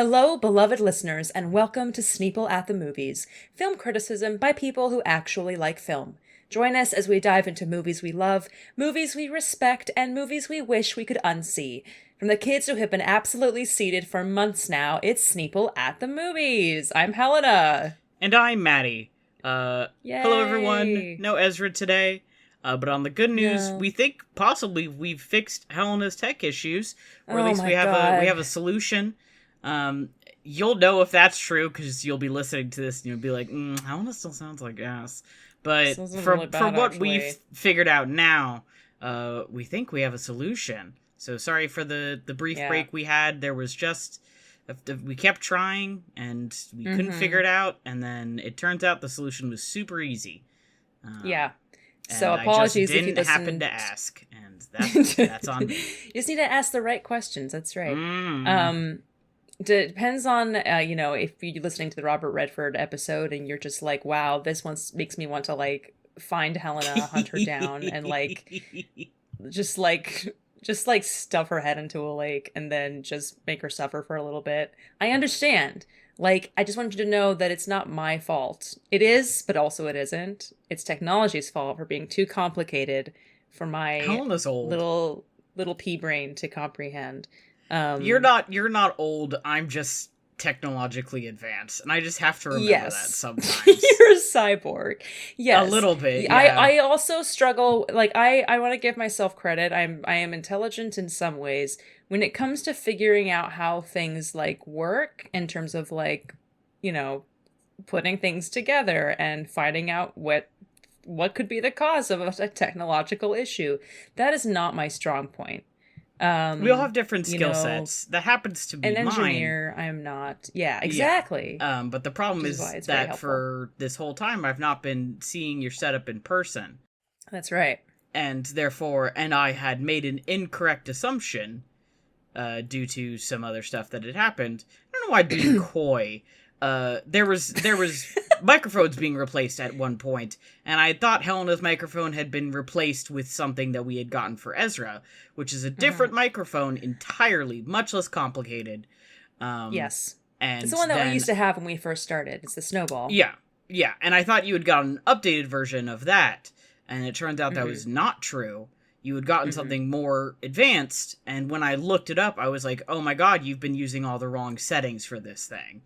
Hello, beloved listeners, and welcome to Sneeple at the Movies, film criticism by people who actually like film. Join us as we dive into movies we love, movies we respect, and movies we wish we could unsee. From the kids who have been absolutely seated for months now, it's Sneeple at the Movies. I'm Helena. And I'm Matty. Yay. Hello everyone. No Ezra today. But on the good news, we think possibly we've fixed Helena's tech issues, or at least we have a solution. You'll know if that's true because you'll be listening to this and you'll be like, Helena still sounds like ass. But from what we've figured out now, we think we have a solution. So sorry for the brief break we had. There was just we kept trying and we couldn't figure it out, and then it turns out the solution was super easy. So apologies if you didn't happen to ask, and that's on me. You just need to ask the right questions. That's right. Depends on if you're listening to the Robert Redford episode and you're just like, wow, this one makes me want to like find Helena, hunt her down, and just stuff her head into a lake and then just make her suffer for a little bit. I understand. Like, I just wanted you to know that it's not my fault. It is, but also it isn't. It's technology's fault for being too complicated for my little pea brain to comprehend. You're not old. I'm just technologically advanced, and I just have to remember that sometimes. You're a cyborg. Yes, a little bit. Yeah. I also struggle. Like, I want to give myself credit. I am intelligent in some ways. When it comes to figuring out how things like work in terms of like, putting things together and finding out what could be the cause of a technological issue, that is not my strong point. We all have different skill sets. That happens to be an engineer. I am not. Yeah, exactly. Yeah. But the problem is that for this whole time, I've not been seeing your setup in person. That's right. And therefore, I had made an incorrect assumption due to some other stuff that had happened. I don't know why I'm being coy. There was microphones being replaced at one point, and I thought Helena's microphone had been replaced with something that we had gotten for Ezra, which is a different microphone entirely, much less complicated. Yes. And it's the one that we used to have when we first started. It's the Snowball. Yeah. And I thought you had gotten an updated version of that, and it turns out that was not true. You had gotten something more advanced, and when I looked it up, I was like, oh my god, you've been using all the wrong settings for this thing.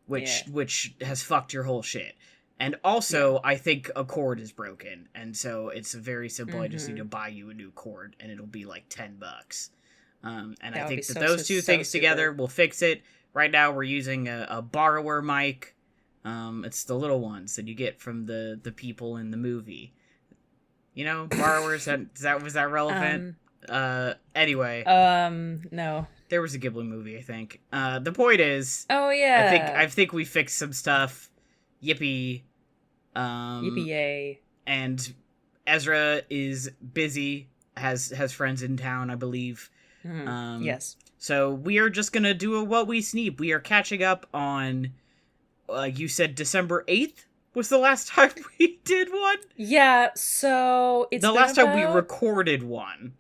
Which has fucked your whole shit. And also, I think a cord is broken, and so it's very simple. I just need to buy you a new cord, and it'll be like $10. And I think that those two things together will fix it. Right now, we're using a borrower mic. It's the little ones that you get from the people in the movie. Borrowers. Was that relevant? Anyway. No. There was a Ghibli movie, I think. The point is... Oh, yeah. I think we fixed some stuff. Yippee. Yippee yay. And Ezra is busy, has friends in town, I believe. Yes. So we are just gonna do a What We Sneep. We are catching up on, you said December 8th was the last time we did one? Yeah, so it's the last time we recorded one.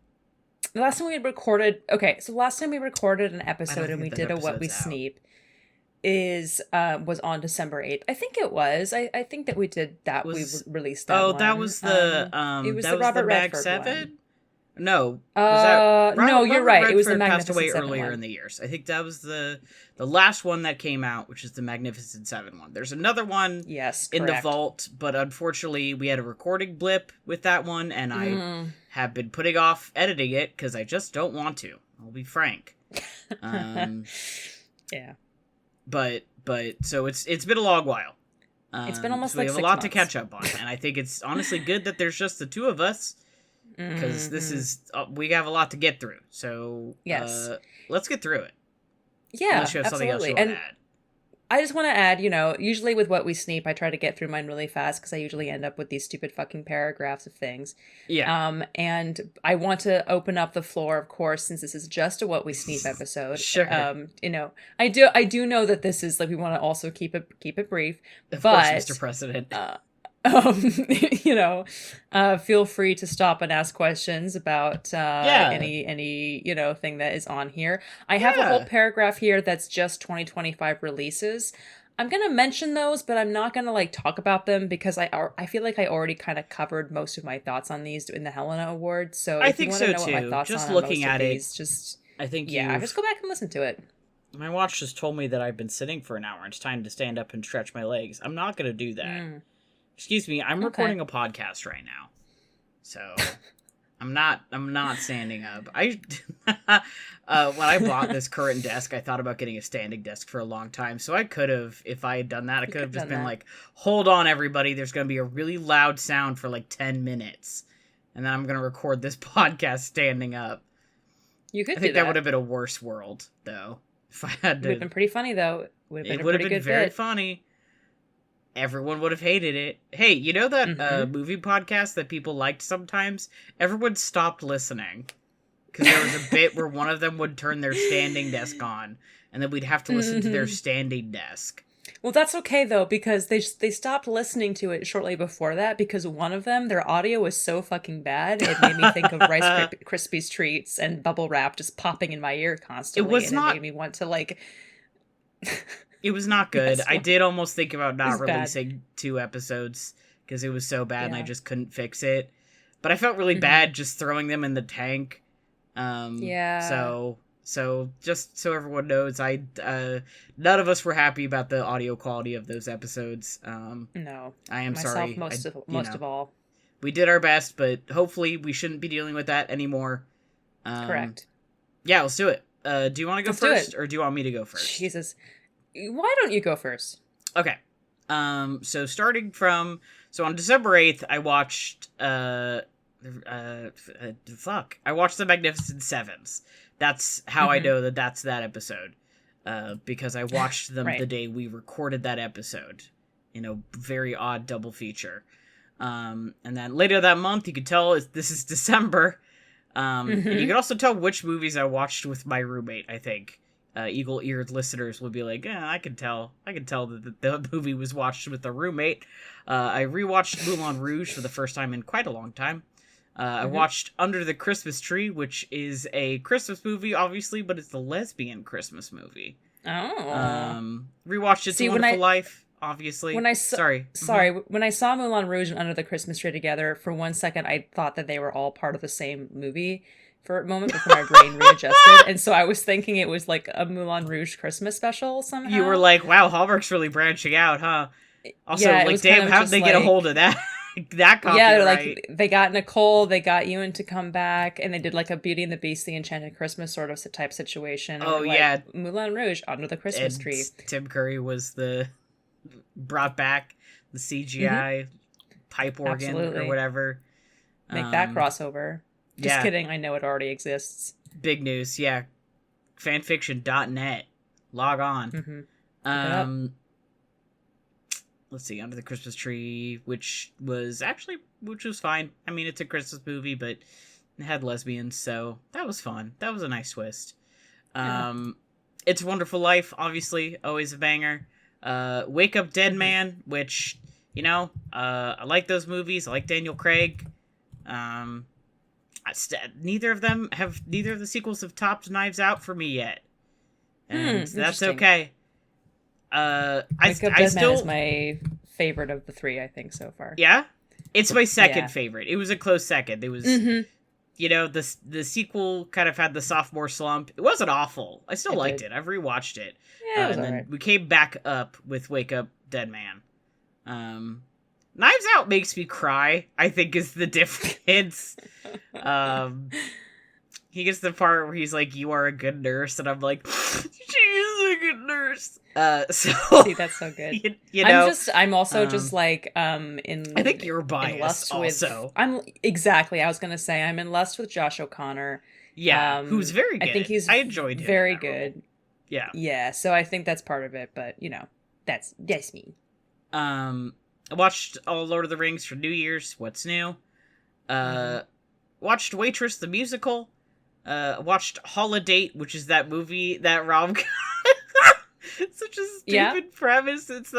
The last time we recorded... Okay, so the last time we recorded an episode and we did a What We Sneep was on December 8th. I think it was. I think that we did that. We released that one. That was the... it was that the was Robert the Mag Redford 7? one. No. No, you're right. Redford it was the Magnificent Magnificent passed Seven away one. in the years. I think that was the last one that came out, which is the Magnificent Seven one. There's another one in the vault, but unfortunately we had a recording blip with that one, and I have been putting off editing it because I just don't want to. I'll be frank. Yeah. But so it's been a long while. It's been almost so we have 6 a lot months. to catch up on, and I think it's honestly good that there's just the two of us. Because this is we have a lot to get through, so let's get through it. Yeah, unless you have something else you want to add. I just want to add, usually with What We Sneep, I try to get through mine really fast because I usually end up with these stupid fucking paragraphs of things. Yeah. And I want to open up the floor, of course, since this is just a What We Sneep episode. Sure. I do know that this is like we want to also keep it brief. Of course, Mr. President. you know, feel free to stop and ask questions about any thing that is on here. I have a whole paragraph here that's just 2025 releases. I'm gonna mention those, but I'm not gonna like talk about them because I feel like I already kind of covered most of my thoughts on these in the Helena Awards. So I if think you want to so know too. what my thoughts just on looking most at of it, these, just I think just go back and listen to it. My watch just told me that I've been sitting for an hour. It's time to stand up and stretch my legs. I'm not gonna do that. Excuse me. I'm recording a podcast right now, so I'm not standing up. When I bought this current desk, I thought about getting a standing desk for a long time. So I could have, if I had done that, I could have just been like, hold on, everybody. There's going to be a really loud sound for like 10 minutes. And then I'm going to record this podcast standing up. You could I think that would have been a worse world, though. If I had to. It would have been pretty funny, though. It would have been very funny. Everyone would have hated it. Hey, you know that movie podcast that people liked sometimes? Everyone stopped listening. Because there was a bit where one of them would turn their standing desk on, and then we'd have to listen to their standing desk. Well, that's okay, though, because they stopped listening to it shortly before that, because one of them, their audio was so fucking bad, it made me think of Rice Krispies treats and bubble wrap just popping in my ear constantly. It made me want to, like... It was not good. I did almost think about not releasing 2 episodes because it was so bad and I just couldn't fix it. But I felt really bad just throwing them in the tank. So just so everyone knows, none of us were happy about the audio quality of those episodes. No, I am sorry. Most of all, we did our best, but hopefully we shouldn't be dealing with that anymore. Correct. Yeah, let's do it. Do you want to go first, or do you want me to go first? Jesus. Why don't you go first? Okay. So starting from... So on December 8th, I watched... I watched The Magnificent Sevens. That's how I know that that's that episode. Because I watched them the day we recorded that episode. In a very odd double feature. And then later that month, you could tell this is December. And you could also tell which movies I watched with my roommate, I think. Eagle-eared listeners would be like, I can tell that the movie was watched with a roommate. I rewatched Moulin Rouge for the first time in quite a long time. I watched Under the Christmas Tree, which is a Christmas movie, obviously, but it's the lesbian Christmas movie. Oh. Rewatched It's a Wonderful Life, obviously. When I saw Moulin Rouge and Under the Christmas Tree together, for one second I thought that they were all part of the same movie. For a moment before my brain readjusted, and so I was thinking it was like a Moulin Rouge Christmas special somehow. You were like, wow, Hallmark's really branching out, huh? Also, damn, how did they get a hold of that? That copyright? Yeah, they're like, they got Nicole, they got Ewan to come back, and they did like a Beauty and the Beast, the Enchanted Christmas sort of type situation. Oh, yeah. Moulin Rouge, Under the Christmas Tree. Tim Curry was brought back the CGI pipe organ or whatever. Make that crossover. Just kidding, I know it already exists. Big news, yeah. Fanfiction.net. Log on. Let's see, Under the Christmas Tree, which was fine. I mean, it's a Christmas movie, but it had lesbians, so that was fun. That was a nice twist. It's a Wonderful Life, obviously, always a banger. Wake Up Dead Man, which, I like those movies. I like Daniel Craig. Neither of the sequels have topped Knives Out for me yet, and that's okay. I still is my favorite of the 3, I think, so far. Yeah, it's my second favorite. It was a close second. It was, the sequel kind of had the sophomore slump. It wasn't awful. I still liked it. I've rewatched it. Yeah, and then we came back up with Wake Up Dead Man. Knives Out makes me cry, I think, is the difference. He gets the part where he's like, "You are a good nurse," and I'm like, "She is a good nurse." See, that's so good. I'm also just like, I think you're biased. Also, I was gonna say I'm in lust with Josh O'Connor. Yeah, who's very good. I think I enjoyed him. Very good. Role. Yeah. Yeah. So I think that's part of it, but that's me. I watched all Lord of the Rings for New Year's. What's new? Watched Waitress the musical. Watched Holiday, which is that movie, that rom-com. Such a stupid premise. It's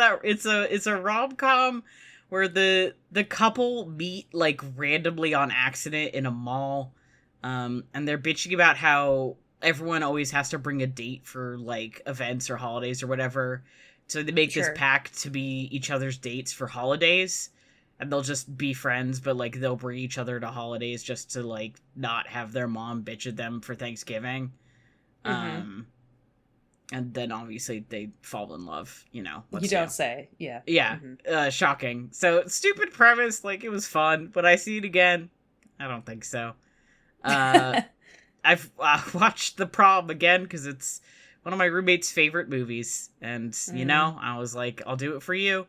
a rom-com where the couple meet, like, randomly on accident in a mall, and they're bitching about how everyone always has to bring a date for, like, events or holidays or whatever. So they make this pact to be each other's dates for holidays, and they'll just be friends, but, like, they'll bring each other to holidays just to, like, not have their mom bitch at them for Thanksgiving. And then obviously they fall in love, you know. You don't say. Yeah. Yeah. Shocking. So, stupid premise, like, it was fun, but I see it again. I don't think so. I've watched The Prom again because it's one of my roommate's favorite movies, and you know, I was like, I'll do it for you.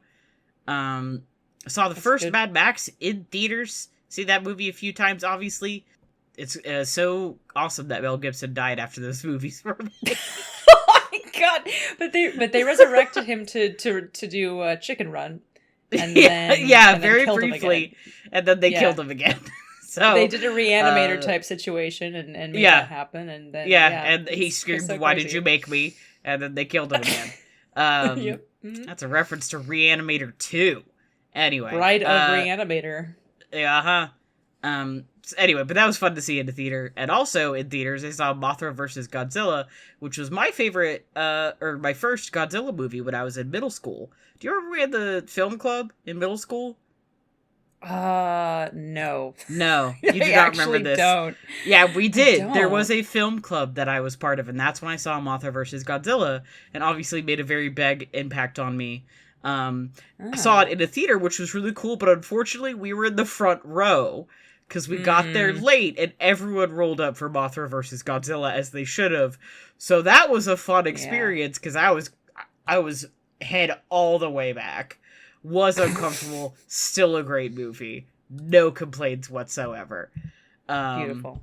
I saw the first Mad Max in theaters. See that movie a few times. Obviously, it's so awesome that Mel Gibson died after those movies were made. Oh my god! But they resurrected him to do Chicken Run, and then very briefly, and then they killed him again. So they did a reanimator type situation and made that happen, and then and he screamed, "Why did you make me?" And then they killed him again. Yep. That's a reference to Reanimator 2. Anyway, Bride of Reanimator. Anyway, but that was fun to see in the theater, and also in theaters I saw Mothra vs. Godzilla, which was my favorite, or my first Godzilla movie when I was in middle school. Do you remember we had the film club in middle school? No. No, you do not remember this. Don't. Yeah, we did. There was a film club that I was part of, and that's when I saw Mothra vs. Godzilla, and obviously made a very big impact on me. I saw it in a theater, which was really cool, but unfortunately we were in the front row, because we got there late, and everyone rolled up for Mothra vs. Godzilla, as they should have. So that was a fun experience, because I was head all the way back. Was uncomfortable, still a great movie. No complaints whatsoever. Beautiful.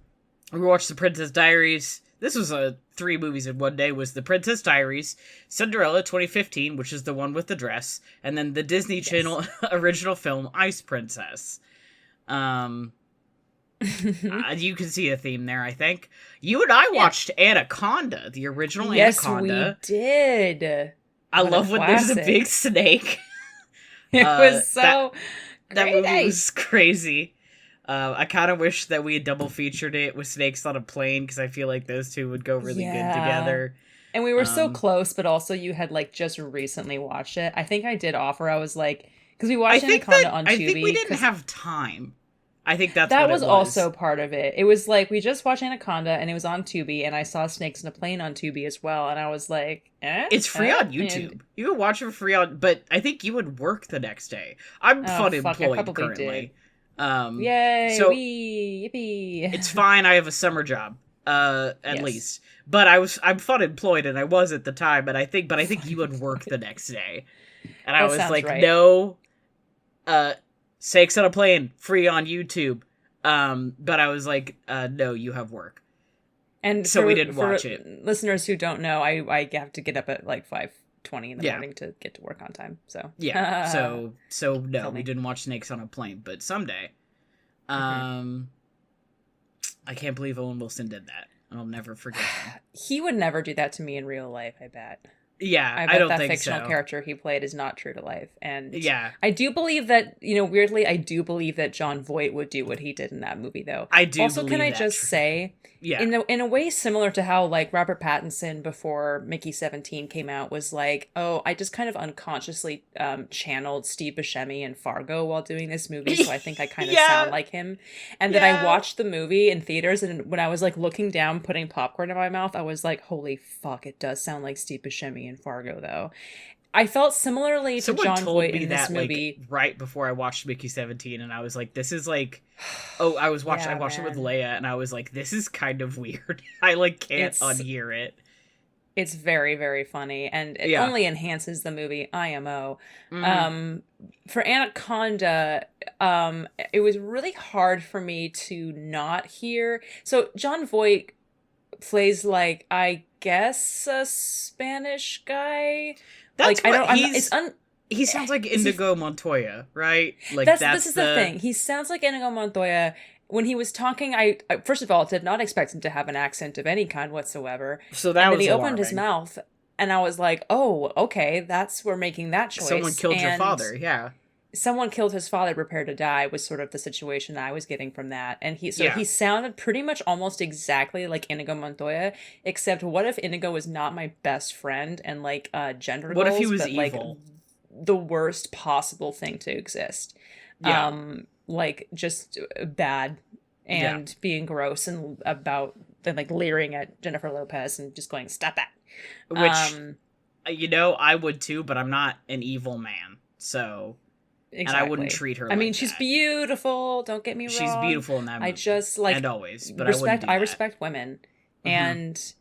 We watched The Princess Diaries. This was 3 movies in one day. Was The Princess Diaries, Cinderella 2015, which is the one with the dress, and then the Disney Channel original film Ice Princess. You can see a theme there, I think. You and I watched Anaconda, the original Anaconda. Yes, we did. I love when there's a big snake. It was so that movie was crazy. I kind of wish that we had double featured it with Snakes on a Plane, because I feel like those two would go really good together. And we were so close, but also you had like just recently watched it. I think I did offer. I was like, because we watched Anaconda on Tubi. I think we didn't have time. I think that was also part of it. It was like, we just watched Anaconda and it was on Tubi, and I saw Snakes in a Plane on Tubi as well, and I was like, It's free on YouTube. And you can watch it for free but I think you would work the next day. I'm employed currently. Yay, so yippee. It's fine, I have a summer job, at least. But I'm fun employed, and I was at the time, but I think you would work the next day. And I was like, no, Snakes on a Plane, free on YouTube. But I was like, no, you have work. And so we didn't watch it. Listeners who don't know, I have to get up at like 5:20 in the morning to get to work on time. So so no, we didn't watch Snakes on a Plane, but someday. I can't believe Owen Wilson did that. I'll never forget him. He would never do that to me in real life, I bet. Yeah, I don't that think fictional character he played is not true to life. And I do believe that, weirdly, I do believe that Jon Voight would do what he did in that movie, though. I do. Also, can I just say, in a way similar to how, like, Robert Pattinson before Mickey 17 came out was like, oh, I just kind of unconsciously channeled Steve Buscemi in Fargo while doing this movie, so I think I kind of sound like him. And then I watched the movie in theaters, and when I was, like, looking down, putting popcorn in my mouth, I was like, holy fuck, it does sound like Steve Buscemi in Fargo, though. I felt similarly to Jon Voight in this movie. Like, right before I watched Mickey 17, and I was like, this is like, I watched it with Leia, and I was like, this is kind of weird. I like can't unhear it. It's very, very funny, and it only enhances the movie IMO. For Anaconda, it was really hard for me to not hear. So Jon Voight plays, like, I guess a Spanish guy. That's he sounds like Inigo Montoya, right? Like this is the thing. He sounds like Inigo Montoya. When he was talking, I first of all did not expect him to have an accent of any kind whatsoever. So that was he opened his mouth, and I was like, "Oh, okay, we're making that choice." Someone killed your father, yeah. someone killed his father, prepare to die was sort of the situation that I was getting from that. And he sounded pretty much almost exactly like Inigo Montoya, except what if Inigo was not my best friend and like gender what goals, if he was but evil? Like the worst possible thing to exist. Yeah. Like just bad and being gross and about then like leering at Jennifer Lopez and just going, stop that. Which I would too, but I'm not an evil man. So exactly. And I wouldn't treat her I mean, she's beautiful, don't get me wrong. She's beautiful in that movie. I just like and always, but I respect women. Mm-hmm. And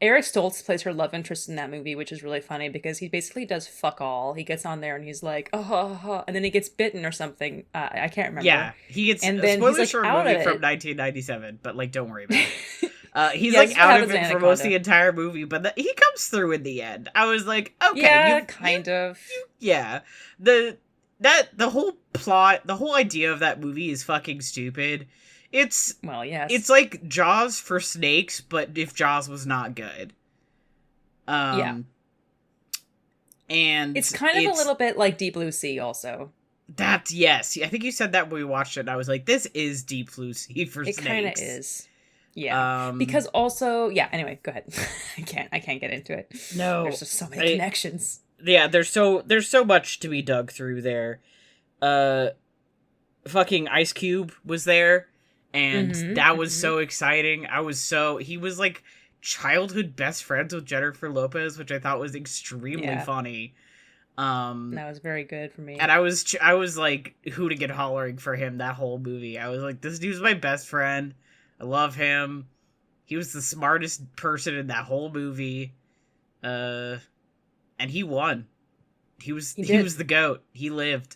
Eric Stoltz plays her love interest in that movie, which is really funny because he basically does fuck all. He gets on there and he's like, and then he gets bitten or something. I can't remember. Yeah, he gets. And then spoilers for a movie from 1997, but like, don't worry about it. He's like out of it for most of the entire movie, but he comes through in the end. I was like, okay, yeah, kind of. The whole plot, the whole idea of that movie is fucking stupid. It's like Jaws for snakes, but if Jaws was not good. And it's kind of a little bit like Deep Blue Sea also. Yes. I think you said that when we watched it, and I was like, this is Deep Blue Sea for snakes. It kind of is. Yeah. Because also, anyway, go ahead. I can't get into it. No. There's just so many connections. Yeah, there's so much to be dug through there. Fucking Ice Cube was there. And that was so exciting. He was like childhood best friends with Jennifer Lopez, which I thought was extremely funny. That was very good for me. And I was like hooting and hollering for him that whole movie. I was like, this dude's my best friend. I love him. He was the smartest person in that whole movie. And he won. He was the GOAT. He lived.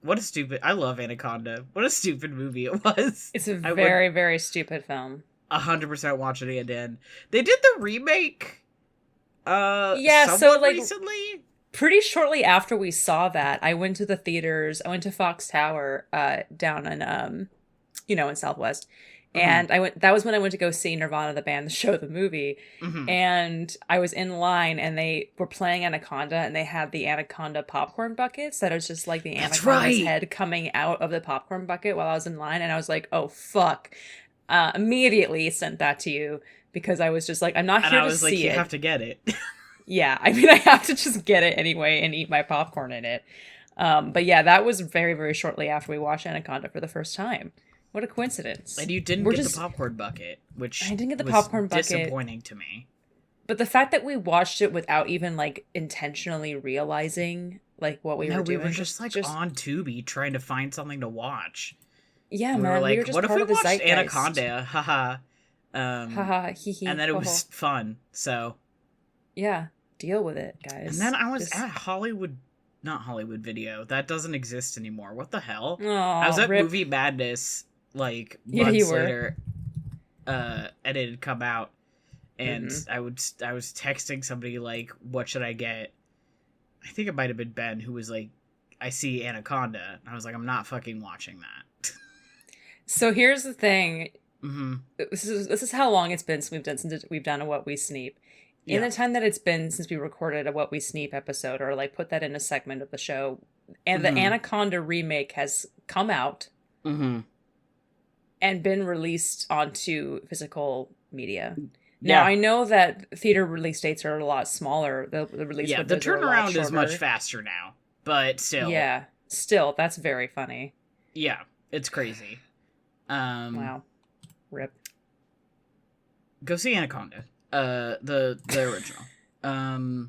What a stupid... I love Anaconda. What a stupid movie it was. It's a very, very stupid film. 100% watch it again. They did the remake so like recently. Pretty shortly after we saw that, I went to the theaters. I went to Fox Tower down in in Southwest. And that was when I went to go see Nirvana, the band, the show, the movie. And I was in line and they were playing Anaconda and they had the Anaconda popcorn buckets that was just like the Anaconda's head coming out of the popcorn bucket while I was in line. And I was like, oh, fuck. Immediately sent that to you because I was just like, I'm not here to see it. And I was like, you have to get it. Yeah, I mean, I have to just get it anyway and eat my popcorn in it. But yeah, that was very, very shortly after we watched Anaconda for the first time. What a coincidence. And you didn't get the popcorn bucket, which I didn't get the popcorn bucket. Disappointing to me. But the fact that we watched it without even like intentionally realizing like what we were doing. We were just on Tubi trying to find something to watch. Yeah, we man. We were just what part if we watched zeitgeist. Anaconda? Haha. Haha, hee hee. And then it was fun, so. Yeah, deal with it, guys. And then I was at not Hollywood Video. That doesn't exist anymore. What the hell? Oh, I was at Movie Madness like months later, and it had come out, and I was texting somebody like, "What should I get?" I think it might have been Ben who was like, "I see Anaconda." And I was like, "I'm not fucking watching that." So here's the thing. This is how long it's been since we've done a What We Sneep. In the time that it's been since we recorded a What We Sneep episode, or like put that in a segment of the show, and the Anaconda remake has come out. And been released onto physical media. Now, I know that theater release dates are a lot smaller. The release the turnaround is much faster now, but still. Yeah, still, that's very funny. Yeah, it's crazy. Wow. Rip. Go see Anaconda. The original.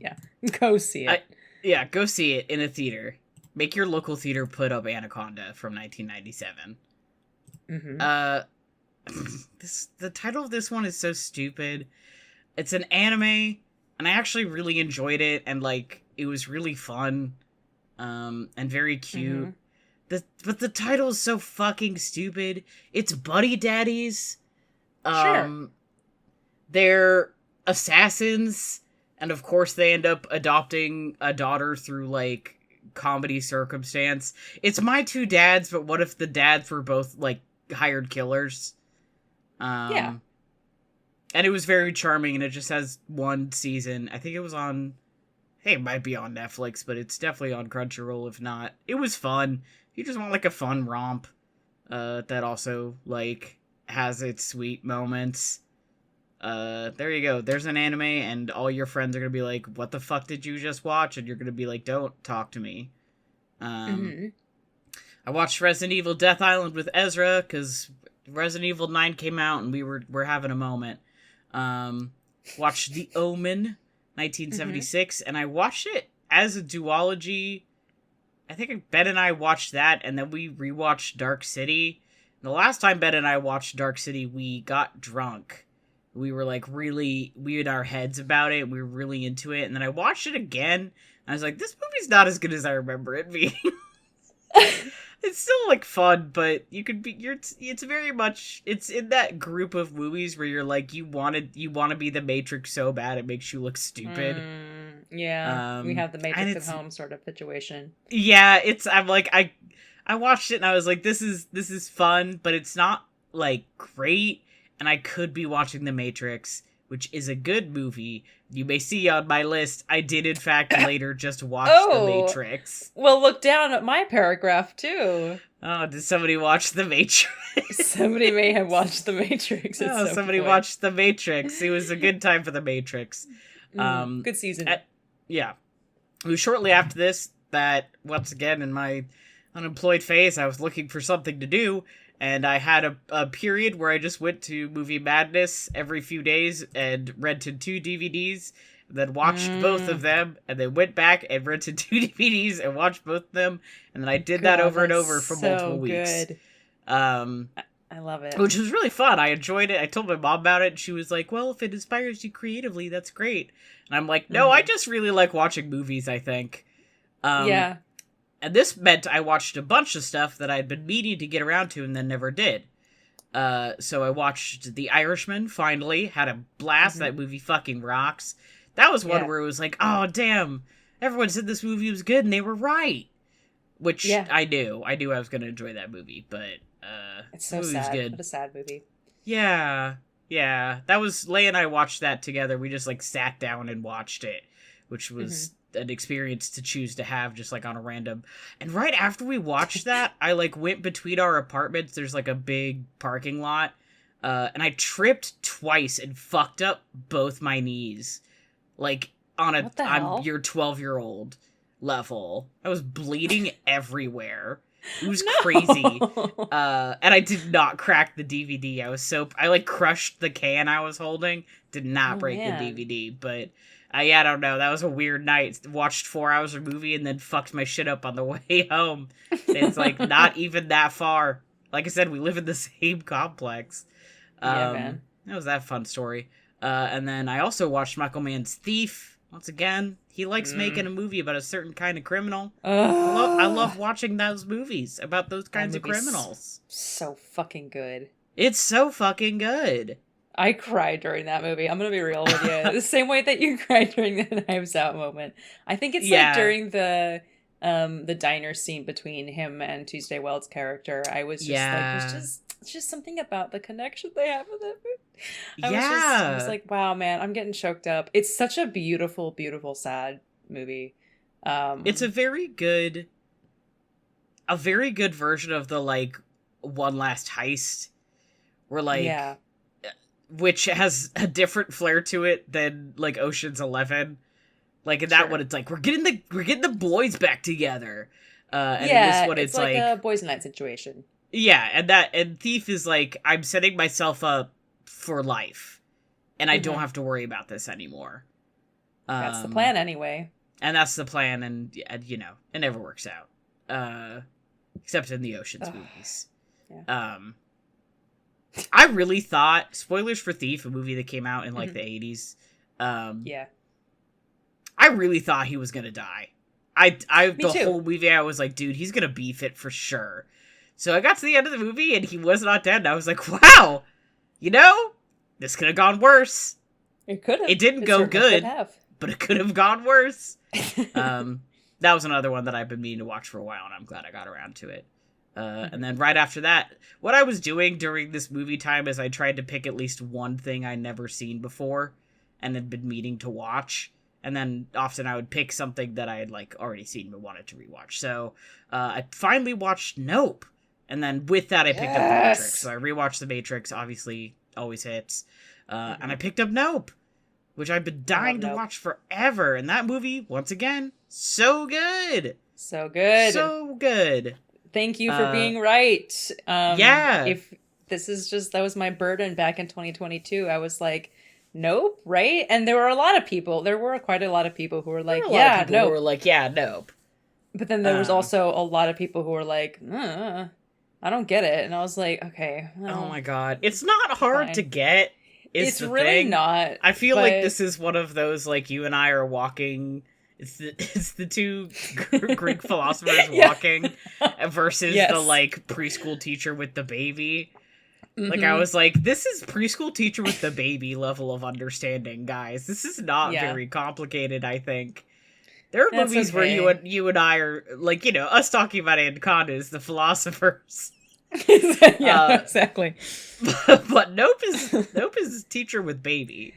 Yeah, go see it. Go see it in a theater. Make your local theater put up Anaconda from 1997. The title of this one is so stupid. It's an anime, and I actually really enjoyed it, and like it was really fun, and very cute. But the title is so fucking stupid. It's Buddy Daddies. Sure. They're assassins, and of course they end up adopting a daughter through like comedy circumstance. It's My Two Dads, but what if the dads were both like hired killers? And it was very charming, and it just has one season. I think it was on Hey, it might be on Netflix, but it's definitely on Crunchyroll. If not, it was fun. If you just want like a fun romp, that also like has its sweet moments. There you go. There's an anime, and all your friends are gonna be like, "What the fuck did you just watch?" And you're gonna be like, "Don't talk to me." I watched Resident Evil Death Island with Ezra because Resident Evil 9 came out, and we're having a moment. Watched The Omen, 1976, and I watched it as a duology. I think Ben and I watched that, and then we rewatched Dark City. The last time Ben and I watched Dark City, we got drunk. We were like really, we had our heads about it. We were really into it, and then I watched it again. And I was like, this movie's not as good as I remember it being. It's still like fun, but you could be it's very much it's in that group of movies where you're like you want to be the Matrix so bad it makes you look stupid. Yeah. We have the Matrix at home sort of situation. Yeah, I'm like I watched it and I was like this is fun, but it's not like great, and I could be watching The Matrix, which is a good movie. You may see on my list, I did in fact later just watch The Matrix. Well, look down at my paragraph too. Oh, did somebody watch The Matrix? Somebody may have watched The Matrix at some somebody point. watched The Matrix. It was a good time for The Matrix. Good season. Yeah. It was shortly after this that, once again, in my unemployed phase, I was looking for something to do. And I had a period where I just went to Movie Madness every few days and rented 2 DVDs, and then watched both of them, and then went back and rented 2 DVDs and watched both of them, and then I did that over and over for multiple weeks. Good. I love it. Which was really fun. I enjoyed it. I told my mom about it, and she was like, well, if it inspires you creatively, that's great. And I'm like, no, I just really like watching movies, I think. Yeah. And this meant I watched a bunch of stuff that I'd been meaning to get around to and then never did. So I watched The Irishman, finally. Had a blast. That movie fucking rocks. That was one where it was like, oh, damn. Everyone said this movie was good, and they were right. Which I knew. I knew I was going to enjoy that movie, but it's so sad. Good. What a sad movie. Yeah. Yeah. That was... Leigh and I watched that together. We just, like, sat down and watched it, which was... an experience to choose to have just like on a random. And right after we watched that, I like went between our apartments. There's like a big parking lot, and I tripped twice and fucked up both my knees, like on a I'm your 12-year-old level. I was bleeding everywhere. It was crazy. And I did not crack the DVD. I like crushed the can I was holding. Did not break the DVD, but I don't know. That was a weird night. Watched 4 hours of movie and then fucked my shit up on the way home. It's like not even that far. Like I said, we live in the same complex. Man. That was that fun story. And then I also watched Michael Mann's Thief. Once again, he likes making a movie about a certain kind of criminal. I love watching those movies about those kinds of criminals. So fucking good. It's so fucking good. I cried during that movie. I'm gonna be real with you. The same way that you cried during the Knives Out moment. I think it's like during the diner scene between him and Tuesday Weld's character. I was just like, it's just something about the connection they have with it. I was like, wow, man, I'm getting choked up. It's such a beautiful, beautiful, sad movie. It's a very good version of the like One Last Heist, where like which has a different flair to it than like Ocean's 11. Like in that one, it's like we're getting the boys back together. And in this one, it's like a boys' night situation. Yeah, and Thief is like I'm setting myself up for life, and I don't have to worry about this anymore. That's the plan, anyway. And that's the plan, and you know, it never works out, except in the Ocean's movies. Yeah. I really thought, spoilers for Thief, a movie that came out in like the 80s. I really thought he was gonna die. Whole movie I was like, dude, he's gonna beef it for sure. So I got to the end of the movie and he was not dead, and I was like, wow, you know, this could have gone worse. It could have. It didn't go good, but it could have gone worse. That was another one that I've been meaning to watch for a while, and I'm glad I got around to it. And then right after that, what I was doing during this movie time is I tried to pick at least one thing I'd never seen before and had been meaning to watch. and then often I would pick something that I had like already seen but wanted to rewatch. So I finally watched Nope, and then with that I picked up The Matrix. So I rewatched The Matrix, obviously always hits, and I picked up Nope, which I've been dying to watch forever. And that movie, once again, so good. So good. So good. Thank you for being right. Yeah. If this is just, that was my burden back in 2022. I was like, Nope, right? And there were quite a lot of people who were like, yeah, Nope. Who were like, yeah, Nope. But then there was also a lot of people who were like, I don't get it. And I was like, okay. Well, oh my god. It's not hard to get. It's really not. I feel like this is one of those, like, you and I are walking... It's the two Greek philosophers walking versus the, like, preschool teacher with the baby. Like, I was like, this is preschool teacher with the baby level of understanding, guys. This is not very complicated, I think. There are movies where you and I are, like, you know, us talking about anacondas, the philosophers. Exactly. But Nope is teacher with baby.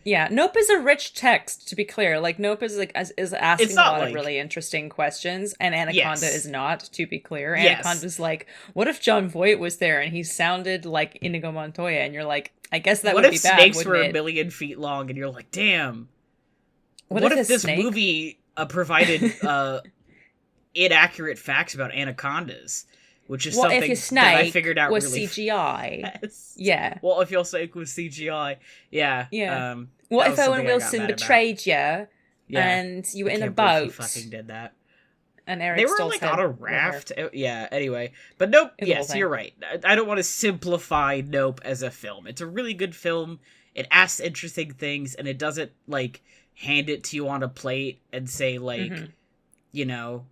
Yeah, Nope is a rich text, to be clear. Like, Nope is asking a lot of really interesting questions, and Anaconda is not, to be clear. Anaconda's like, what if John Voight was there and he sounded like Inigo Montoya? And you're like, I guess that would be bad, What if snakes were a million feet long? And you're like, damn. What if this movie provided inaccurate facts about anacondas? Which is something that I figured out was really CGI. Yes. Yeah. Well, if your snake was CGI, yeah. Yeah. What if Owen Wilson betrayed you and you were in a boat? He fucking did that. And Eric they were like on a raft. Yeah, anyway. But Nope, yes, you're right. I don't want to simplify Nope as a film. It's a really good film. It asks interesting things, and it doesn't, like, hand it to you on a plate and say, like, you know...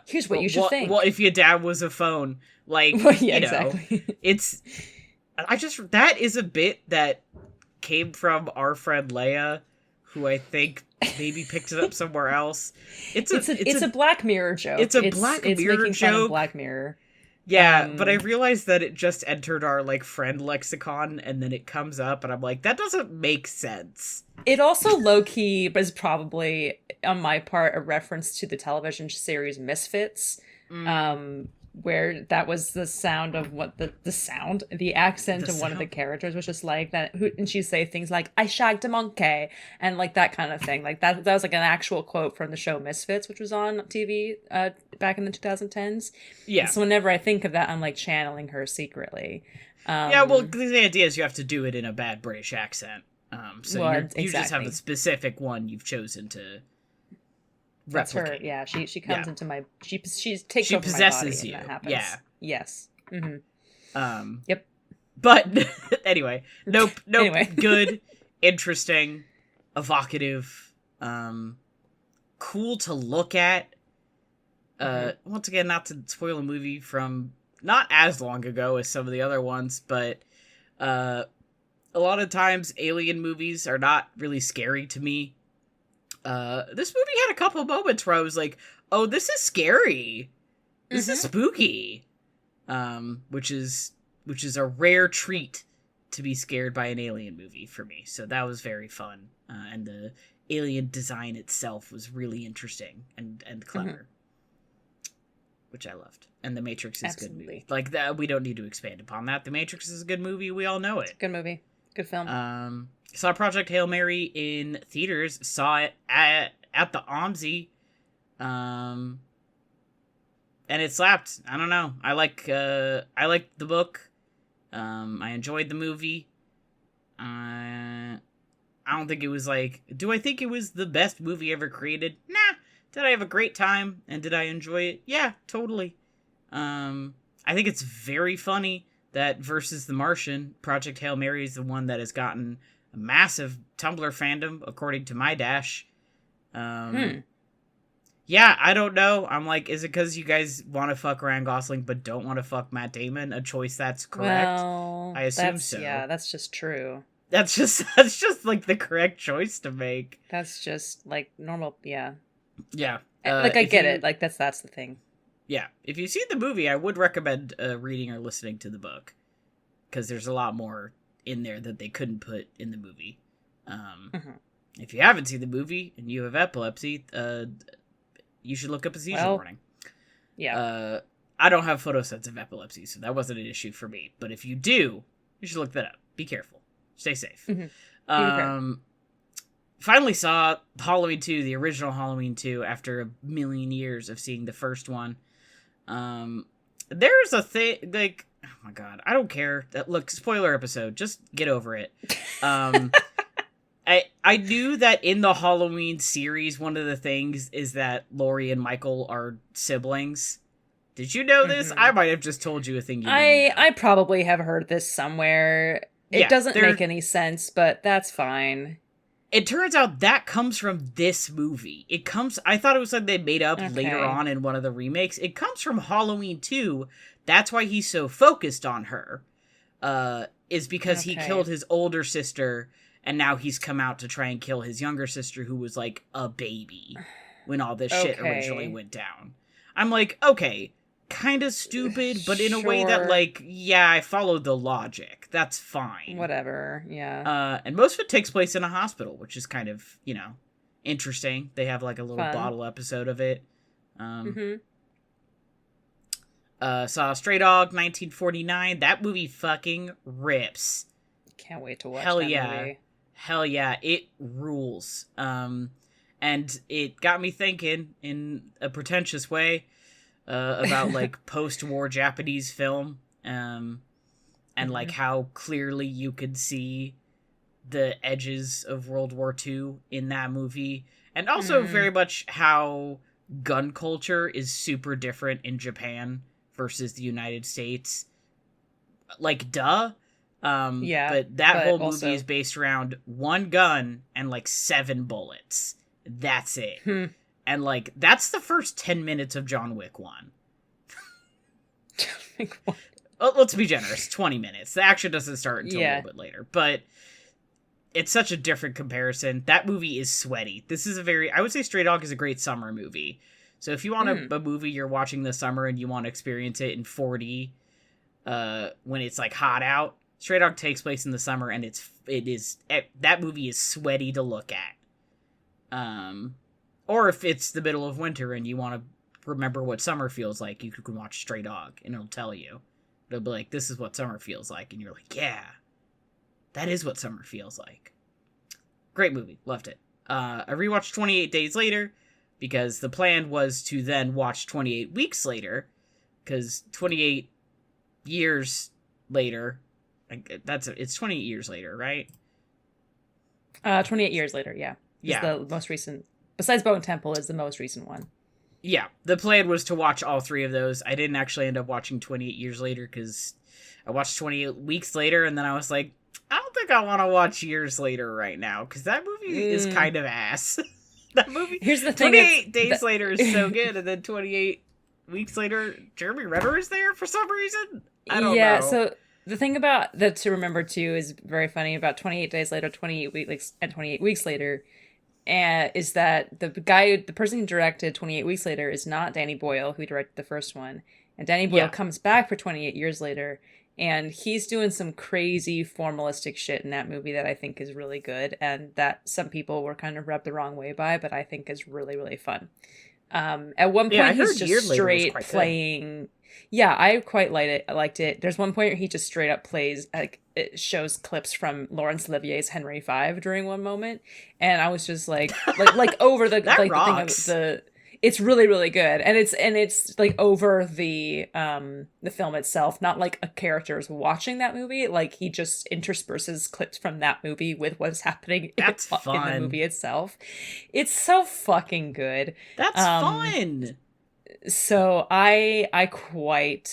here's what you should think. Well, if your dad was a phone, like, exactly. It's... that is a bit that came from our friend Leia, who I think maybe picked it up somewhere else. It's a Black Mirror joke. It's a Black Mirror making joke. Fun of Black Mirror. Yeah, but I realized that it just entered our, like, friend lexicon, and then it comes up, and I'm like, that doesn't make sense. It also low-key is probably, on my part, a reference to the television series Misfits, where that was the sound of what the accent of one of the characters was just like that, and she'd say things like, I shagged a monkey, and like that kind of thing. Like that was like an actual quote from the show Misfits, which was on TV back in the 2010s. Yeah. And so whenever I think of that, I'm like channeling her secretly. Yeah, well, the idea is you have to do it in a bad British accent. So you just have a specific one you've chosen to replicate. That's her. Yeah, she comes into my she takes over my body and that happens. Yeah. Yes. Yep. But anyway, Nope. Anyway. Good, interesting, evocative, cool to look at. Once again, not to spoil a movie from not as long ago as some of the other ones, but a lot of times alien movies are not really scary to me. This movie had a couple moments where I was like, oh, this is scary. This is spooky. Which is a rare treat to be scared by an alien movie for me. So that was very fun. And the alien design itself was really interesting and clever. Which I loved. And The Matrix is a good movie. Like, that, we don't need to expand upon that. The Matrix is a good movie. We all know it. Good movie. Good film. Saw Project Hail Mary in theaters. Saw it at the OMSI. And it slapped. I don't know. I liked the book. I enjoyed the movie. I don't think it was like... Do I think it was the best movie ever created? Nah. Did I have a great time? And did I enjoy it? Yeah, totally. I think it's very funny that versus The Martian, Project Hail Mary is the one that has gotten a massive Tumblr fandom, according to my dash. Yeah, I don't know. I'm like, is it because you guys want to fuck Ryan Gosling but don't want to fuck Matt Damon? A choice that's correct. Well, I assume so. Yeah, that's just true. That's just like the correct choice to make. That's just like normal. Yeah. Yeah. Like I get it. Like that's the thing. Yeah, if you've seen the movie, I would recommend reading or listening to the book, because there's a lot more in there that they couldn't put in the movie. if you haven't seen the movie and you have epilepsy, you should look up a seizure warning. Yeah. I don't have photosensitive epilepsy, so that wasn't an issue for me. But if you do, you should look that up. Be careful. Stay safe. Mm-hmm. Finally saw Halloween 2, the original Halloween 2, after a million years of seeing the first one. There's a thing, like, oh my god, I don't care. Look, spoiler episode, just get over it. I knew that in the Halloween series, one of the things is that Laurie and Michael are siblings. Did you know this? I might have just told you a thing you didn't know. I probably have heard this somewhere. It doesn't make any sense, but that's fine. It turns out that comes from this movie. I thought it was something they made up later on in one of the remakes. It comes from Halloween 2. That's why he's so focused on her. Is because he killed his older sister, and now he's come out to try and kill his younger sister, who was like a baby when all this shit originally went down. I'm like, okay, kind of stupid, but in a way that, like, yeah, I followed the logic. That's fine. Whatever, yeah. And most of it takes place in a hospital, which is kind of, interesting. They have, like, a little bottle episode of it. Saw Stray Dog, 1949. That movie fucking rips. Can't wait to watch that movie. Hell yeah, it rules. And it got me thinking, in a pretentious way, about like post-war Japanese film, and like how clearly you could see the edges of World War II in that movie, and also very much how gun culture is super different in Japan versus the United States. Like, duh. But that whole movie is based around one gun and like 7 bullets. That's it. And, like, that's the first 10 minutes of John Wick 1. Well, let's be generous. 20 minutes. The action doesn't start until a little bit later. But it's such a different comparison. That movie is sweaty. This is I would say Stray Dog is a great summer movie. So if you want a movie you're watching this summer and you want to experience it in 4D, when it's, like, hot out, Stray Dog takes place in the summer, and that movie is sweaty to look at. Or if it's the middle of winter and you want to remember what summer feels like, you can watch Stray Dog, and it'll tell you. It'll be like, this is what summer feels like. And you're like, yeah, that is what summer feels like. Great movie. Loved it. I rewatched 28 Days Later because the plan was to then watch 28 Weeks Later, because 28 years later, it's 28 years later, right? 28 years later, yeah. It's the most recent. Besides Bone Temple is the most recent one. Yeah, the plan was to watch all 3 of those. I didn't actually end up watching 28 Years Later because I watched 28 Weeks Later, and then I was like, I don't think I want to watch Years Later right now, because that movie is kind of ass. That movie. Here's the thing: 28 Days Later is so good, and then 28 Weeks Later, Jeremy Renner is there for some reason. I don't know. Yeah, so the thing about that to remember too is very funny about 28 Days Later, 28 Weeks, and 28 Weeks Later. Is that the person who directed 28 Weeks Later is not Danny Boyle, who directed the first one. And Danny Boyle comes back for 28 Years Later, and he's doing some crazy formalistic shit in that movie that I think is really good, and that some people were kind of rubbed the wrong way by, but I think is really, really fun. At one point, he's just straight playing... Yeah, I quite liked it. There's one point where he just straight up plays, like, it shows clips from Laurence Olivier's Henry V during one moment, and I was just like over the that like rocks. the thing of the. It's really, really good, and it's like over the film itself, not like a character is watching that movie. Like, he just intersperses clips from that movie with what's happening in the movie itself. It's so fucking good. That's fun. So I quite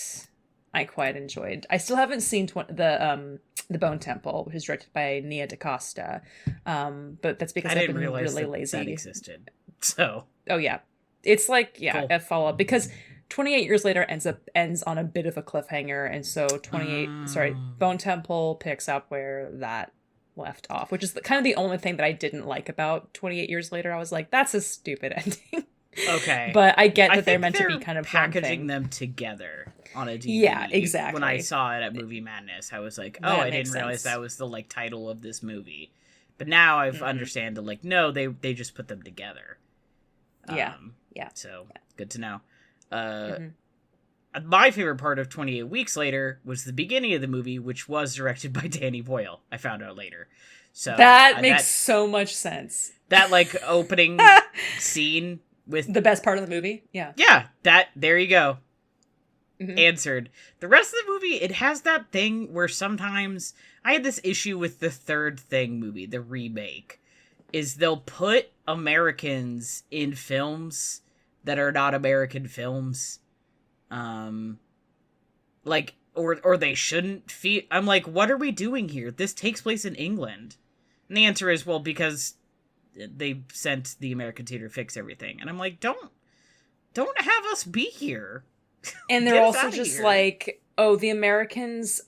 enjoyed. I still haven't seen the Bone Temple, which is directed by Nia DaCosta, but that's because I've been really lazy. That existed. So yeah, it's like cool. A follow up, because 28 Years Later ends on a bit of a cliffhanger, and so Bone Temple picks up where that left off, which is kind of the only thing that I didn't like about 28 Years Later. I was like, that's a stupid ending. Okay. But I get that they're meant to be kind of packaging them together on a DVD. Yeah, exactly. When I saw it at Movie Madness, I was like, I didn't realize that was the like title of this movie. But now I've understand that, like, no, they just put them together. Yeah. So, good to know. My favorite part of 28 Weeks Later was the beginning of the movie, which was directed by Danny Boyle. I found out later. So that makes so much sense. That, like, opening scene with... The best part of the movie? Yeah. Yeah, there you go. Answered. The rest of the movie, it has that thing where sometimes... I had this issue with the Third Thing movie, the remake, is they'll put Americans in films that are not American films. Like, or they shouldn't feel... I'm like, what are we doing here? This takes place in England. And the answer is, well, because they sent the American theater to fix everything. And I'm like, don't have us be here. And they're also just like, oh, the Americans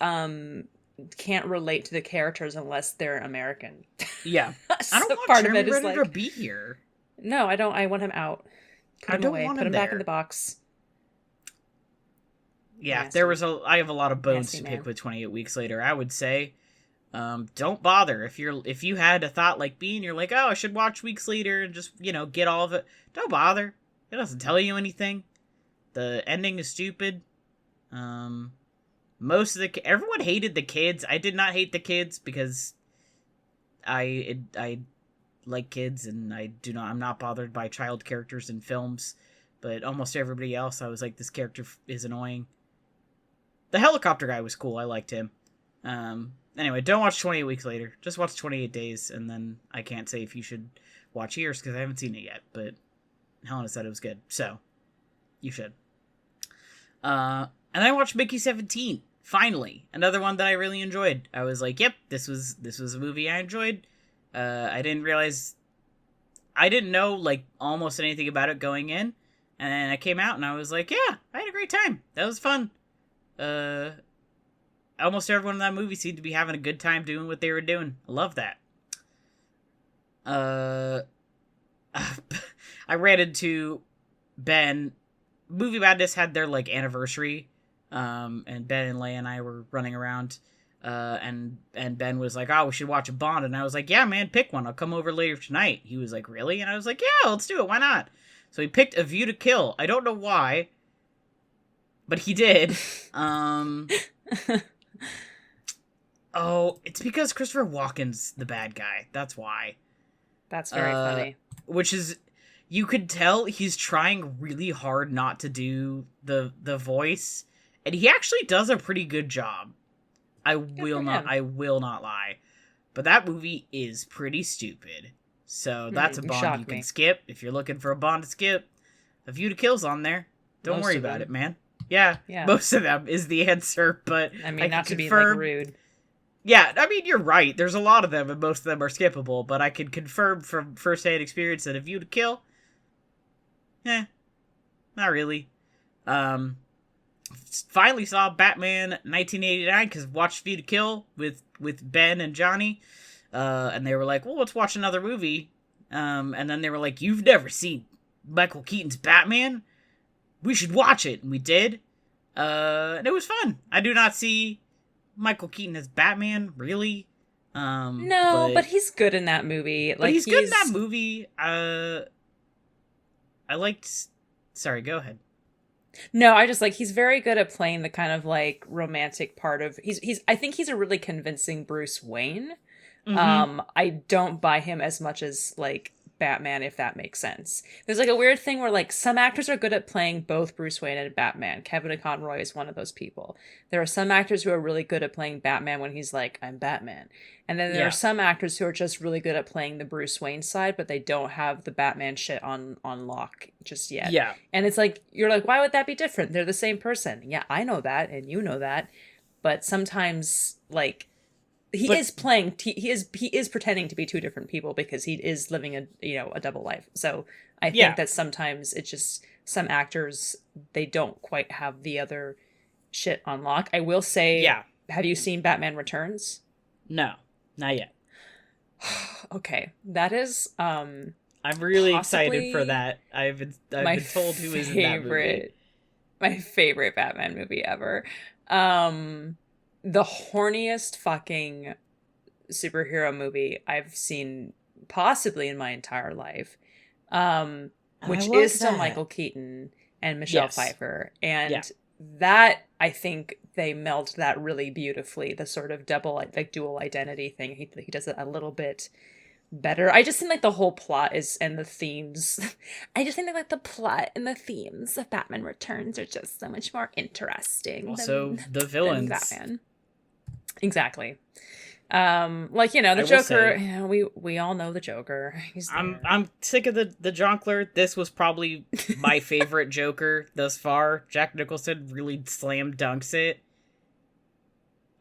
can't relate to the characters unless they're American. Yeah. So I don't want part Jeremy of it is Renner like, to be here. No, I don't. I want him out. Put him away. Put him back in the box. Yeah, nasty. I have a lot of bones to pick with 28 Weeks Later. I would say, don't bother. If you had a thought like me and you're like, oh, I should watch Weeks Later and just, get all of it. Don't bother. It doesn't tell you anything. The ending is stupid. Everyone hated the kids. I did not hate the kids because I like kids and I'm not bothered by child characters in films. But almost everybody else, I was like, this character is annoying. The helicopter guy was cool. I liked him. Anyway, don't watch 28 Weeks Later. Just watch 28 Days, and then I can't say if you should watch Years, because I haven't seen it yet, but Helena said it was good, so you should. And I watched Mickey 17, finally. Another one that I really enjoyed. I was like, yep, this was a movie I enjoyed. I didn't know, like, almost anything about it going in, and I came out, and I was like, yeah, I had a great time. That was fun. Almost everyone in that movie seemed to be having a good time doing what they were doing. I love that. I ran into Ben. Movie Madness had their, like, anniversary, and Ben and Leia and I were running around, and Ben was like, oh, we should watch a Bond, and I was like, yeah, man, pick one, I'll come over later tonight. He was like, really? And I was like, yeah, let's do it, why not? So he picked A View to Kill. I don't know why, but he did. Oh, it's because Christopher Walken's the bad guy. That's why. That's very funny. Which is, you could tell he's trying really hard not to do the voice, and he actually does a pretty good job. I will not lie. But that movie is pretty stupid. So that's a Bond you can skip. If you're looking for a Bond to skip, A View to Kill's on there. Don't worry about it, man. Yeah, most of them is the answer, but I mean, not to be, like, rude. Yeah, I mean, you're right. There's a lot of them, and most of them are skippable, but I can confirm from first-hand experience that A View to Kill, not really. Finally saw Batman 1989, because watched View to Kill with Ben and Johnny, and they were like, well, let's watch another movie, and then they were like, you've never seen Michael Keaton's Batman? We should watch it, and we did, and it was fun. I do not see Michael Keaton as Batman, really. No, but he's good in that movie. But he's good in that movie. I liked... Sorry, go ahead. No, I just, like, he's very good at playing the kind of, like, romantic part of... I think he's a really convincing Bruce Wayne. Mm-hmm. I don't buy him as much as, like, Batman, if that makes sense. There's, like, a weird thing where, like, some actors are good at playing both Bruce Wayne and Batman. Kevin Conroy is one of those people. There are some actors who are really good at playing Batman when he's like, I'm Batman. And then there are some actors who are just really good at playing the Bruce Wayne side, but they don't have the Batman shit on lock just yet. Yeah. And it's like, you're like, why would that be different? They're the same person. Yeah, I know that, and you know that. But sometimes, like, he is pretending to be two different people because he is living a double life. So I think that sometimes it's just some actors, they don't quite have the other shit on lock. I will say, have you seen Batman Returns? No, not yet. Okay, that is I'm really excited for that. I've been told who is in that movie. My favorite Batman movie ever. The horniest fucking superhero movie I've seen possibly in my entire life, which is still Michael Keaton and Michelle Pfeiffer. And that, I think they meld that really beautifully, the sort of dual identity thing. He does it a little bit better. I just think like the whole plot and the themes. I just think that like the plot and the themes of Batman Returns are just so much more interesting. Also, the villains. Batman. Exactly. Like, you know, the Joker, you know, we all know the Joker. I'm sick of the Jonkler. This was probably my favorite Joker thus far. Jack Nicholson really slam dunks it.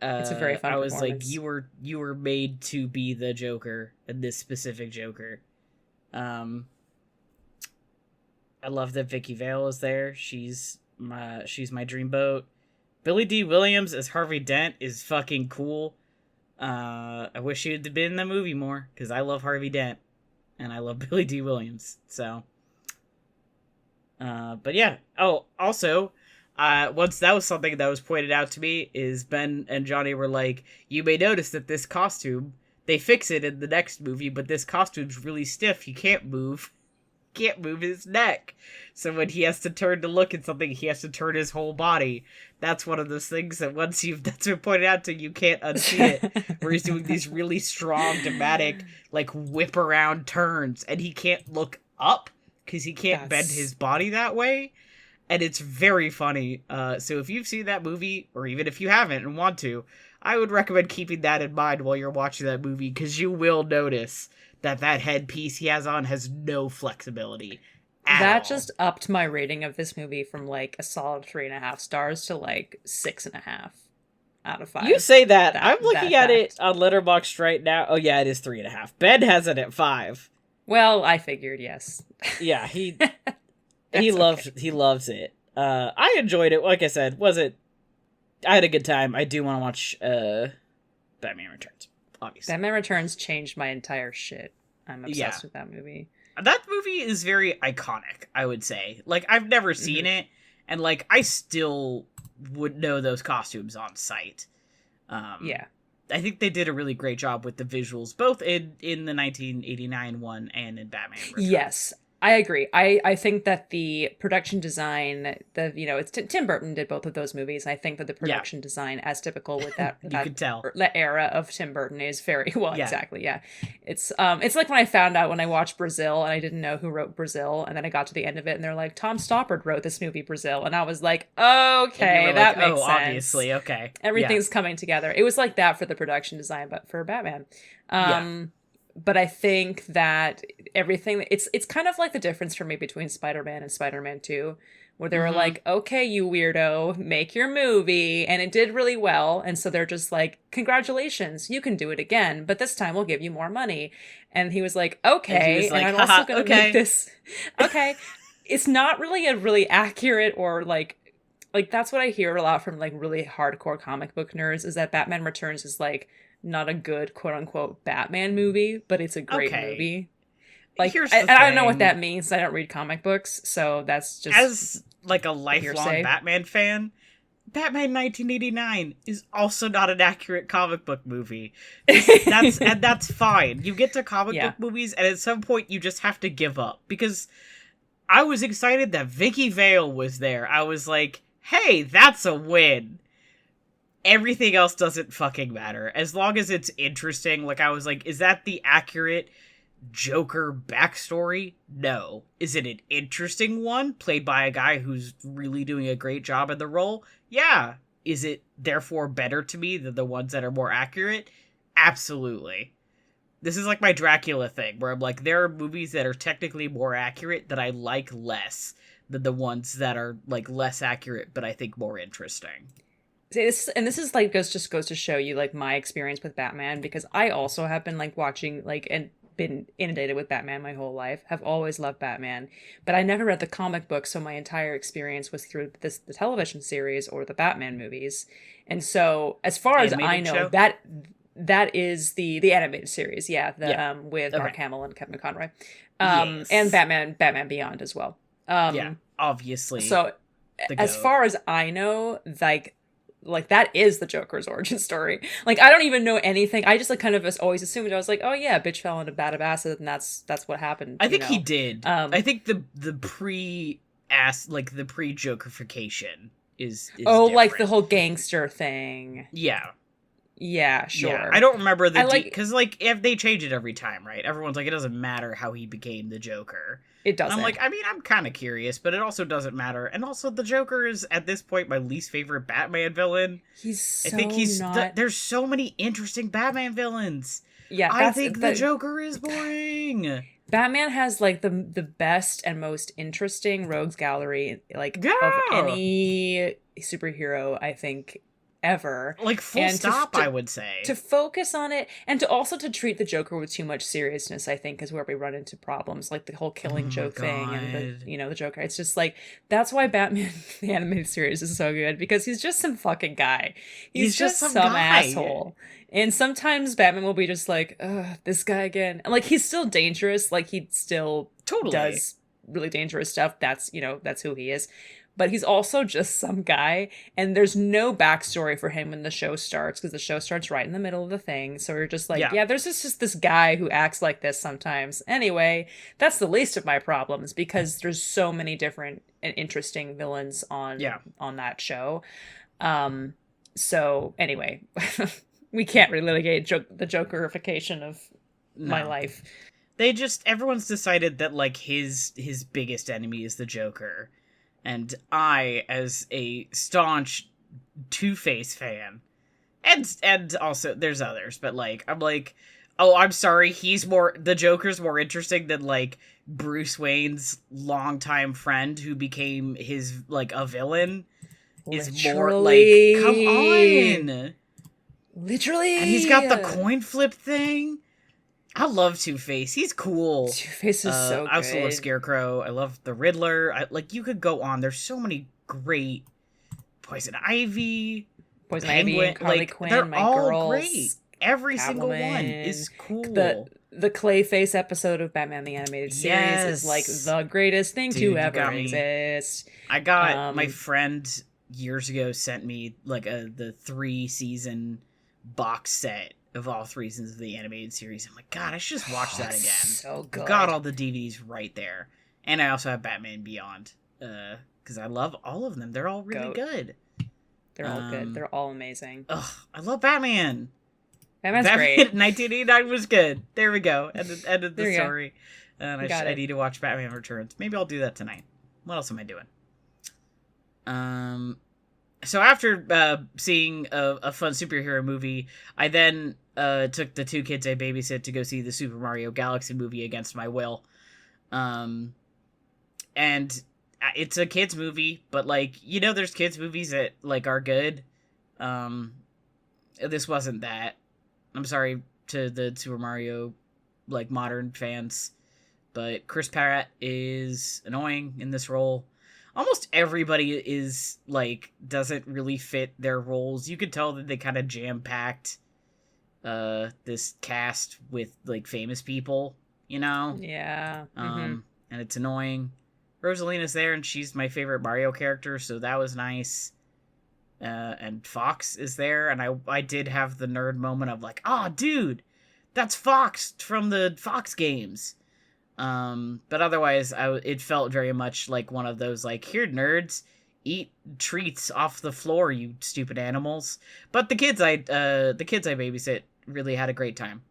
It's a very fun I was performance. like, you were made to be the Joker, and this specific Joker. I love that Vicky Vale is there. She's my dreamboat. Billy D. Williams as Harvey Dent is fucking cool. I wish he had been in the movie more, because I love Harvey Dent, and I love Billy D. Williams, so. But yeah. Oh, also, once that was something that was pointed out to me, is Ben and Johnny were like, you may notice that this costume, they fix it in the next movie, but this costume's really stiff, you can't move his neck. So when he has to turn to look at something, he has to turn his whole body. That's one of those things that that's been pointed out to, you can't unsee it. Where he's doing these really strong, dramatic, like whip around turns, and he can't look up because he can't bend his body that way. And it's very funny. So if you've seen that movie, or even if you haven't and want to, I would recommend keeping that in mind while you're watching that movie, because you will notice that headpiece he has on has no flexibility at all. Just upped my rating of this movie from like a solid 3.5 stars to like 6.5 out of 5. You say that. I'm looking at it on Letterboxd right now. Oh yeah, it is 3.5. Ben has it at 5. Well, I figured, yes. Yeah, he loves it. I enjoyed it. Like I said, I had a good time. I do want to watch Batman Returns. Obviously. Batman Returns changed my entire shit. I'm obsessed with that movie. That movie is very iconic, I would say. Like, I've never seen it, and, like, I still would know those costumes on sight. Yeah. I think they did a really great job with the visuals, both in the 1989 one and in Batman Returns. Yes. I agree. I think that the production design, it's Tim Burton did both of those movies. I think that the production design, as typical with that, you could tell that era of Tim Burton, is very well. Yeah. Exactly. Yeah. It's like when I found out when I watched Brazil and I didn't know who wrote Brazil, and then I got to the end of it and they're like, Tom Stoppard wrote this movie Brazil, and I was like, okay, that makes sense. Obviously, okay, everything's coming together. It was like that for the production design, but for Batman. But I think that everything, it's kind of like the difference for me between Spider-Man and Spider-Man 2, where they were like, okay, you weirdo, make your movie. And it did really well. And so they're just like, congratulations, you can do it again, but this time we'll give you more money. And he was like, okay, and I'm also going to make this. Okay. It's not really a really accurate or like that's what I hear a lot from like really hardcore comic book nerds, is that Batman Returns is like, not a good quote unquote Batman movie, but it's a great movie. Like, I don't know what that means. I don't read comic books, so that's just as like a lifelong Batman fan. Batman 1989 is also not an accurate comic book movie. That's fine. You get to comic book movies, and at some point you just have to give up, because I was excited that Vicky Vale was there. I was like, hey, that's a win. Everything else doesn't fucking matter. As long as it's interesting, like, I was like, is that the accurate Joker backstory? No. Is it an interesting one, played by a guy who's really doing a great job in the role? Yeah. Is it therefore better to me than the ones that are more accurate? Absolutely. This is like my Dracula thing, where I'm like, there are movies that are technically more accurate that I like less than the ones that are, like, less accurate, but I think more interesting. This is like goes to show you like my experience with Batman, because I also have been like watching like and been inundated with Batman my whole life, have always loved Batman, but I never read the comic book, so my entire experience was through the television series or the Batman movies. And so as far as I know, that is the animated series, with Mark Hamill and Kevin Conroy, and Batman Beyond as well. Obviously. So as far as I know, like, like that is the Joker's origin story. Like I don't even know anything. I just like kind of always assumed, I was like, oh yeah, bitch fell into vat of acid, and that's what happened. I think he did. I think the pre-Jokerification is different. Like the whole gangster thing. Yeah, sure. Yeah, I don't remember because like if they change it every time, right? Everyone's like, it doesn't matter how he became the Joker. It doesn't. And I'm like, I mean, I'm kind of curious, but it also doesn't matter. And also, the Joker is at this point my least favorite Batman villain. I think he's not. There's so many interesting Batman villains. Yeah, I think the Joker is boring. Batman has like the best and most interesting rogues gallery of any superhero, I think, ever. Like full stop, I would say. To focus on it and to also to treat the Joker with too much seriousness, I think, is where we run into problems, like the whole killing joke thing and the Joker. It's just like, that's why Batman the animated series is so good, because he's just some fucking guy. He's just some asshole. And sometimes Batman will be just like, ugh, this guy again. And like, he's still dangerous. Like, he still does really dangerous stuff. That's who he is. But he's also just some guy, and there's no backstory for him when the show starts, because the show starts right in the middle of the thing. So we're just like, yeah there's just this guy who acts like this sometimes. Anyway, that's the least of my problems, because there's so many different and interesting villains on that show. So anyway, we can't really litigate the Jokerification of my life. Everyone's decided that like his biggest enemy is the Joker. And I, as a staunch Two-Face fan, and also there's others, but like I'm like, oh, I'm sorry, the Joker's more interesting than like Bruce Wayne's longtime friend who became his like a villain. Is more like, come on, literally, and he's got the coin flip thing. I love Two-Face. He's cool. Two-Face is so good. I also love Scarecrow. I love the Riddler. You could go on. There's so many great Poison Ivy, Penguin, Harley Quinn, they're my all girls, great. Every Catwoman. single one is cool. The Clayface episode of Batman the Animated Series is like the greatest thing to ever exist. I got my friend years ago sent me like the 3-season box set of all 3 seasons of the animated series. I'm like, God, I should just watch that again. So good. I've got all the DVDs right there. And I also have Batman Beyond. Because I love all of them. They're all really good. They're all good. They're all amazing. Ugh, I love Batman. Batman great. 1989 was good. There we go. Ended the story. And I need to watch Batman Returns. Maybe I'll do that tonight. What else am I doing? So after seeing a fun superhero movie, I then took the 2 kids I babysit to go see the Super Mario Galaxy movie against my will. And it's a kids movie, but like, there's kids movies that like are good. This wasn't that. I'm sorry to the Super Mario like modern fans, but Chris Pratt is annoying in this role. Almost everybody is like doesn't really fit their roles. You could tell that they kind of jam-packed this cast with like famous people, Yeah. And it's annoying. Rosalina's there and she's my favorite Mario character, so that was nice. And Fox is there, and I did have the nerd moment of like, oh dude, that's Fox from the Fox games. But otherwise, it felt very much like one of those, like, here, nerds, eat treats off the floor, you stupid animals. But the kids I babysit really had a great time,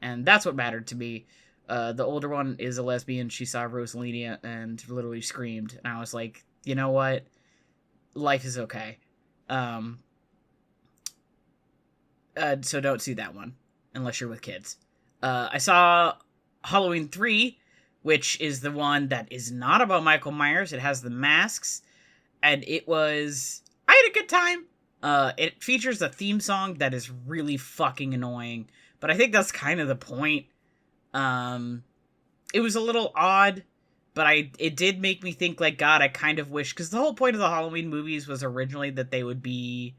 and that's what mattered to me. The older one is a lesbian. She saw Rosalina and literally screamed, and I was like, you know what? Life is okay. So don't see that one unless you're with kids. I saw Halloween 3. Which is the one that is not about Michael Myers. It has the masks. And I had a good time. It features a theme song that is really fucking annoying. But I think that's kind of the point. It was a little odd. But it did make me think, like, God, I kind of wish... Because the whole point of the Halloween movies was originally that they would be...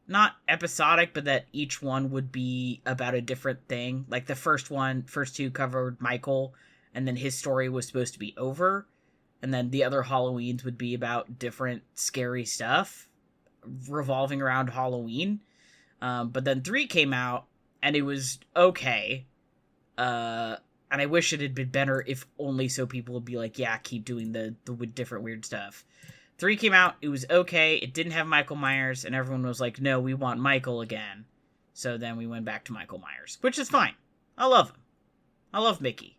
not episodic, but that each one would be about a different thing. Like, the first 2 covered Michael... and then his story was supposed to be over, and then the other Halloweens would be about different scary stuff, revolving around Halloween. But then 3 came out, and it was okay. And I wish it had been better, if only so people would be like, yeah, keep doing the different weird stuff. 3 came out, it was okay, it didn't have Michael Myers, and everyone was like, no, we want Michael again. So then we went back to Michael Myers, which is fine. I love him. I love Mickey.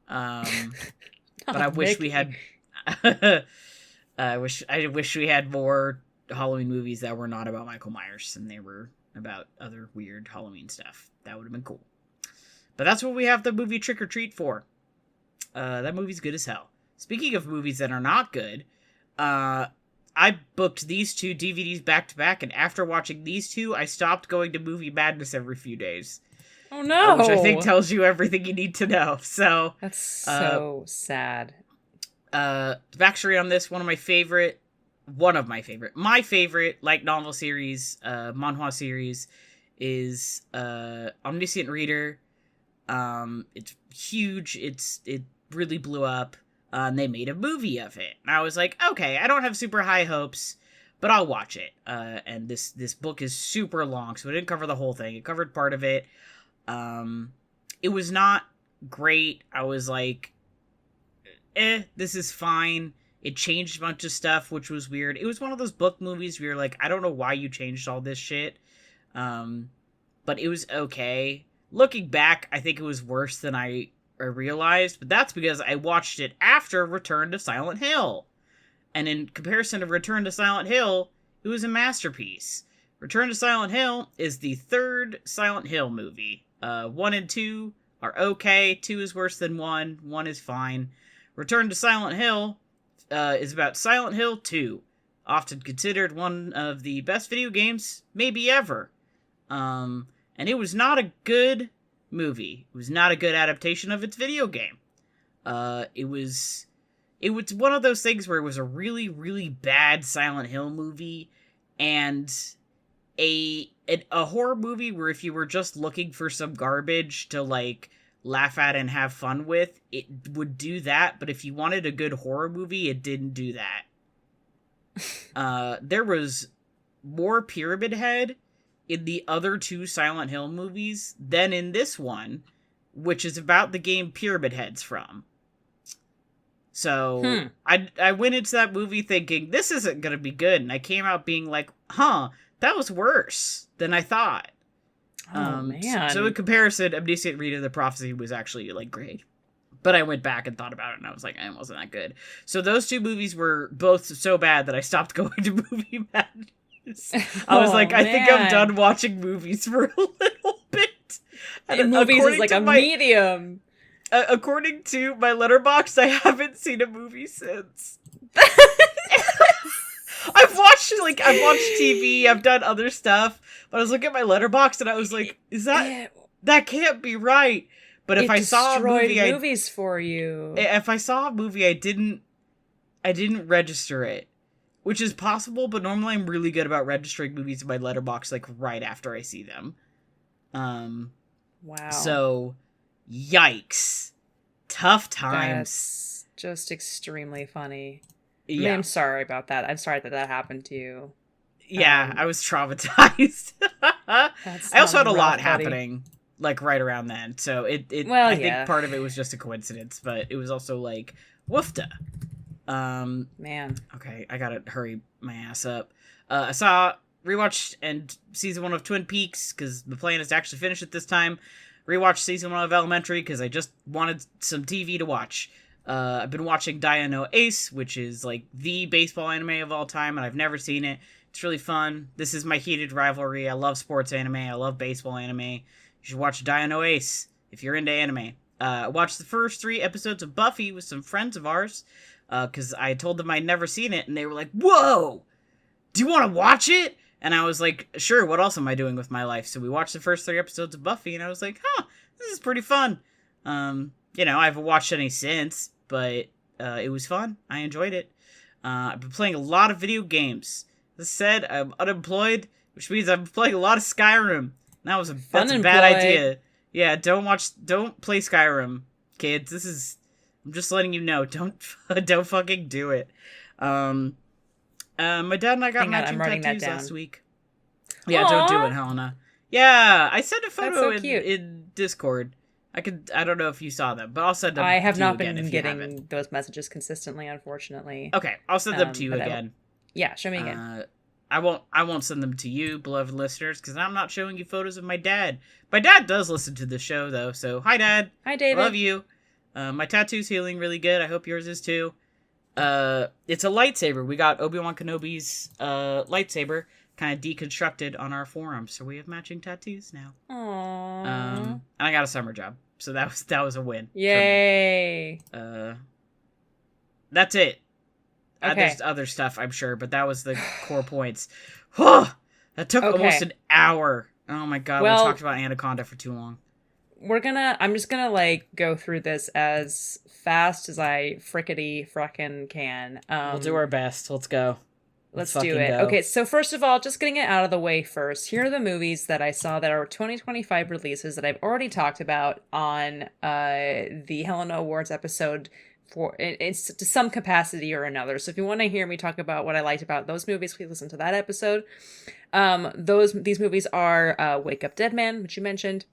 But I wish we had... I wish we had more Halloween movies that were not about Michael Myers, and they were about other weird Halloween stuff. That would have been cool. But that's what we have the movie Trick or Treat for. That movie's good as hell. Speaking of movies that are not good, I booked these 2 DVDs back to back, and after watching these 2, I stopped going to Movie Madness every few days. Oh no! Which I think tells you everything you need to know. So that's so sad. Backstory on this: my favorite light novel series, manhwa series, is Omniscient Reader. It's huge. It really blew up. And they made a movie of it. And I was like, okay, I don't have super high hopes, but I'll watch it. And this book is super long, so it didn't cover the whole thing. It covered part of it. It was not great. I was like, this is fine. It changed a bunch of stuff, which was weird. It was one of those book movies where you're like, I don't know why you changed all this shit. But it was okay. Looking back, I think it was worse than I realized, but that's because I watched it after Return to Silent Hill. And in comparison to Return to Silent Hill, it was a masterpiece. Return to Silent Hill is the 3rd Silent Hill movie. 1 and 2 are okay, 2 is worse than 1, 1 is fine. Return to Silent Hill is about Silent Hill 2, often considered one of the best video games maybe ever. And it was not a good movie. It was not a good adaptation of its video game. It was one of those things where it was a really, really bad Silent Hill movie, and a horror movie where if you were just looking for some garbage to like laugh at and have fun with, it would do that. But if you wanted a good horror movie, it didn't do that. There was more Pyramid Head in the other 2 Silent Hill movies than in this one, which is about the game Pyramid Head's from. So I went into that movie thinking, this isn't going to be good, and I came out being like, that was worse than I thought. Oh, man. So in comparison, Omniscient Reader: The Prophecy was actually like great. But I went back and thought about it, and I was like, it wasn't that good. So those 2 movies were both so bad that I stopped going to Movie Madness. I was like, I think I'm done watching movies for a little bit. And movies is like a medium. According to my letterbox, I haven't seen a movie since. I've watched TV, I've done other stuff, but I was looking at my letterbox and I was like, that can't be right. But if I saw a movie, movies for you. If I saw a movie, I didn't register it. Which is possible, but normally I'm really good about registering movies in my letterbox like right after I see them. Wow. So, yikes. Tough times. That's just extremely funny. Yeah. I mean, I'm sorry about that. I'm sorry that happened to you. Yeah, I was traumatized. I also had a lot happening like right around then. So I think part of it was just a coincidence, but it was also like, woofda. Man. Okay, I gotta hurry my ass up. I rewatched and season 1 of Twin Peaks, because the plan is to actually finish it this time. Rewatched season 1 of Elementary, because I just wanted some TV to watch. I've been watching Dia no Ace, which is like the baseball anime of all time, and I've never seen it. It's really fun. This is my heated rivalry. I love sports anime. I love baseball anime. You should watch Dia no Ace if you're into anime. I watched the first 3 episodes of Buffy with some friends of ours, because I told them I'd never seen it, and they were like, whoa! Do you want to watch it? And I was like, sure, what else am I doing with my life? So we watched the first 3 episodes of Buffy, and I was like, this is pretty fun. I haven't watched any since, but it was fun. I enjoyed it. I've been playing a lot of video games. As said, I'm unemployed, which means I'm playing a lot of Skyrim. That's a bad idea. Yeah, don't play Skyrim, kids. I'm just letting you know, don't fucking do it. My dad and I got matching tattoos last week. Yeah, Aww. Don't do it, Helena. Yeah, I sent a photo in Discord. I don't know if you saw them, but I'll send them. I have not been getting those messages consistently, unfortunately. Okay, I'll send them to you again. Yeah, show me again. I won't send them to you, beloved listeners, because I'm not showing you photos of my dad. My dad does listen to the show, though, so hi, Dad. Hi, David. Love you. My tattoo's healing really good. I hope yours is, too. It's a lightsaber. We got Obi-Wan Kenobi's lightsaber kind of deconstructed on our forum, so we have matching tattoos now. Aww. And I got a summer job, so that was a win. Yay. That's it. Okay. There's other stuff, I'm sure, but that was the core points. That took almost an hour. Oh my god, we talked about Anaconda for too long. I'm just gonna go through this as fast as I frickin' can. We'll do our best. Let's go. Let's do it. Go. Okay, so first of all, just getting it out of the way first, here are the movies that I saw that are 2025 releases that I've already talked about on the Helena Awards episode it's to some capacity or another. So if you want to hear me talk about what I liked about those movies, please listen to that episode. These movies are Wake Up Dead Man, which you mentioned,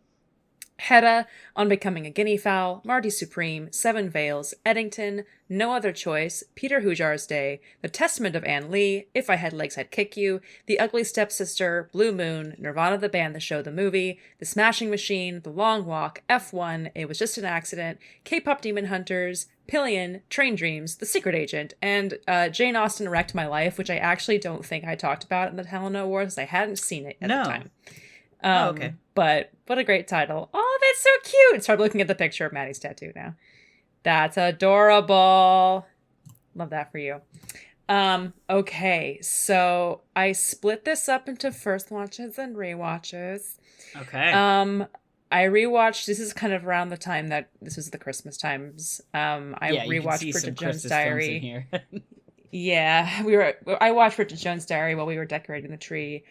Hedda, On Becoming a Guinea Fowl, Marty Supreme, Seven Veils, Eddington, No Other Choice, Peter Hujar's Day, The Testament of Anne Lee, If I Had Legs I'd Kick You, The Ugly Stepsister, Blue Moon, Nirvana the Band, The Show, The Movie, The Smashing Machine, The Long Walk, F1, It Was Just an Accident, K-Pop Demon Hunters, Pillion, Train Dreams, The Secret Agent, and Jane Austen Wrecked My Life, which I actually don't think I talked about in the Helena Awards. I hadn't seen it at the time. Okay. But what a great title. Oh, that's so cute. Start looking at the picture of Maddie's tattoo now. That's adorable. Love that for you. Okay, so I split this up into first watches and rewatches. Okay. I rewatched, this is kind of around the time that this was the Christmas times. I rewatched Bridget Jones' Diary. Yeah, I watched Bridget Jones' Diary while we were decorating the tree.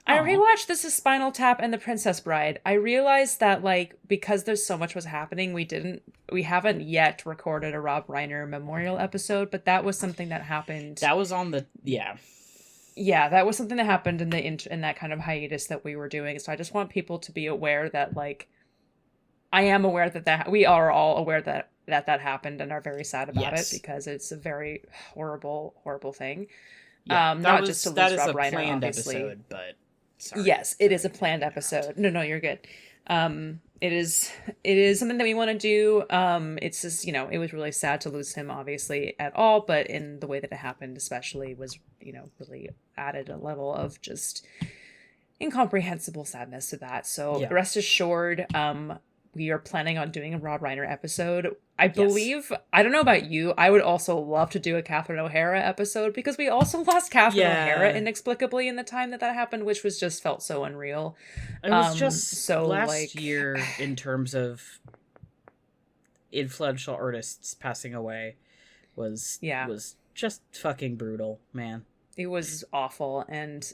I rewatched This Is Spinal Tap and The Princess Bride. I realized that, because there's so much was happening, we haven't yet recorded a Rob Reiner memorial episode, but that was something that happened. That was on the, Yeah, that was something that happened in that kind of hiatus that we were doing. So I just want people to be aware that, I am aware that we are all aware that happened and are very sad about it because it's a very horrible, horrible thing. Yeah, not just to lose Rob Reiner, planned obviously. Episode, but sorry. Yes, it is a planned episode. No, you're good. It is something that we want to do. It's just, it was really sad to lose him, obviously, at all, but in the way that it happened, especially, was, really added a level of just incomprehensible sadness to that. So rest assured, we are planning on doing a Rob Reiner episode. I believe, I don't know about you, I would also love to do a Catherine O'Hara episode, because we also lost Catherine O'Hara inexplicably in the time that happened, which just felt so unreal. It was just so last year in terms of influential artists passing away was just fucking brutal, man. It was awful. And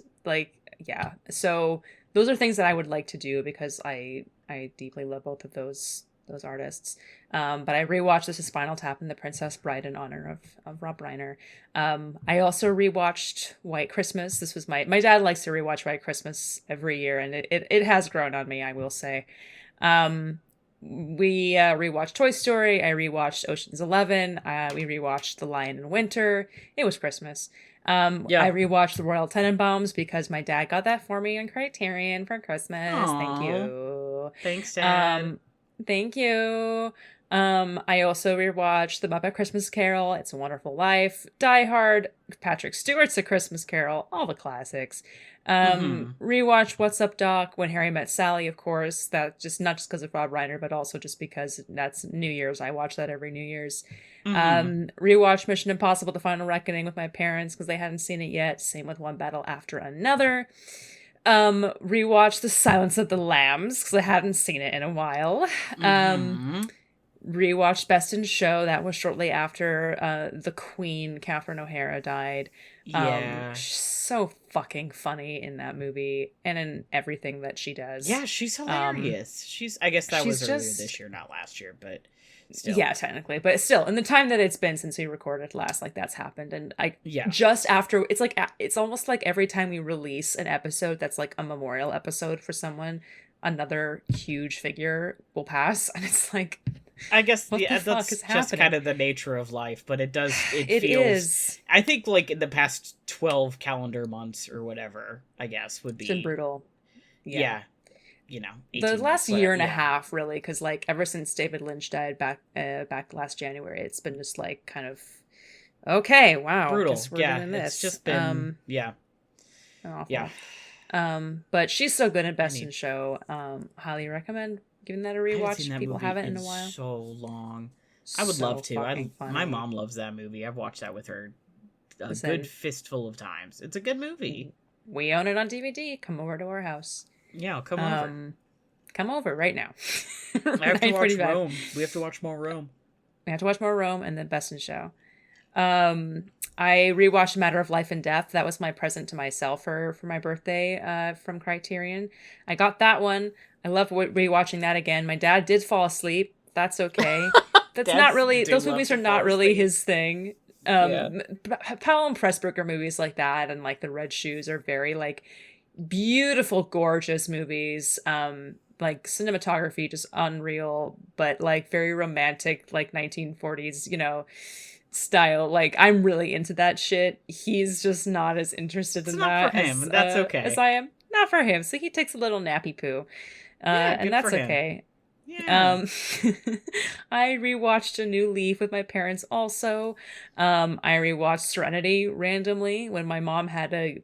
so those are things that I would like to do, because I deeply love both of those artists. But I rewatched This Is Spinal Tap and The Princess Bride in honor of Rob Reiner. I also rewatched White Christmas. This was my dad likes to rewatch White Christmas every year, and it has grown on me, I will say. We rewatched Toy Story. I rewatched Ocean's 11. We rewatched The Lion in Winter. It was Christmas. I rewatched The Royal Tenenbaums because my dad got that for me on Criterion for Christmas. Aww. Thank you. Thanks, Dad. Thank you. I also rewatched The Muppet Christmas Carol, It's a Wonderful Life, Die Hard, Patrick Stewart's A Christmas Carol, all the classics. Rewatched What's Up, Doc, When Harry Met Sally, of course. That just not just because of Rob Reiner, but also just because that's New Year's. I watch that every New Year's. Rewatched Mission Impossible: The Final Reckoning with my parents because they hadn't seen it yet. Same with One Battle After Another. Rewatched The Silence of the Lambs because I hadn't seen it in a while. Rewatched Best in Show. That was shortly after the Queen, Catherine O'Hara, died. She's so fucking funny in that movie and in everything that she does. Yeah, she's hilarious. I guess that was earlier this year, not last year, but Still. Yeah, technically, but still, in the time that it's been since we recorded last, like that's happened, and just after it's almost like every time we release an episode that's like a memorial episode for someone, another huge figure will pass, and it's like, I guess what the fuck that's is just happening? kind of the nature of life, but it does. It It feels. is. I think like in the past 12 calendar months or whatever, I guess would be. It's been brutal. Yeah. You know, the last year and a half, really, because like ever since David Lynch died back last January, it's been just like kind of okay, wow, brutal. Guess we're doing this. It's just been awful. Yeah. But she's so good in Best in Show. Highly recommend giving that a rewatch. People haven't in a while. So long. I would love to. My mom loves that movie. I've watched that with her a good fistful of times. It's a good movie. We own it on DVD. Come over to our house. Yeah, I'll come over. Come over right now. I have to watch Rome. We have to watch more Rome. We have to watch more Rome and then Best in Show. I rewatched Matter of Life and Death. That was my present to myself for my birthday from Criterion. I got that one. I love rewatching that again. My dad did fall asleep. That's okay. That's not really... Those movies are not really his thing. Powell and Pressburger movies like that and like The Red Shoes are very like beautiful, gorgeous movies. Like cinematography just unreal, but like very romantic, like 1940s, style. Like I'm really into that shit. He's just not as interested in that. For him. That's okay. As I am. Not for him. So he takes a little nappy poo. And that's okay. Yeah. I rewatched A New Leaf with my parents also. I rewatched Serenity randomly when my mom had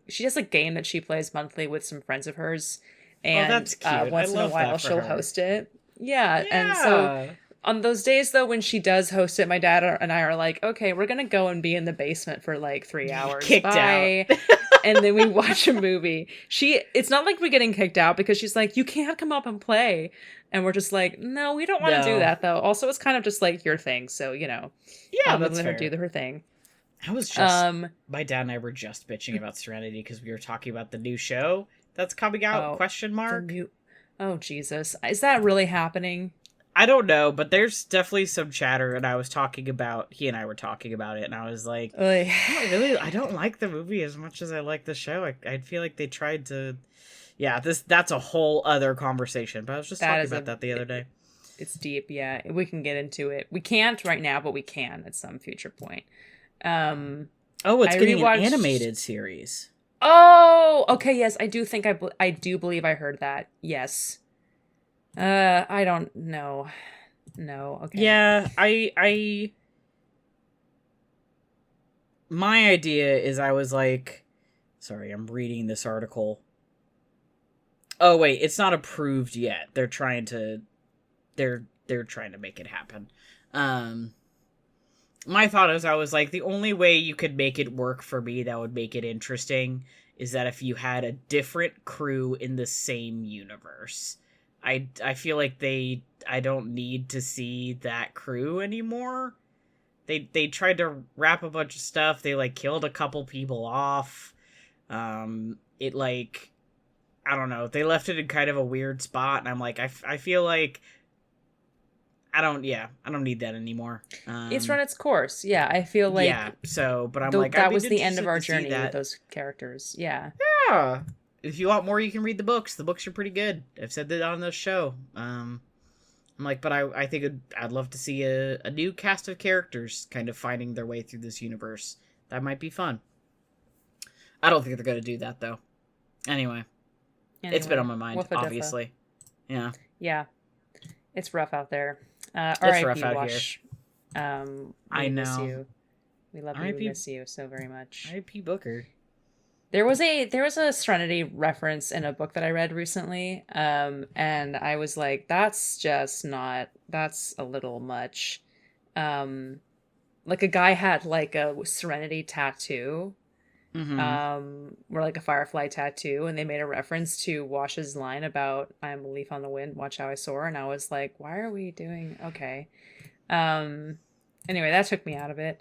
she has a game that she plays monthly with some friends of hers. And that's cute. Once in a while she'll host it. Yeah. And so on those days though, when she does host it, my dad and I are like, okay, we're going to go and be in the basement for like 3 hours. Kicked out. And then we watch a movie. It's not like we're getting kicked out because she's like, you can't come up and play. And we're just like, no, we don't want to do that though. Also, it's kind of just like your thing. So, Yeah, that's fair. Her do her thing. I was just, my dad and I were just bitching about Serenity because we were talking about the new show that's coming out, question mark. Oh, Jesus. Is that really happening? I don't know, but there's definitely some chatter, and he and I were talking about it, and I was like, I don't like the movie as much as I like the show. I feel like they tried to, that's a whole other conversation, but I was just talking about that the other day. It's deep, yeah. We can get into it. We can't right now, but we can at some future point. It's getting an animated series. Oh, okay, yes, I do think I do believe I heard that. Yes. I don't know. No, okay. Yeah, my idea is I was like, sorry, I'm reading this article. Oh wait, it's not approved yet. They're trying to make it happen. My thought is I was like, the only way you could make it work for me that would make it interesting is that if you had a different crew in the same universe. I feel like I don't need to see that crew anymore. They tried to wrap a bunch of stuff. They like killed a couple people off. It like, I don't know. They left it in kind of a weird spot, and I'm like, I feel like I don't need that anymore. It's run its course. Yeah, I feel like but I'm like, that was the end of our journey with those characters. Yeah. Yeah. If you want more, you can read the books. The books are pretty good. I've said that on the show. I'm like, but I think I'd love to see a new cast of characters kind of finding their way through this universe. That might be fun. I don't think they're going to do that, though. Anyway. It's been on my mind, obviously. Yeah. Yeah. It's rough out there. It's rough out here. I know. Miss you. We love you. We miss you so very much. R.I.P. Booker. There was a Serenity reference in a book that I read recently, and I was like, that's a little much. Like a guy had like a Serenity tattoo, or like a firefly tattoo, and they made a reference to Wash's line about "I'm a leaf on the wind, watch how I soar," and I was like, why are we doing okay? Anyway, that took me out of it.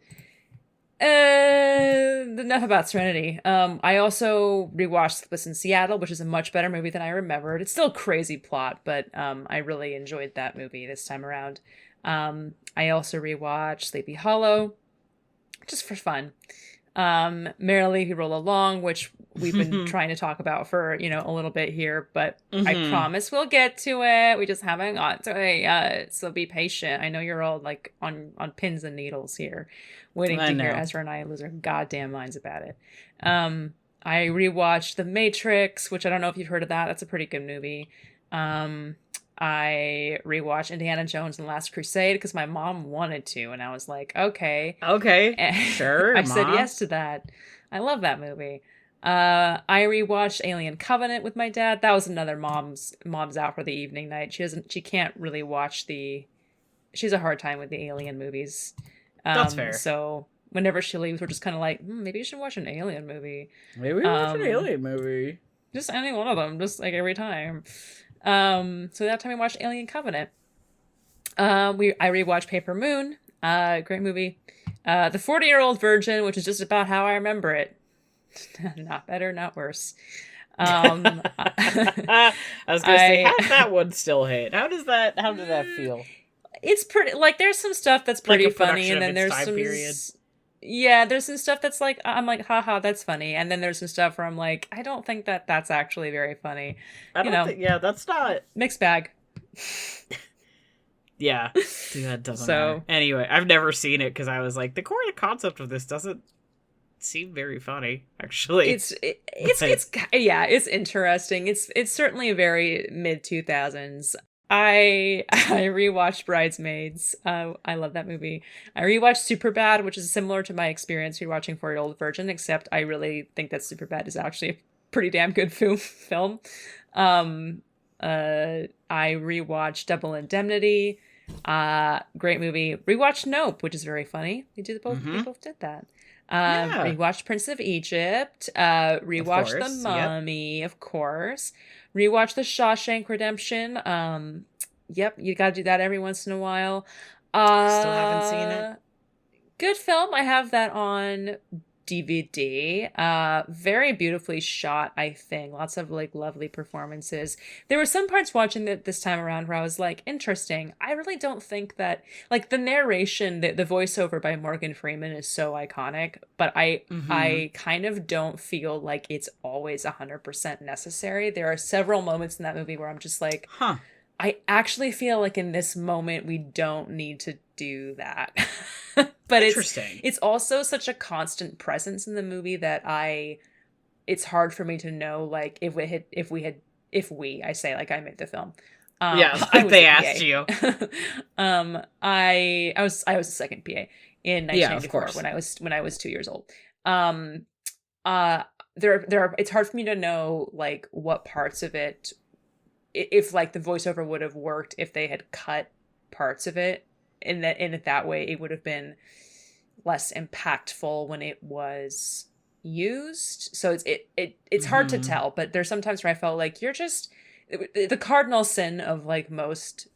Enough about Serenity. I also rewatched Sleepless in Seattle, which is a much better movie than I remembered. It's still a crazy plot, but I really enjoyed that movie this time around. I also rewatched Sleepy Hollow, just for fun. Merrily We Roll Along, which we've been trying to talk about for, a little bit here, but I promise we'll get to it. We just haven't got to it yet, so be patient. I know you're all like on pins and needles here, waiting to hear Ezra and I lose our goddamn minds about it. I rewatched The Matrix, which I don't know if you've heard of that. That's a pretty good movie. I rewatched Indiana Jones and the Last Crusade because my mom wanted to, and I was like, okay. Sure, I said yes to that. I love that movie. I rewatched Alien Covenant with my dad. That was another mom's out for the evening night. She can't really watch she's a hard time with the Alien movies. That's fair. So whenever she leaves, we're just kind of like, maybe you should watch an Alien movie. Maybe watch an Alien movie. Just any one of them, just like every time. So that time we watched Alien Covenant. I rewatched Paper Moon. Great movie. The 40-Year-Old Virgin, which is just about how I remember it. Not better, not worse. I was gonna say, how does that one still hit? How did that feel? It's pretty, like, there's some stuff that's pretty funny, and then there's some period. Yeah, there's some stuff that's like, I'm like, haha, that's funny. And then there's some stuff where I'm like, I don't think that's actually very funny. That's not... Mixed bag. Yeah. That doesn't matter. Anyway, I've never seen it because I was like, the core concept of this doesn't seem very funny, actually. It's interesting. It's certainly very mid-2000s. I rewatched Bridesmaids. I love that movie. I rewatched Superbad, which is similar to my experience rewatching 40-Year-Old Virgin, except I really think that Superbad is actually a pretty damn good film. I rewatched Double Indemnity. Great movie. Rewatched Nope, which is very funny. We both did that. Rewatched Prince of Egypt. Rewatched The Mummy, of course. Rewatch The Shawshank Redemption. Yep, you gotta do that every once in a while. Still haven't seen it. Good film. I have that on DVD. Very beautifully shot, I think. Lots of like lovely performances. There were some parts watching it this time around where I was like, interesting. I really don't think that, like, the narration, the voiceover by Morgan Freeman is so iconic, but I kind of don't feel like it's always 100% necessary. There are several moments in that movie where I'm just like, I actually feel like in this moment we don't need to do that. But it's also such a constant presence in the movie that it's hard for me to know, like, if I say, like, I made the film. They asked you. I was a second PA in 1994 when I was 2 years old. It's hard for me to know, like, what parts of it, if like the voiceover would have worked if they had cut parts of it in that way, it would have been less impactful when it was used. So it's hard to tell, but there's sometimes where I felt like you're just the cardinal sin of like most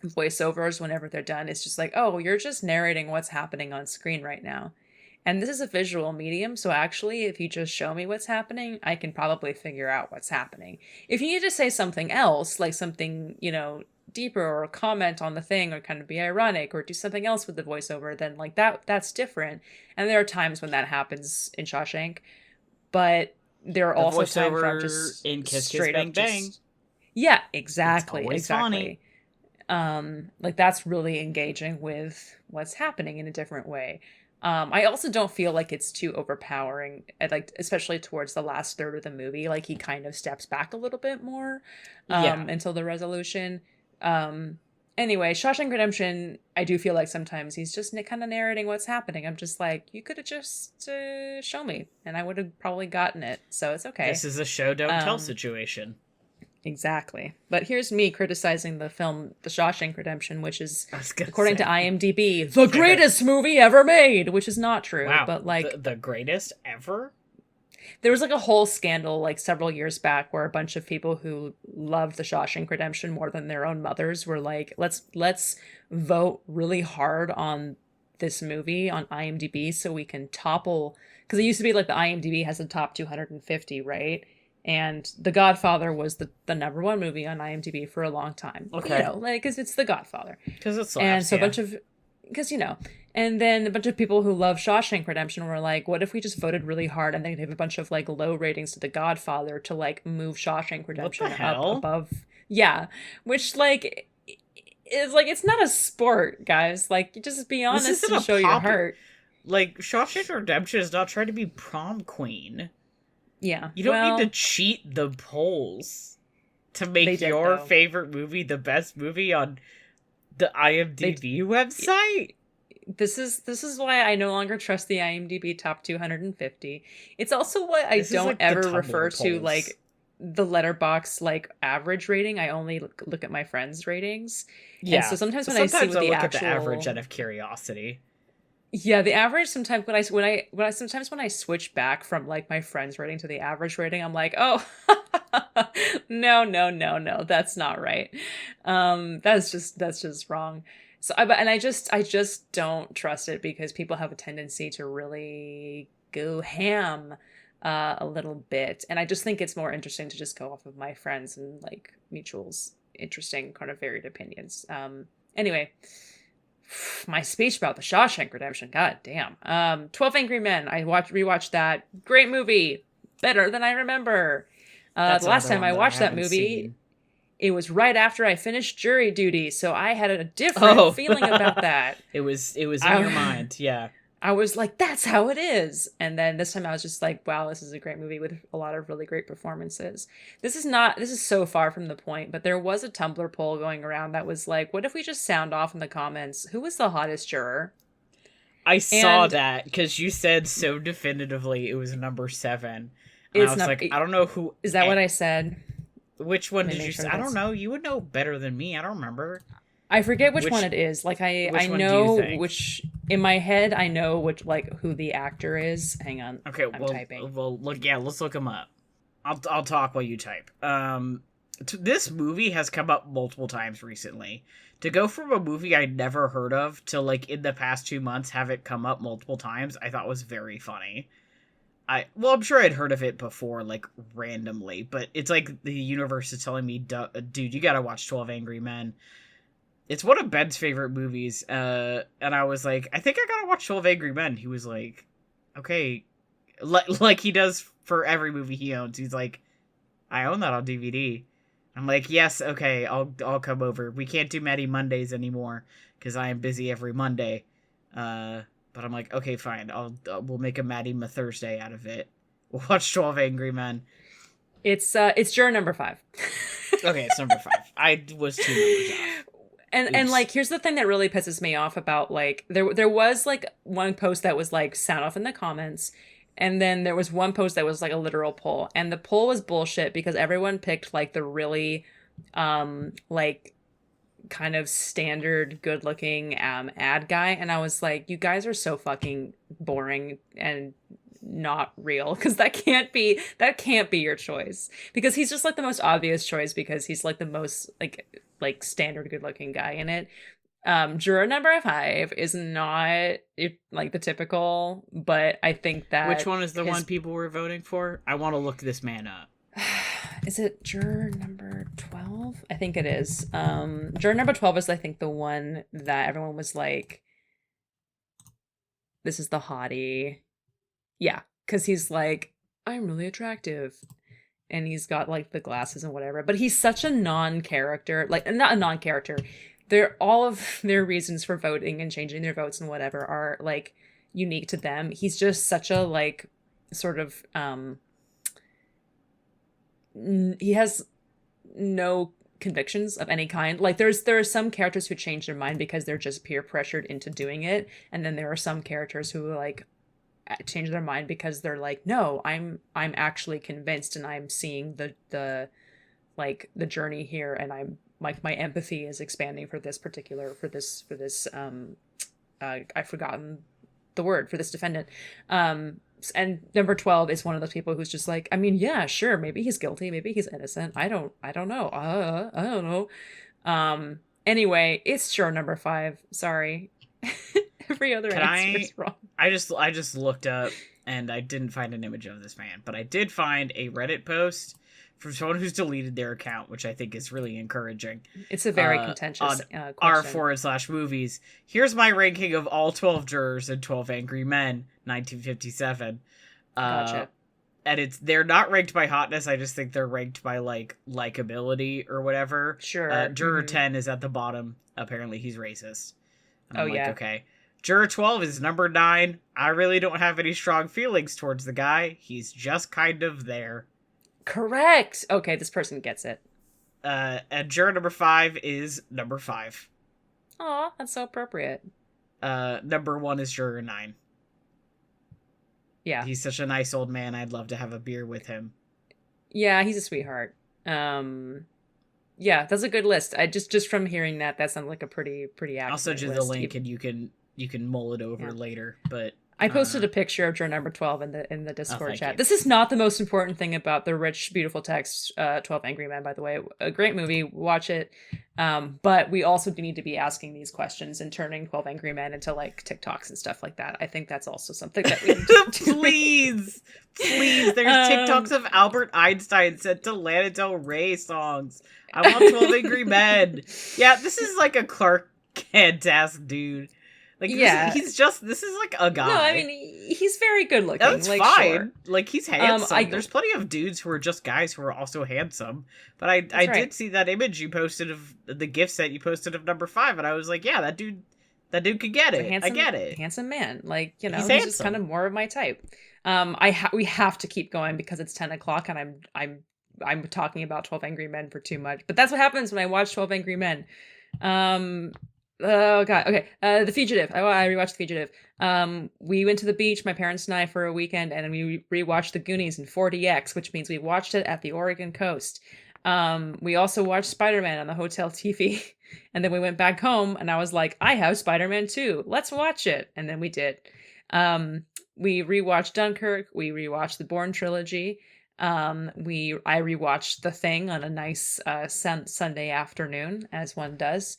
voiceovers whenever they're done is just like, oh, you're just narrating what's happening on screen right now. And this is a visual medium, so actually, if you just show me what's happening, I can probably figure out what's happening. If you need to say something else, like something, deeper, or comment on the thing, or kind of be ironic, or do something else with the voiceover, then like that's different. And there are times when that happens in Shawshank, but there are also times where I'm just in Kiss Kiss Bang Bang. Yeah, exactly. It's always funny. Like that's really engaging with what's happening in a different way. I also don't feel like it's too overpowering, like especially towards the last third of the movie. Like he kind of steps back a little bit more until the resolution. Anyway, Shawshank Redemption, I do feel like sometimes he's just kind of narrating what's happening. I'm just like, you could have just show me, and I would have probably gotten it. So it's okay. This is a show don't tell situation. Exactly. But here's me criticizing the film The Shawshank Redemption, which is, according to IMDb, the greatest movie ever made, which is not true. Wow. But like the greatest ever? There was like a whole scandal like several years back where a bunch of people who loved The Shawshank Redemption more than their own mothers were like, let's vote really hard on this movie on IMDb so we can topple, because it used to be like the IMDb has the top 250, right? And The Godfather was the number one movie on IMDb for a long time. Okay. You know, like, because it's The Godfather. Because it slaps, and so a bunch of, because, you know, and then a bunch of people who love Shawshank Redemption were like, what if we just voted really hard and they gave a bunch of, like, low ratings to The Godfather to, like, move Shawshank Redemption up above. Yeah. Which, like, is, like, it's not a sport, guys. Like, just be honest and show your heart. Like, Shawshank Redemption is not trying to be prom queen. Yeah. You don't need to cheat the polls to make your favorite movie the best movie on the IMDb website. This is why I no longer trust the IMDb top 250. It's also why I don't ever refer to, like, the Letterboxd, like, average rating. I only look at my friends' ratings. Yeah. And so sometimes when I see what the at the average out of curiosity. Yeah, the average sometimes when I switch back from, like, my friends rating to the average rating, I'm like, oh, no, that's not right. That's just wrong. So I just don't trust it because people have a tendency to really go ham a little bit, and I just think it's more interesting to just go off of my friends and, like, mutuals' interesting kind of varied opinions. Anyway. My speech about the Shawshank Redemption, god damn. 12 Angry Men, I rewatched that. Great movie. Better than I remember. The last time I watched that movie, it was right after I finished jury duty, so I had a different feeling about that. It was in your mind, yeah. I was like, that's how it is. And then this time I was just like, wow, this is a great movie with a lot of really great performances. This is so far from the point, but there was a Tumblr poll going around that was like, what if we just sound off in the comments? Who was the hottest juror? I saw that because you said so definitively it was number 7. And I was like, I don't know who. Is that what I said? Which one did you say? I don't know. You would know better than me. I don't remember. I forget which one it is. Like, I know which, in my head, I know which, like, who the actor is. Hang on. Okay, I'm typing. Well, look, yeah, let's look him up. I'll talk while you type. This movie has come up multiple times recently. To go from a movie I'd never heard of to, like, in the past 2 months have it come up multiple times, I thought was very funny. I'm sure I'd heard of it before, like, randomly, but it's like the universe is telling me, dude, you gotta watch 12 Angry Men. It's one of Ben's favorite movies, and I was like, I think I gotta watch 12 Angry Men. He was like, okay. Like he does for every movie he owns. He's like, I own that on DVD. I'm like, yes, okay, I'll come over. We can't do Matty Mondays anymore, because I am busy every Monday. But I'm like, okay, fine. We'll make a Matty Thursday out of it. We'll watch 12 Angry Men. It's juror number 5. Okay, it's number 5. I was 2 numbers off. And like, here's the thing that really pisses me off about, like, there was, like, one post that was like, sound off in the comments, and then there was one post that was like a literal poll, and the poll was bullshit because everyone picked, like, the really like, kind of standard good looking ad guy, and I was like, you guys are so fucking boring and not real, because that can't be your choice, because he's just, like, the most obvious choice because he's, like, the most like standard good looking guy in it. Juror number 5 is not like the typical, but I think that which one is the one people were voting for? I want to look this man up. Is it juror number 12? I think it is. Juror number 12 is, I think, the one that everyone was like, this is the hottie. Yeah, because he's like, I'm really attractive. And he's got, like, the glasses and whatever. But he's such a non-character. Like, not a non-character. All of their reasons for voting and changing their votes and whatever are, like, unique to them. He's just such a, like, sort of, he has no convictions of any kind. Like, there are some characters who change their mind because they're just peer pressured into doing it. And then there are some characters who, like, change their mind because they're like, no, I'm actually convinced, and I'm seeing the like the journey here, and I'm like, my empathy is expanding for this I've forgotten the word for this defendant. And number 12 is one of those people who's just like, I mean, yeah, sure, maybe he's guilty, maybe he's innocent, I don't know, I don't know. Anyway, it's juror number 5. Sorry. Every other answer is wrong. I just looked up and I didn't find an image of this man, but I did find a Reddit post from someone who's deleted their account, which I think is really encouraging. It's a very contentious on question. r/movies. Here's my ranking of all 12 jurors in 12 Angry Men, 1957. Gotcha. And they're not ranked by hotness. I just think they're ranked by like likability or whatever. Sure. Juror 10 is at the bottom. Apparently he's racist. And I'm okay. Juror 12 is number 9. I really don't have any strong feelings towards the guy. He's just kind of there. Correct. Okay, this person gets it. And juror number 5 is number 5. Aw, that's so appropriate. Number 1 is juror 9. Yeah. He's such a nice old man. I'd love to have a beer with him. Yeah, he's a sweetheart. Yeah, that's a good list. I just from hearing that sounds like a pretty accurate I'll send you list. the link, and you can mull it over later. But I posted a picture of juror number 12 in the Discord chat. This is not the most important thing about the rich, beautiful text, 12 Angry Men, by the way. A great movie. Watch it. But we also do need to be asking these questions and turning 12 Angry Men into like TikToks and stuff like that. I think that's also something that we need to do. Please. There's TikToks of Albert Einstein set to Lana Del Rey songs. I want 12 Angry Men. Yeah, this is like a Clark Kent-esque dude. Like, this is like a guy. No, I mean, he's very good looking. That's like, fine. Sure. Like, he's handsome. There's plenty of dudes who are just guys who are also handsome. But I did see that image you posted of the gift set you posted of number 5, and I was like, yeah, that dude could get it. I get it. Handsome man. Like, you know, he's just kind of more of my type. We have to keep going because it's 10 o'clock and I'm talking about 12 Angry Men for too much. But that's what happens when I watch 12 Angry Men. Oh god. Okay. The Fugitive. I rewatched The Fugitive. We went to the beach, my parents and I, for a weekend, and we rewatched The Goonies in 4DX, which means we watched it at the Oregon coast. We also watched Spider-Man on the hotel TV, and then we went back home, and I was like, I have Spider-Man 2. Let's watch it, and then we did. We rewatched Dunkirk. We rewatched the Bourne trilogy. I rewatched The Thing on a nice Sunday afternoon, as one does.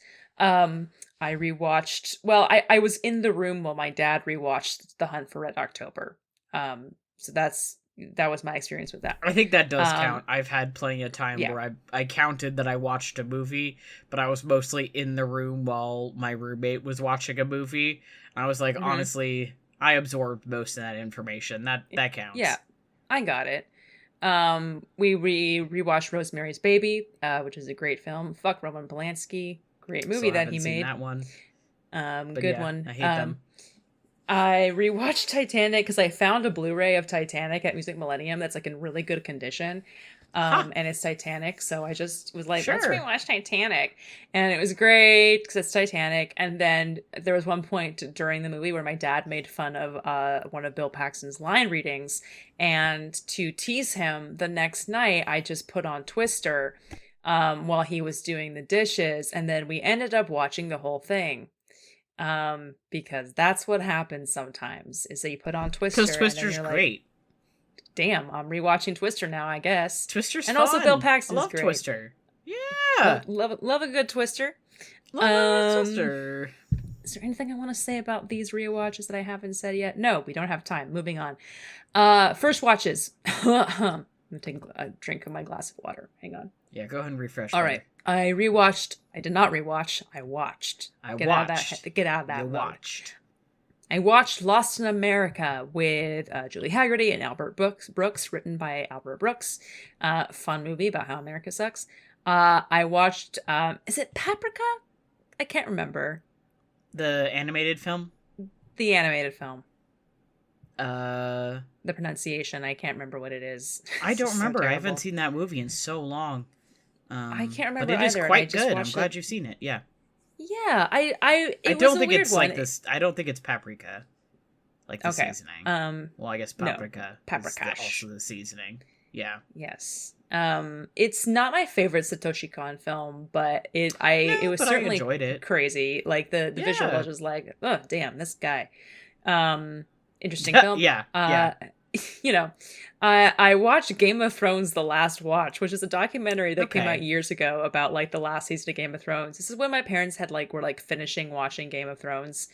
I rewatched, I was in the room while my dad rewatched The Hunt for Red October. So that was my experience with that. I think that does count. I've had plenty of time where I counted that I watched a movie, but I was mostly in the room while my roommate was watching a movie. And I was like, honestly, I absorbed most of that information. That counts. Yeah, I got it. We rewatched Rosemary's Baby, which is a great film. Fuck Roman Polanski. Great movie that he made. That one. Good one. I hate them. I rewatched Titanic because I found a Blu-ray of Titanic at Music Millennium that's like in really good condition. And it's Titanic, so I just was like, let's rewatch Titanic. And it was great because it's Titanic. And then there was one point during the movie where my dad made fun of one of Bill Paxton's line readings. And to tease him, the next night I just put on Twister while he was doing the dishes, and then we ended up watching the whole thing. Because that's what happens sometimes, is that you put on Twister. Because Twister's great. Like, damn, I'm rewatching Twister now, I guess. Twister's fun. And also Bill Paxton's I love great. Twister. Yeah. Love a good Twister. Love Twister. Is there anything I want to say about these rewatches that I haven't said yet? No, we don't have time. Moving on. First watches. I'm going to take a drink of my glass of water. Hang on. Yeah, go ahead and refresh. All right. I did not rewatch. I watched. Get out of that. You watched. I watched Lost in America with Julie Haggerty and Albert Brooks, written by Albert Brooks. Fun movie about how America sucks. I watched, is it Paprika? I can't remember. The animated film? The animated film. The pronunciation, I can't remember what it is. I don't remember. I haven't seen that movie in so long. I can't remember. But it is quite good. I'm glad you've seen it. Yeah. Yeah, I don't think it's like this. I don't think it's paprika, like the seasoning. Well, I guess paprika. No, paprika. Also the seasoning. Yeah. Yes. It's not my favorite Satoshi Kon film, but it was certainly enjoyed it. Crazy. Like the visual was just like, oh damn, this guy. Interesting film. Yeah. You know, I watched Game of Thrones: The Last Watch, which is a documentary that came out years ago about like the last season of Game of Thrones. This is when my parents were finishing watching Game of Thrones,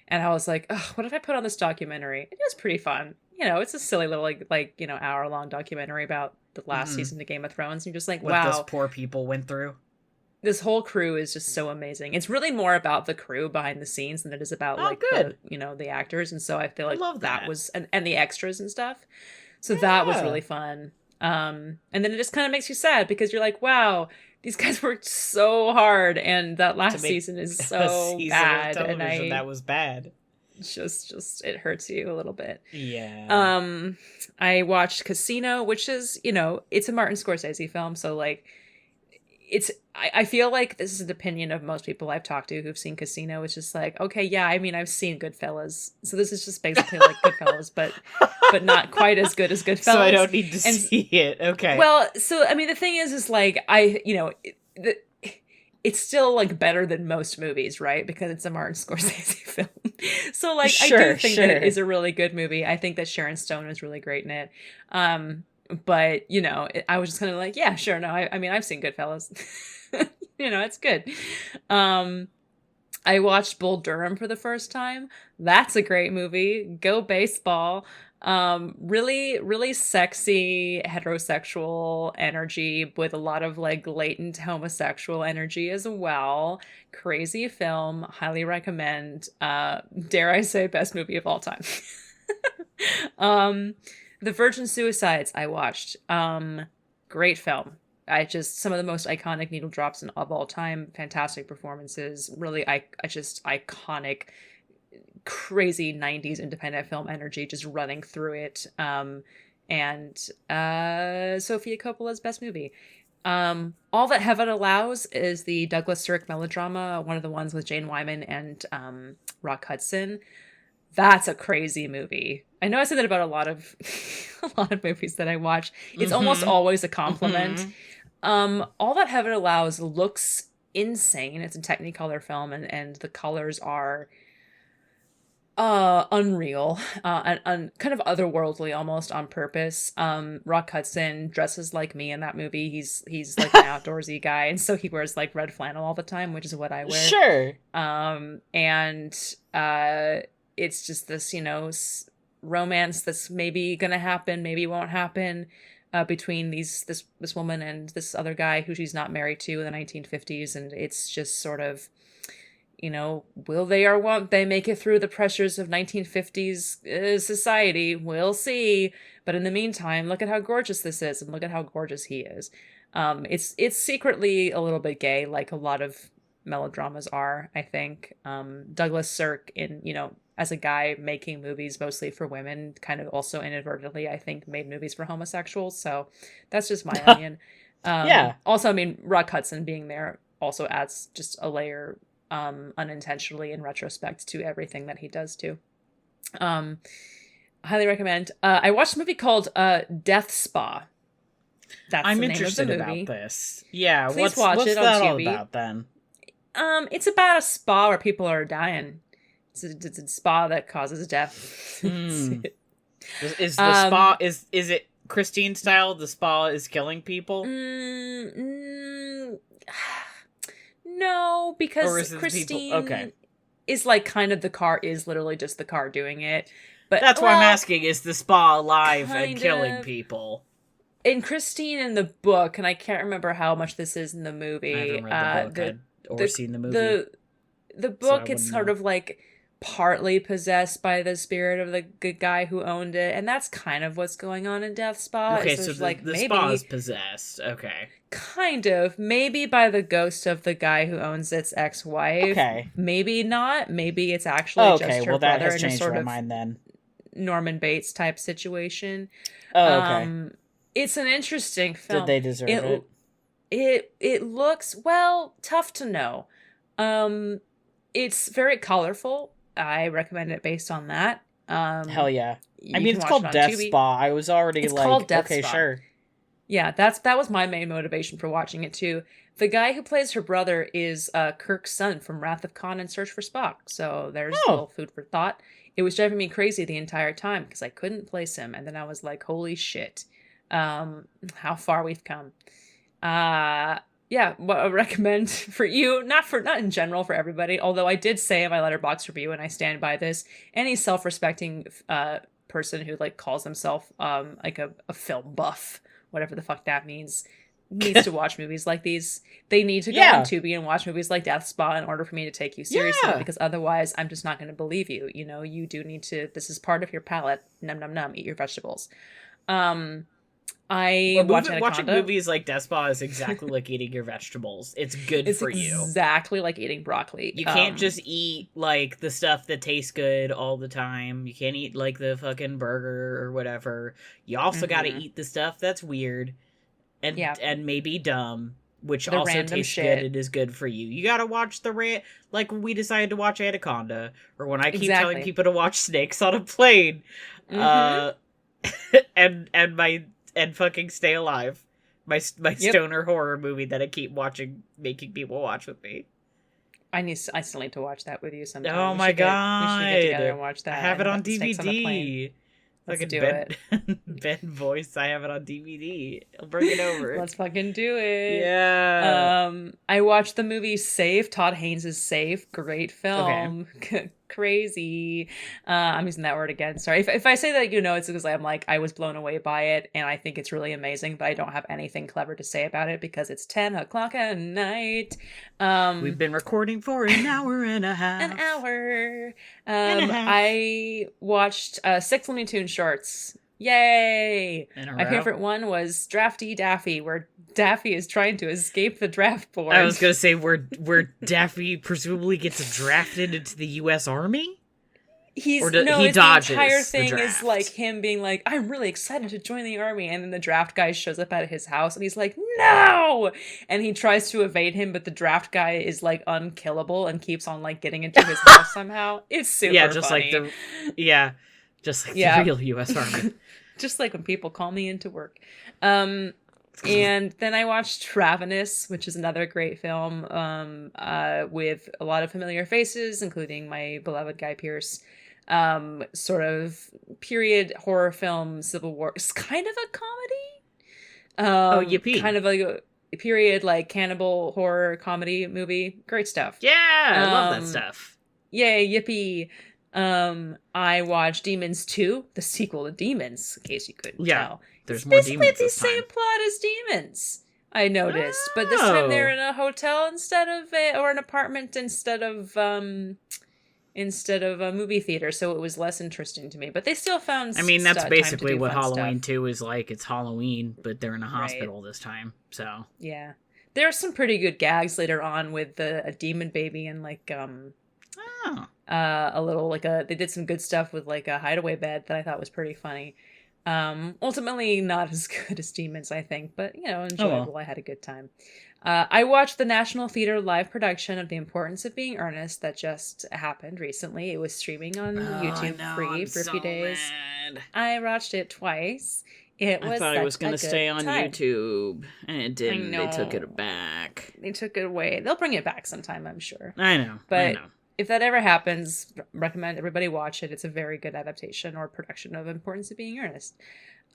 and I was like, oh, what if I put on this documentary? It was pretty fun. it's a silly little hour-long documentary about the last season of Game of Thrones. And you're just like, what wow, those poor people went through. This whole crew is just so amazing. It's really more about the crew behind the scenes than it is about the actors. And so I feel like that was and the extras and stuff. So that was really fun. And then it just kind of makes you sad because you're like, wow, these guys worked so hard, and that last season is so bad. And that was bad. Just it hurts you a little bit. Yeah. I watched Casino, which is, it's a Martin Scorsese film, so like I feel like this is an opinion of most people I've talked to who've seen Casino. It's just like, okay, yeah, I mean, I've seen Goodfellas, so this is just basically like Goodfellas, but not quite as good as Goodfellas. So I don't need to see it. Okay. Well, so I mean, the thing is like it's still like better than most movies, right? Because it's a Martin Scorsese film. So like, I do think that it is a really good movie. I think that Sharon Stone was really great in it. But, I was just kind of like, yeah, sure. No, I mean, I've seen Goodfellas. It's good. I watched Bull Durham for the first time. That's a great movie. Go baseball. Really, really sexy heterosexual energy with a lot of like latent homosexual energy as well. Crazy film. Highly recommend. Dare I say, best movie of all time. The Virgin Suicides I watched. Great film. Some of the most iconic needle drops of all time. Fantastic performances. Really, just iconic, crazy 90s independent film energy just running through it. And Sofia Coppola's best movie. All That Heaven Allows is the Douglas Sirk melodrama, one of the ones with Jane Wyman and Rock Hudson. That's a crazy movie. I know I say that about a lot of movies that I watch. It's almost always a compliment. All That Heaven Allows looks insane. It's a Technicolor film, and the colors are unreal, and kind of otherworldly almost on purpose. Rock Hudson dresses like me in that movie. He's like an outdoorsy guy, and so he wears like red flannel all the time, which is what I wear. Sure. It's just this, romance that's maybe gonna happen, maybe won't happen, between this woman and this other guy who she's not married to in the 1950s, and it's just sort of, will they or won't they make it through the pressures of 1950s society? We'll see. But in the meantime, look at how gorgeous this is, and look at how gorgeous he is. It's secretly a little bit gay, like a lot of melodramas are, I think. Douglas Sirk, as a guy making movies mostly for women, kind of also inadvertently, I think, made movies for homosexuals. So that's just my opinion. Yeah. Also, I mean, Rock Hudson being there also adds just a layer, unintentionally in retrospect, to everything that he does too. Highly recommend. I watched a movie called Death Spa. I'm interested about this. Yeah, please watch it on that Tubi. All about then? It's about a spa where people are dying. It's a spa that causes death. Is the spa is it Christine style? The spa is killing people. No, because Christine is like kind of the car is literally just the car doing it. But that's why I'm asking: is the spa alive and killing people? In Christine in the book, and I can't remember how much this is in the movie. I haven't read the book or seen the movie. The book, it's sort of like partly possessed by the spirit of the good guy who owned it, and that's kind of what's going on in Death Spa. Okay, so the spa is possessed. Okay. Kind of. Maybe by the ghost of the guy who owns its ex-wife. Okay. Maybe not. Maybe it's actually just her brother in a sort of mind then. Norman Bates type situation. Oh, okay. It's an interesting film. Did they deserve it? It looks, well, tough to know. It's very colorful. I recommend it based on that. Hell yeah. I mean, it's called Death Spa. I was already called Death Spa. Sure. Yeah, that was my main motivation for watching it too. The guy who plays her brother is Kirk's son from Wrath of Khan and Search for Spock. So there's a little food for thought. It was driving me crazy the entire time because I couldn't place him. And then I was like, holy shit. How far we've come. Yeah, what I recommend for you, not in general for everybody, although I did say in my Letterboxd review, and I stand by this, any self-respecting person who like calls himself like a film buff, whatever the fuck that means, needs to watch movies like these. They need to go on Tubi and watch movies like Death Spa in order for me to take you seriously, because otherwise I'm just not going to believe you. You know, you do need to, this is part of your palate. Num num num, eat your vegetables. Watching movies like Death Spa is exactly like eating your vegetables. It's good for you. Exactly like eating broccoli. You can't just eat like the stuff that tastes good all the time. You can't eat like the fucking burger or whatever. You also got to eat the stuff that's weird and maybe dumb, which the also tastes good and is good for you. You got to watch like when we decided to watch Anaconda, or when I keep telling people to watch Snakes on a Plane, and fucking Stay Alive, my stoner horror movie that I keep watching, making people watch with me. I still need to watch that with you sometime. Oh my god, we should get together and watch that. I have it on DVD. Let's do it. Ben voice. I have it on DVD. I'll bring it over. Let's fucking do it. Yeah. I watched the movie Safe. Todd Haynes' Safe. Great film. Okay. Crazy. I'm using that word again. Sorry. If I say that, you know, it's because I'm like, I was blown away by it and I think it's really amazing, but I don't have anything clever to say about it because it's 10 o'clock at night. We've been recording for an hour and a half. An hour. I watched 6 Looney Tunes shorts. Yay! My favorite one was Drafty Daffy, where Daffy is trying to escape the draft board. I was gonna say where Daffy presumably gets drafted into the U.S. Army. He dodges. The entire thing is like him being like, "I'm really excited to join the army," and then the draft guy shows up at his house, and he's like, "No!" And he tries to evade him, but the draft guy is like unkillable and keeps on like getting into his house somehow. It's super funny. Just like the real U.S. Army. Just like when people call me into work. And then I watched Ravenous, which is another great film with a lot of familiar faces, including my beloved Guy Pearce. Sort of period horror film, Civil War. It's kind of a comedy. Yippee. Kind of like a period like cannibal horror comedy movie. Great stuff. Yeah, I love that stuff. Yay, yippee. I watched Demons 2, the sequel to Demons, in case you couldn't tell. There's more demons basically the same plot as Demons, I noticed. But this time they're in a hotel or an apartment instead of a movie theater, so it was less interesting to me. But they still found that's basically what Halloween 2 is like. It's Halloween, but they're in a hospital this time, so. Yeah. There are some pretty good gags later on with a demon baby and like, a little they did some good stuff with like a hideaway bed that I thought was pretty funny. Ultimately not as good as Demons, I think, but you know, enjoyable. I had a good time. I watched the National Theater live production of The Importance of Being Earnest that just happened recently. It was streaming on YouTube free for a few days. Mad. I watched it twice. I thought it was going to stay on time. YouTube, and it didn't. They took it back. They took it away. They'll bring it back sometime, I'm sure. I know. If that ever happens, recommend everybody watch it. It's a very good adaptation or production of Importance of Being Earnest.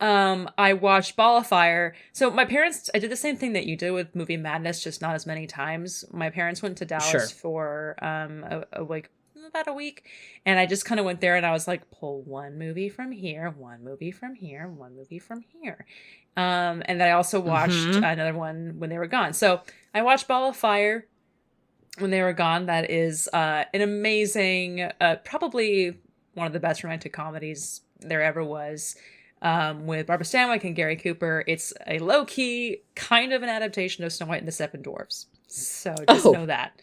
I watched Ball of Fire. So my parents, I did the same thing that you did with Movie Madness, just not as many times. My parents went to Dallas for about a week, and I just kind of went there and I was like, pull one movie from here, one movie from here, one movie from here. And then I also watched another one when they were gone. So I watched Ball of Fire when they were gone. That is an amazing, probably one of the best romantic comedies there ever was, with Barbara Stanwyck and Gary Cooper. It's a low-key kind of an adaptation of Snow White and the Seven Dwarfs, so just know that,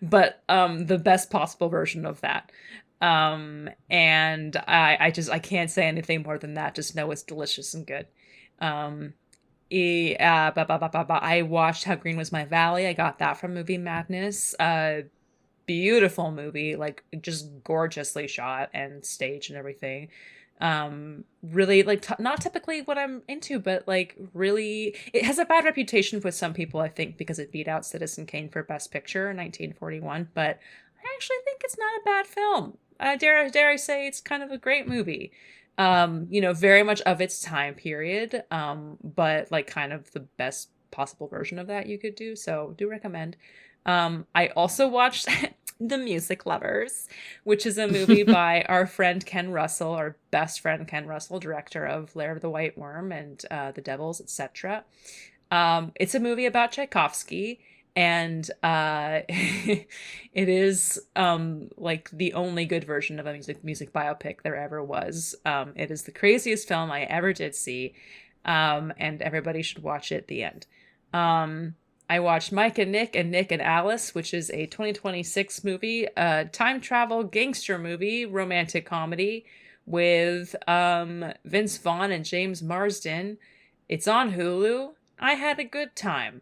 but the best possible version of that. And I can't say anything more than that. Just know it's delicious and good. I watched How Green Was My Valley. I got that from Movie Madness. Beautiful movie, like just gorgeously shot and staged and everything. Really like not typically what I'm into, but like really, it has a bad reputation with some people, I think, because it beat out Citizen Kane for Best Picture in 1941. But I actually think it's not a bad film. Dare I say it's kind of a great movie. Very much of its time period, but like kind of the best possible version of that you could do. So do recommend. I also watched, The Music Lovers, which is a movie by our friend Ken Russell, our best friend Ken Russell, director of Lair of the White Worm and The Devils, etc. It's a movie about Tchaikovsky, and it is like the only good version of a music biopic there ever was. It is the craziest film I ever did see, and everybody should watch it. The end. I watched Mike and Nick and Alice, which is a 2026 movie, time travel gangster movie, romantic comedy with Vince Vaughn and James Marsden. It's on Hulu. I had a good time.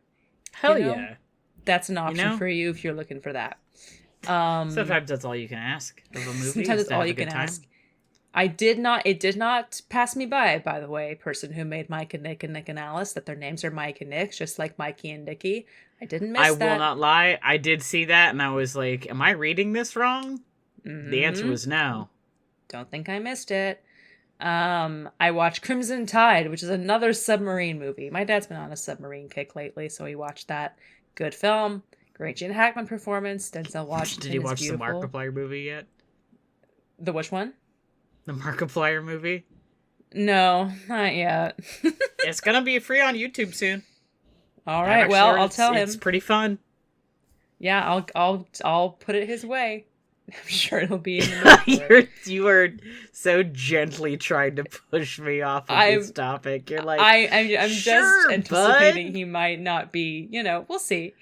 Hell yeah. That's an option for you if you're looking for that. Sometimes that's all you can ask of a movie. Sometimes it's all you can ask. It did not pass me by the way, person who made Mike and Nick and Alice, that their names are Mike and Nick, just like Mikey and Nicky. I didn't miss that. I will not lie. I did see that and I was like, am I reading this wrong? Mm-hmm. The answer was no. Don't think I missed it. I watched Crimson Tide, which is another submarine movie. My dad's been on a submarine kick lately, so he watched that. Good film. Great Gene Hackman performance. Denzel Washington. Did you watch the Markiplier movie yet? The which one? The Markiplier movie? No, not yet. It's gonna be free on YouTube soon. All right, well, I'll tell him. It's pretty fun. Yeah, I'll put it his way. I'm sure it'll be in the You are so gently trying to push me off of this topic. You're like, I'm sure, just anticipating he might not be, we'll see.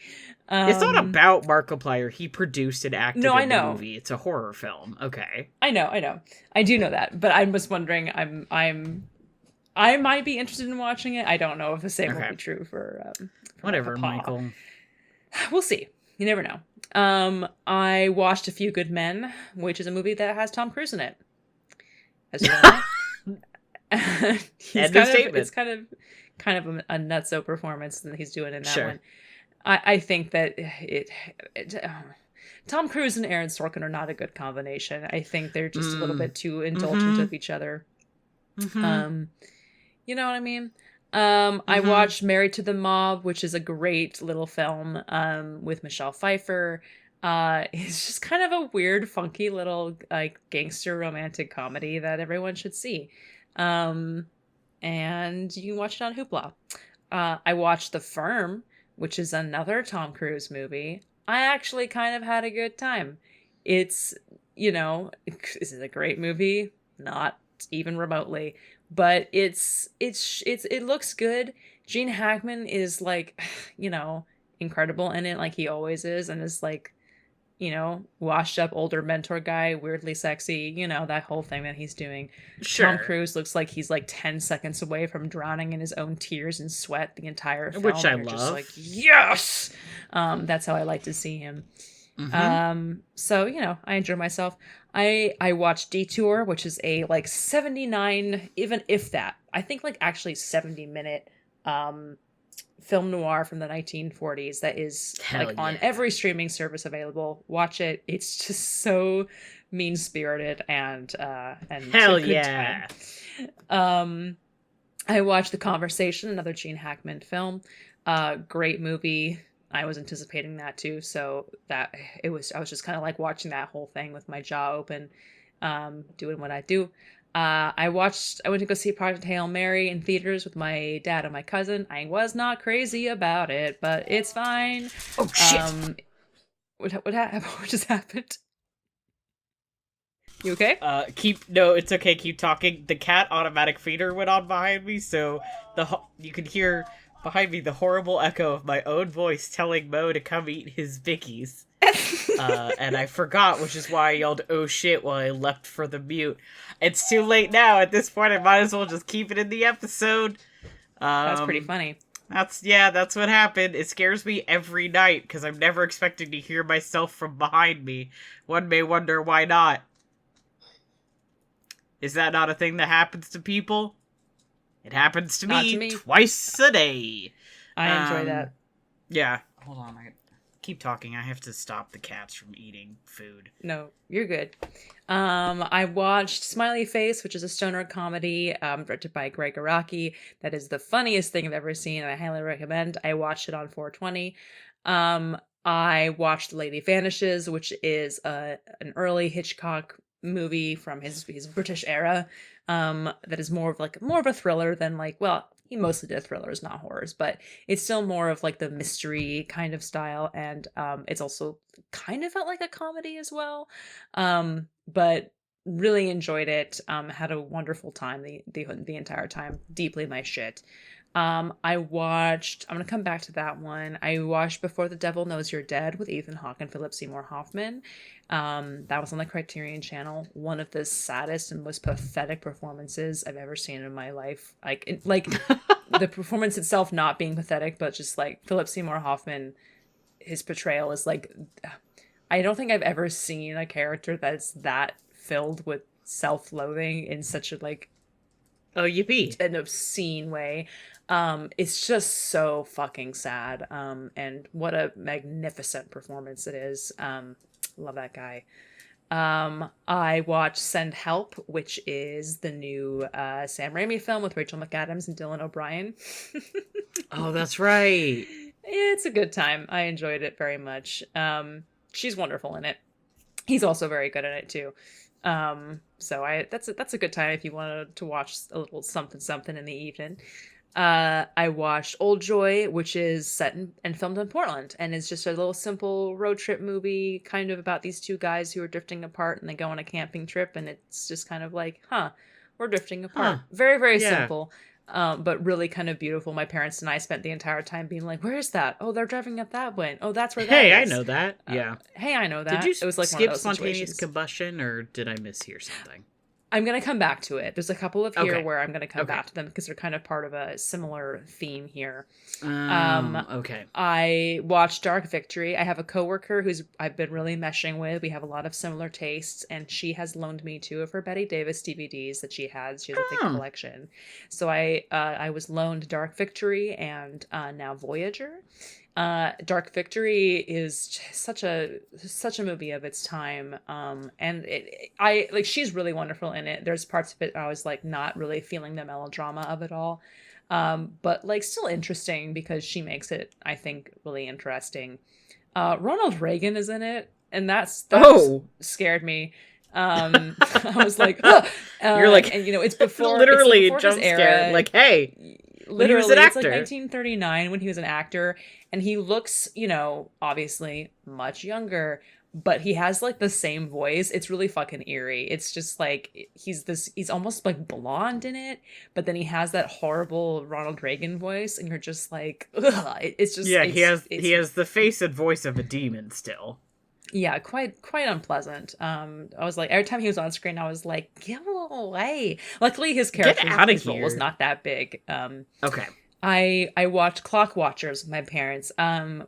It's not about Markiplier. He produced and acted in the movie. It's a horror film. Okay. I know. I do know that, but I'm just wondering, I might be interested in watching it. I don't know if the same will be true for whatever, Michael. We'll see. You never know. I watched A Few Good Men, which is a movie that has Tom Cruise in it. As you know. It's kind of a nutso performance that he's doing in that one. I think that Tom Cruise and Aaron Sorkin are not a good combination. I think they're just a little bit too indulgent of each other. Mm-hmm. You know what I mean? I watched Married to the Mob, which is a great little film with Michelle Pfeiffer. It's just kind of a weird, funky little like gangster romantic comedy that everyone should see. And you can watch it on Hoopla. I watched The Firm, which is another Tom Cruise movie. I actually kind of had a good time. It's, is it a great movie? Not even remotely. But it looks good. Gene Hackman is like, incredible in it, like he always is, and is like, washed up older mentor guy, weirdly sexy, that whole thing that he's doing. Sure. Tom Cruise looks like he's like 10 seconds away from drowning in his own tears and sweat the entire film. Which I love. Just like, yes! That's how I like to see him. Mm-hmm. So, I enjoy myself. I watched Detour, which is a like 79, even if that, I think like actually 70-minute film noir from the 1940s that is on every streaming service available. Watch it. It's just so mean-spirited and hell yeah. Time. I watched The Conversation, another Gene Hackman film. Great movie. I was anticipating that too, so I was just kind of like watching that whole thing with my jaw open, doing what I do. I went to go see Project Hail Mary in theaters with my dad and my cousin. I was not crazy about it, but it's fine. Oh shit! What just happened? You okay? No, it's okay. Keep talking. The cat automatic feeder went on behind me, so you could hear behind me the horrible echo of my own voice telling Mo to come eat his Vickies. And I forgot, which is why I yelled, oh shit, while I leapt for the mute. It's too late now. At this point, I might as well just keep it in the episode. That's pretty funny. That's what happened. It scares me every night, because I'm never expecting to hear myself from behind me. One may wonder why not. Is that not a thing that happens to people? It happens to me twice a day. I enjoy that. Yeah. Hold on. Keep talking. I have to stop the cats from eating food. No, you're good. I watched Smiley Face, which is a stoner comedy directed by Greg Araki. That is the funniest thing I've ever seen, and I highly recommend. I watched it on 420. I watched Lady Vanishes, which is an early Hitchcock movie from his British era. That is more of a thriller than like, well, he mostly did thrillers, not horrors, but it's still more of like the mystery kind of style, and it's also kind of felt like a comedy as well. But really enjoyed it. Had a wonderful time the entire time. Deeply my shit. I'm gonna come back to that one. I watched Before the Devil Knows You're Dead with Ethan Hawke and Philip Seymour Hoffman. That was on the Criterion Channel. One of the saddest and most pathetic performances I've ever seen in my life. Like the performance itself not being pathetic, but just like Philip Seymour Hoffman, his portrayal is like, I don't think I've ever seen a character that's that filled with self-loathing in such a like, oh, yippee, an obscene way. It's just so fucking sad. And what a magnificent performance it is. Love that guy. I watched Send Help, which is the new Sam Raimi film with Rachel McAdams and Dylan O'Brien. Oh, that's right. It's a good time. I enjoyed it very much. She's wonderful in it. He's also very good in it too. So that's a good time if you wanted to watch a little something in the evening. I watched Old Joy, which is set and filmed in Portland, and it's just a little simple road trip movie, kind of about these two guys who are drifting apart, and they go on a camping trip, and it's just kind of like, we're drifting apart. Very, very simple, but really kind of beautiful. My parents and I spent the entire time being like, where is that? Oh, they're driving up that way. Oh, that's where that is. Hey, I know that. Yeah. Hey, I know that. Did you it was like skip one of those spontaneous situations. combustion, or did I mishear something? I'm going to come back to it. There's a couple of here where I'm going to come back to them because they're kind of part of a similar theme here. Okay. I watched Dark Victory. I have a coworker I've been really meshing with. We have a lot of similar tastes, and she has loaned me 2 of her Bette Davis DVDs that she has. She has a big collection. So I was loaned Dark Victory and now Voyager. Dark Victory is such a movie of its time, and she's really wonderful in it. There's parts of it I was like not really feeling the melodrama of it all, but like still interesting because she makes it, I think, really interesting. Ronald Reagan is in it, and that scared me. I was like, you're like, and it's before literally before jump scare. Like, hey. Literally, he was an actor. It's like 1939 when he was an actor, and he looks, obviously much younger, but he has like the same voice. It's really fucking eerie. It's just like he's almost like blonde in it, but then he has that horrible Ronald Reagan voice, and you're just like, ugh. It's just he has the face and voice of a demon still. Yeah, quite unpleasant. I was like, every time he was on screen, I was like, get away. Luckily, his character's role was not that big. Okay. I watched Clock Watchers with my parents,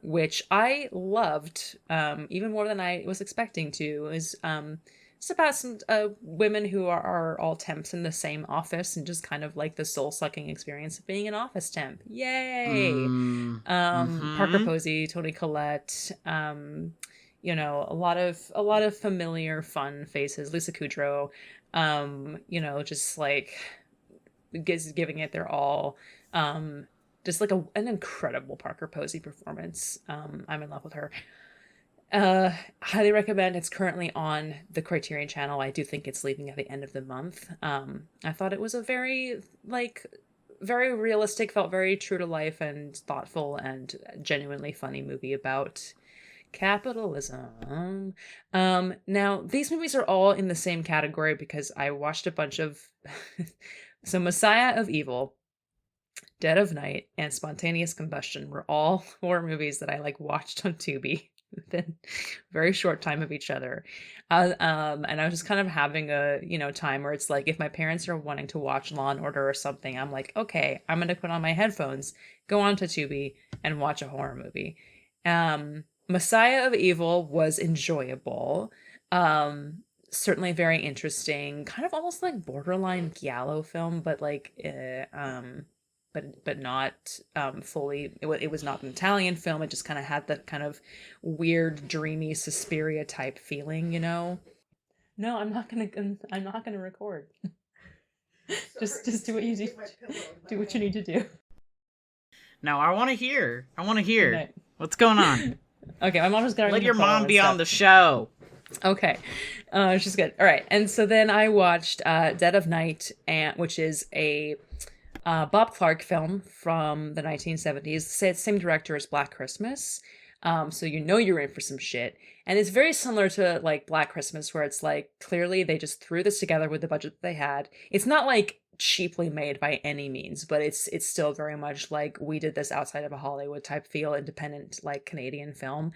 which I loved, even more than I was expecting to. It's about some women who are all temps in the same office, and just kind of like the soul-sucking experience of being an office temp. Yay! Parker Posey, Toni Collette, a lot of familiar, fun faces. Lisa Kudrow, just like giving it their all. Just like an incredible Parker Posey performance. I'm in love with her. Highly recommend. It's currently on the Criterion Channel. I do think it's leaving at the end of the month. I thought it was a very realistic, felt very true to life and thoughtful and genuinely funny movie about capitalism. Now these movies are all in the same category because I watched a bunch of so Messiah of Evil, Dead of Night, and Spontaneous Combustion were all horror movies that I watched on Tubi within a very short time of each other. And I was just kind of having a time where it's like, if my parents are wanting to watch Law and Order or something, I'm like, okay, I'm gonna put on my headphones, go on to Tubi, and watch a horror movie. Messiah of Evil was enjoyable. Certainly very interesting, kind of almost like borderline giallo film, but but not fully. It was not an Italian film. It just kind of had that kind of weird, dreamy Suspiria type feeling, No, I'm not gonna record. just do what you do. Do what you need to do. Now I want to hear. What's going on. Okay, my mom was gonna let your mom be on the show. Okay, she's good. All right, and so then I watched Dead of Night, which is a Bob Clark film from the 1970s. Same director as Black Christmas. So you know you're in for some shit. And it's very similar to like Black Christmas, where it's like clearly they just threw this together with the budget that they had. It's not like cheaply made by any means, but it's still very much like we did this outside of a Hollywood type feel, independent like Canadian film.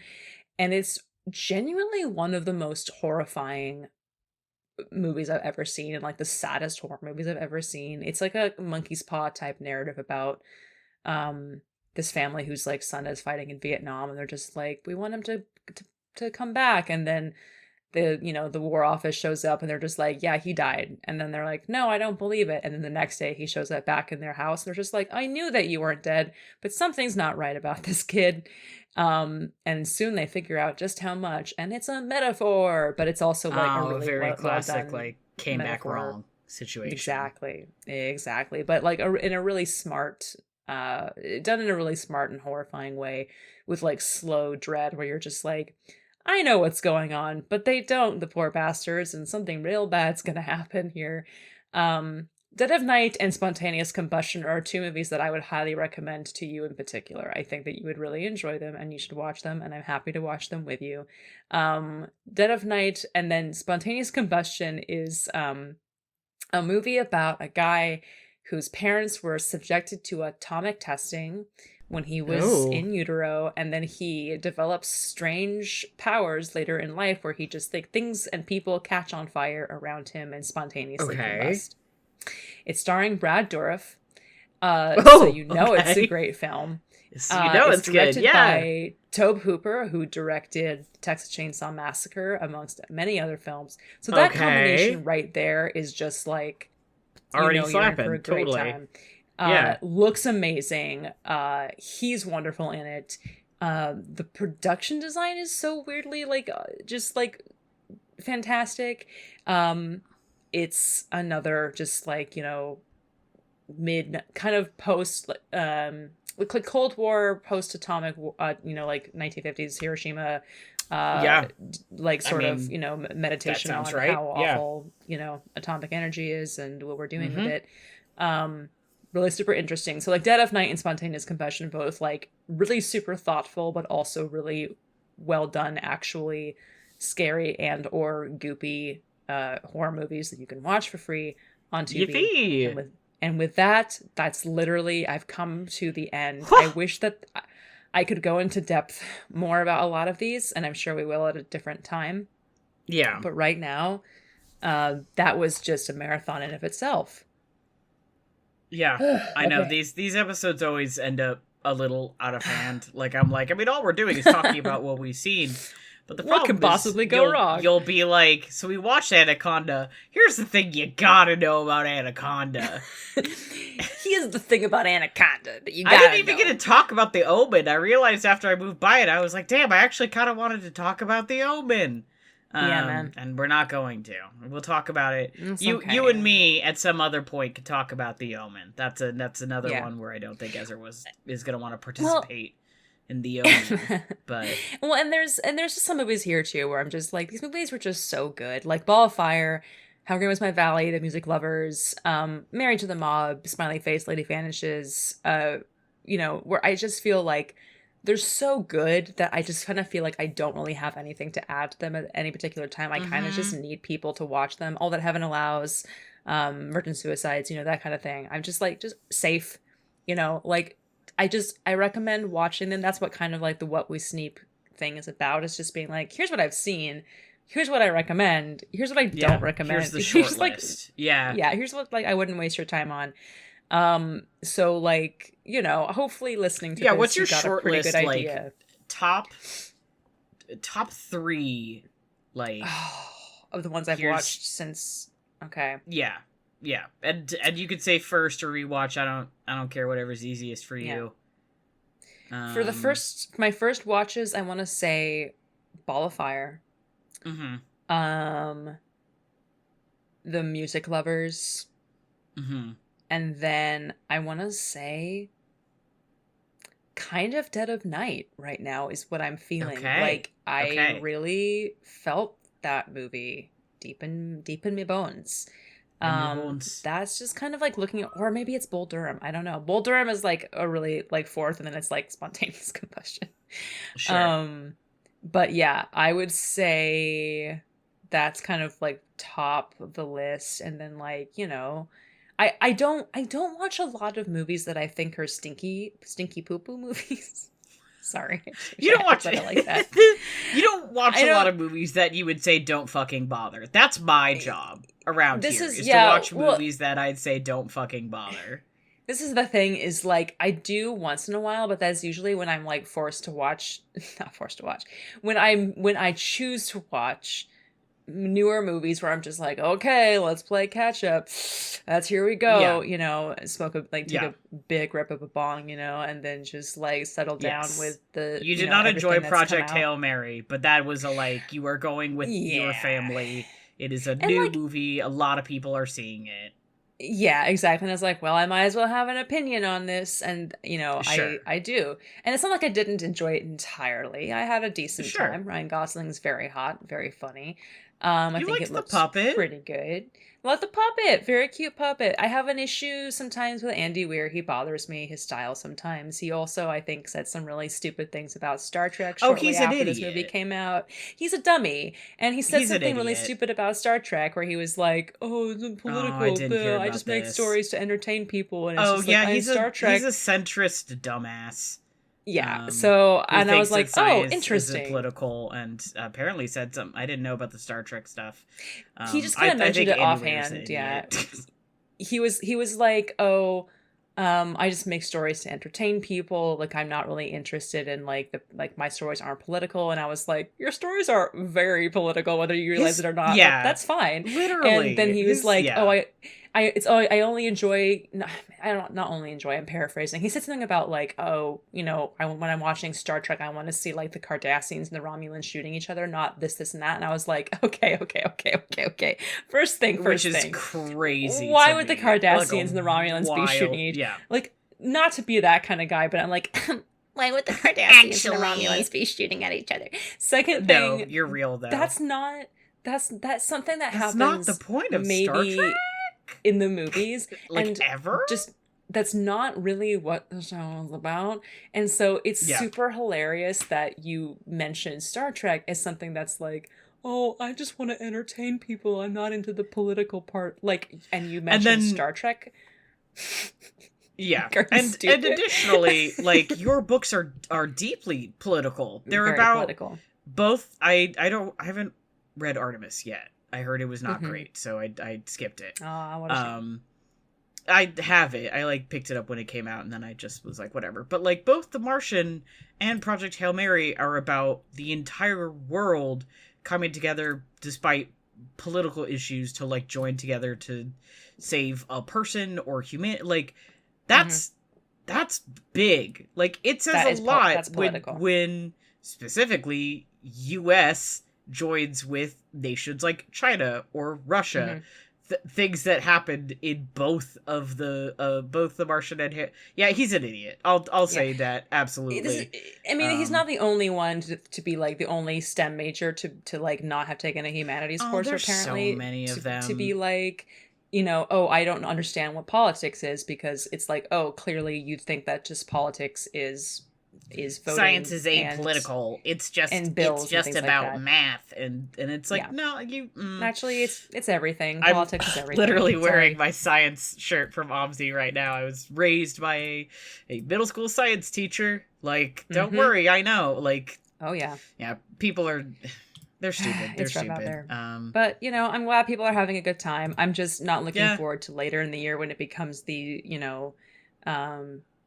And it's genuinely one of the most horrifying movies I've ever seen, and like the saddest horror movies I've ever seen. It's like a monkey's paw type narrative about this family whose like son is fighting in Vietnam, and they're just like, we want him to come back, and then the war office shows up and they're just like, yeah, he died. And then they're like, no, I don't believe it. And then the next day he shows up back in their house and they're just like, I knew that you weren't dead, but something's not right about this kid. And soon they figure out just how much, and it's a metaphor, but it's also like a really very classic like came metaphor. Back wrong situation. Exactly, but like in a really smart done in a really smart and horrifying way, with like slow dread, where you're just like, I know what's going on, but they don't, the poor bastards, and something real bad's gonna happen here. Dead of Night and Spontaneous Combustion are two movies that I would highly recommend to you in particular. I think that you would really enjoy them and you should watch them, and I'm happy to watch them with you. Dead of Night and then Spontaneous Combustion is a movie about a guy whose parents were subjected to atomic testing when he was in utero, and then he develops strange powers later in life where he just like things and people catch on fire around him and spontaneously combust. It's starring Brad Dourif, so you know it's a great film. So you know it's directed good, yeah. by Tobe Hooper, who directed Texas Chainsaw Massacre amongst many other films. So that combination right there is just like already slapping, for a great time. Looks amazing. He's wonderful in it. The production design is so weirdly like just like fantastic. It's another just like, mid kind of post like Cold War, post atomic, like 1950s Hiroshima, like sort of meditation on how awful atomic energy is and what we're doing with it. Really super interesting. So like Dead of Night and Spontaneous Combustion, both like really super thoughtful, but also really well done, actually scary and or goopy horror movies that you can watch for free on TV. Yippee! And with that, that's literally, I've come to the end. I wish that I could go into depth more about a lot of these, and I'm sure we will at a different time. Yeah. But right now, that was just a marathon in of itself. Yeah, I know. These episodes always end up a little out of hand. All we're doing is talking about what we've seen. But the problem what could possibly go wrong? You'll be like, so we watched Anaconda. Here's the thing you gotta know about Anaconda. Here's the thing about Anaconda that you gotta know. I didn't even get to talk about The Omen. I realized after I moved by it, I was like, damn, I actually kind of wanted to talk about The Omen. Yeah, man. And we're not going to. We'll talk about it. You and me at some other point could talk about The Omen. That's another one where I don't think Ezra is going to want to participate in The Omen. But and there's just some movies here too where I'm just like, these movies were just so good. Like Ball of Fire, How Green Was My Valley, The Music Lovers, Married to the Mob, Smiley Face, Lady Vanishes, where I just feel like they're so good that I just kind of feel like I don't really have anything to add to them at any particular time. I kind of just need people to watch them. All That Heaven Allows, Virgin Suicides, that kind of thing. I'm just like, just safe, I recommend watching them. That's what kind of like the What We Sneep thing is about. It's just being like, here's what I've seen. Here's what I recommend. Here's what I don't recommend. Here's the short list. Yeah, here's what like I wouldn't waste your time on. So like, hopefully listening to this, what's your you got short a pretty list, good idea. Like top 3 like of the ones I've watched since Yeah. And you could say first or rewatch. I don't care, whatever's easiest for you. For my first watches, I want to say Ball of Fire. The Music Lovers. And then I want to say, kind of dead of night right now is what I'm feeling. Okay. Like, I really felt that movie deep in my bones. That's just kind of like looking at, or maybe it's Bull Durham. I don't know. Bull Durham is like a really like fourth, and then it's like spontaneous combustion. Sure. But yeah, I would say that's kind of like top of the list. And then like, you know, I don't watch a lot of movies that I think are stinky poo poo movies. Sorry. You don't watch it like that. You don't watch a lot of movies that you would say don't fucking bother. That's my job around here is to watch movies that I'd say don't fucking bother. This is the thing is like I do once in a while, but that's usually when I'm like when I choose to watch newer movies where I'm just like, okay, let's play catch up. That's here we go, you know, take a big rip of a bong, you know, and then just like settle down with the. You did not enjoy Project Hail Mary, but that was a like you are going with your family. It is a new movie. A lot of people are seeing it. Yeah, exactly. And I was like, well, I might as well have an opinion on this. And, you know, I do. And it's not like I didn't enjoy it entirely. I had a decent time. Ryan Gosling's very hot, very funny. I think it looks pretty good. Love the puppet. Very cute puppet. I have an issue sometimes with Andy Weir. He bothers me, his style sometimes. He also, I think, said some really stupid things about Star Trek shortly after this movie came out. He's a dummy. And he said something really stupid about Star Trek where he was like, oh, it's political. I just make stories to entertain people. And it's Star Trek. He's a centrist dumbass. Yeah, so, and I was like, oh, interesting. Is political, and apparently said something. I didn't know about the Star Trek stuff. He just kind of mentioned it offhand, He was like, oh, I just make stories to entertain people. Like, I'm not really interested in, like, my stories aren't political. And I was like, your stories are very political, whether you realize it or not. Yeah. Like, that's fine. Literally. And then he was like, I only enjoy. Not only enjoy. I'm paraphrasing. He said something about like, oh, you know, when I'm watching Star Trek, I want to see like the Cardassians and the Romulans shooting each other, not this, and that. And I was like, okay. First thing. Which is crazy. Why would the Cardassians and the Romulans be shooting each other? Like, not to be that kind of guy, but I'm like, why would the Cardassians and the Romulans be shooting at each other? Second thing, no, you're real though. That's something that happens. That's not the point of Star Trek. In the movies, like and ever, just that's not really what the show is about. And so it's super hilarious that you mentioned Star Trek as something that's like, oh, I just want to entertain people. I'm not into the political part. Like, and you mentioned Star Trek. Yeah, and additionally, like your books are deeply political. They're very about political. Both. I haven't read Artemis yet. I heard it was not great, so I skipped it. Oh, what a shame. I have it. I like picked it up when it came out, and then I just was like, whatever. But like both The Martian and Project Hail Mary are about the entire world coming together despite political issues to like join together to save a person or humanity. Like that's big. Like it says a lot when specifically U.S. joins with nations like China or Russia, things that happened in both of the Martian and he's an idiot. I'll say that absolutely. He's not the only one to be like the only STEM major to like not have taken a humanities course. There's apparently, so many of them to be like, you know, oh, I don't understand what politics is because it's like, oh, clearly you think that just politics is voting. Science is apolitical. It's just about like math and it's like no, you actually it's everything. Politics is everything. Literally wearing my science shirt from OMSI right now. I was raised by a middle school science teacher. Like, don't worry, I know. Like, oh yeah, people are. They're stupid. They're stupid. Out there. But, you know, I'm glad people are having a good time. I'm just not looking forward to later in the year when it becomes the, you know,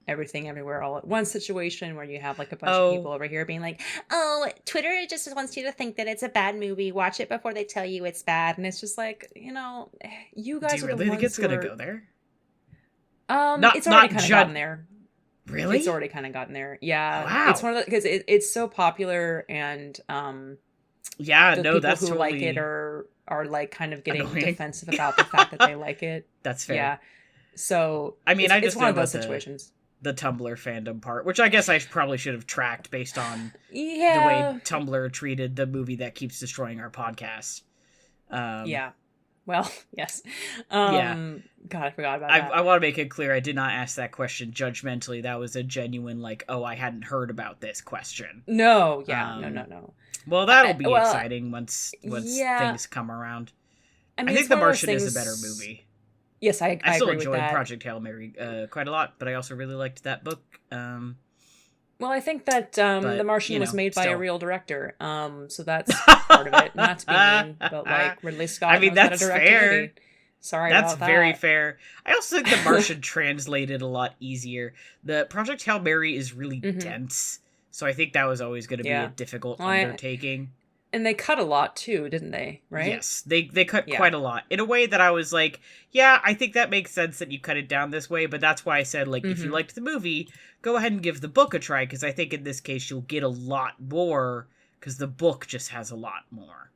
everything everywhere all at once situation where you have like a bunch of people over here being like, oh, Twitter just wants you to think that it's a bad movie. Watch it before they tell you it's bad. And it's just like, you know, you guys Do you are really the think ones it's going to go there? It's already kind of gotten there. Really? It's already kind of gotten there. Yeah. Wow. It's one of the, because it's so popular and, yeah, the no, people that's who totally like it are like kind of getting defensive about the fact that they like it. That's fair. Yeah. So I mean, it's one of those situations. the Tumblr fandom part, which I guess I probably should have tracked based on the way Tumblr treated the movie that keeps destroying our podcast. Yeah. Well, yes. God, I forgot about that. I want to make it clear I did not ask that question judgmentally. That was a genuine, like, oh, I hadn't heard about this question. No, yeah, no. Well, that'll be exciting once things come around. I think The Martian is a better movie. Yes, I still agree with enjoyed that. Project Hail Mary quite a lot, but I also really liked that book. Well, I think that The Martian was made by a real director, so that's part of it. Not to be mean, but like Ridley Scott knows how to direct a movie. Sorry about that. That's very fair. I also think The Martian translated a lot easier. The Project Hail Mary is really dense, so I think that was always going to be a difficult undertaking. And they cut a lot too, didn't they? Right? Yes, they cut quite a lot in a way that I was like, yeah, I think that makes sense that you cut it down this way. But that's why I said, like, if you liked the movie, go ahead and give the book a try, because I think in this case you'll get a lot more because the book just has a lot more.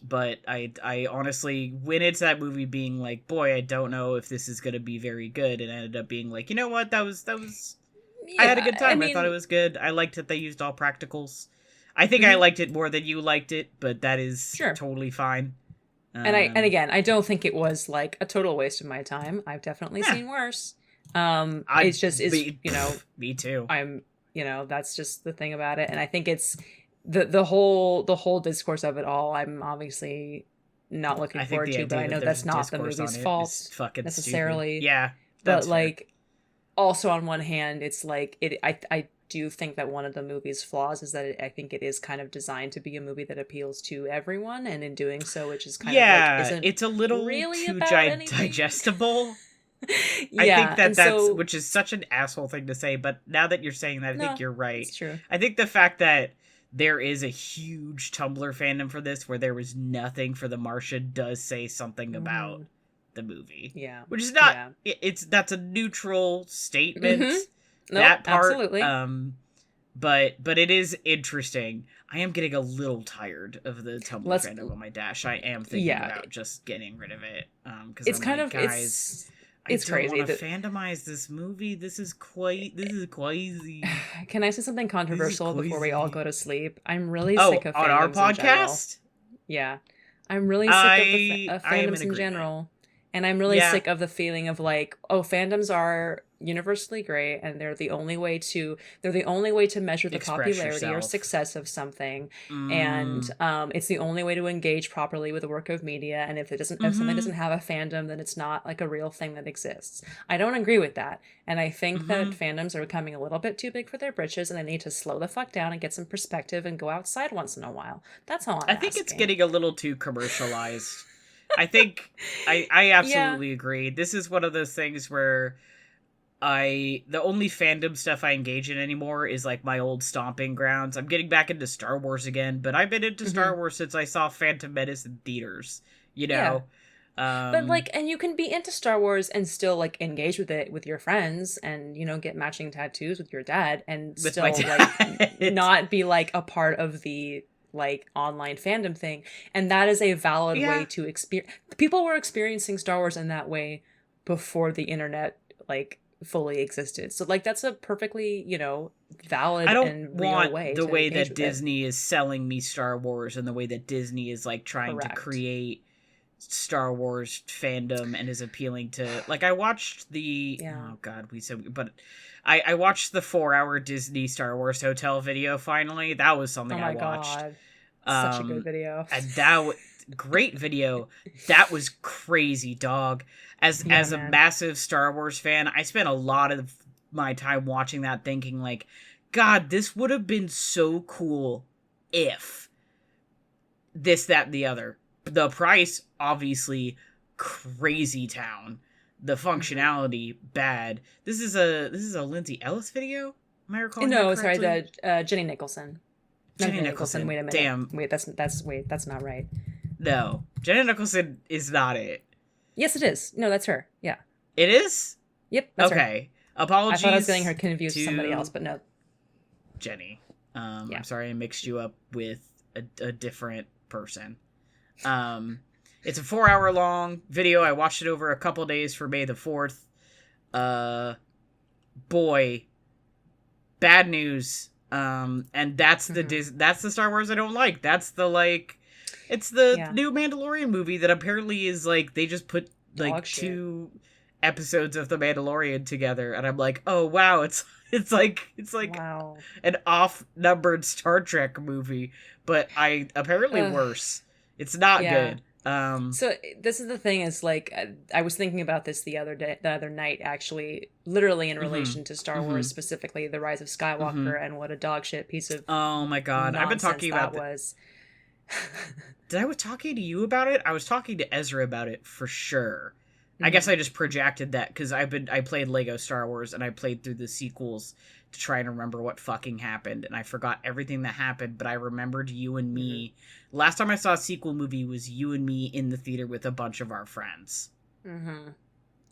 But I honestly went into that movie being like, boy, I don't know if this is going to be very good, and ended up being like, you know what, that was. Yeah, I had a good time. I thought it was good. I liked that they used all practicals. I think I liked it more than you liked it, but that is totally fine. And again, I don't think it was like a total waste of my time. I've definitely seen worse. It's just me too. That's just the thing about it, and I think it's the whole discourse of it all. I'm obviously not looking forward to, but I know that's not the movie's fault necessarily. Stupid. Yeah, but like, also on one hand, it's like I do think that one of the movie's flaws is that I think it is kind of designed to be a movie that appeals to everyone, and in doing so, which is kind of like, isn't it's a little really too I digestible. I think that's which is such an asshole thing to say, but now that you're saying that, I think you're right. It's true. I think the fact that there is a huge Tumblr fandom for this, where there was nothing for The Martian, does say something about the movie. Yeah, which is not. That's a neutral statement. That part, absolutely. But it is interesting. I am getting a little tired of the Tumblr fandom on my dash. I am thinking about just getting rid of it. Because it's kind of guys. It's crazy. I don't want to fandomize this movie. This is crazy. Can I say something controversial before we all go to sleep? I'm really sick of fandoms on our podcast. Yeah, I'm really sick of fandoms in general. And I'm really sick of the feeling of like, fandoms are universally great, and they're the only way to measure the popularity or success of something, and it's the only way to engage properly with a work of media. And if something doesn't have a fandom, then it's not like a real thing that exists. I don't agree with that, and I think that fandoms are becoming a little bit too big for their britches, and they need to slow the fuck down and get some perspective and go outside once in a while. That's all I think it's getting a little too commercialized. I think I absolutely agree. This is one of those things where the only fandom stuff I engage in anymore is like my old stomping grounds. I'm getting back into Star Wars again, but I've been into Star Wars since I saw Phantom Menace in theaters, you know? But like, and you can be into Star Wars and still like engage with it with your friends and, get matching tattoos with your dad and with still like not be like a part of the like online fandom thing. And that is a valid way to experience. People were experiencing Star Wars in that way before the internet like fully existed. So like that's a perfectly, valid and real way. The way that Disney is selling me Star Wars and the way that Disney is like trying to create Star Wars fandom and is appealing to like I watched I watched the 4-hour Disney Star Wars Hotel video finally. That was something I watched. God. Such a good video. And great video. That was crazy, dog. As a massive Star Wars fan, I spent a lot of my time watching that thinking like, God, this would have been so cool if this, that, and the other. The price, obviously, crazy town. The functionality, bad. This is a Lindsay Ellis video? Am I recalling that correctly? No, sorry, Jenny Nicholson. Jenny Nicholson. Wait a minute. Damn. Wait, that's not right. No. Jenny Nicholson is not it. Yes, it is. No, that's her. Yeah. It is? Yep, that's okay. Her. Apologies. I thought I was getting her confused with somebody else, but no. Jenny. I'm sorry I mixed you up with a different person. It's a 4-hour long video. I watched it over a couple days for May the 4th. boy, bad news. And that's that's the Star Wars I don't like. That's the like, it's the new Mandalorian movie that apparently is like they just put like 2 episodes of the Mandalorian together, and I'm like, oh wow, it's like wow. An off-numbered Star Trek movie, but apparently worse. It's not good. So this is the thing, is like I was thinking about this the other night, actually, literally in relation to Star Wars, specifically The Rise of Skywalker, and what a dog shit piece of oh my god, I've been talking about that was. Did I was talking to you about it? I was talking to Ezra about it for sure. I guess I just projected that because I played Lego Star Wars and I played through the sequels to try and remember what fucking happened, and I forgot everything that happened, but I remembered you and me. Last time I saw a sequel movie was you and me in the theater with a bunch of our friends.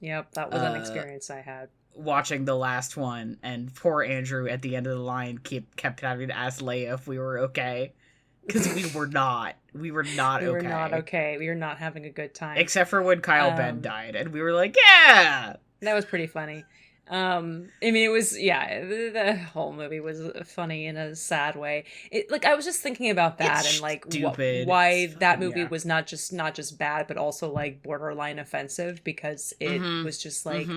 Yep, that was an experience I had. Watching the last one, and poor Andrew at the end of the line kept having to ask Leia if we were okay. Because we were not. We were not okay. We were not okay. We were not having a good time. Except for when Kyle Ben died, and we were like, yeah! That was pretty funny. I mean, it was, the whole movie was funny in a sad way. I was just thinking about that, and like why that movie was not just bad, but also like borderline offensive, because it was just like,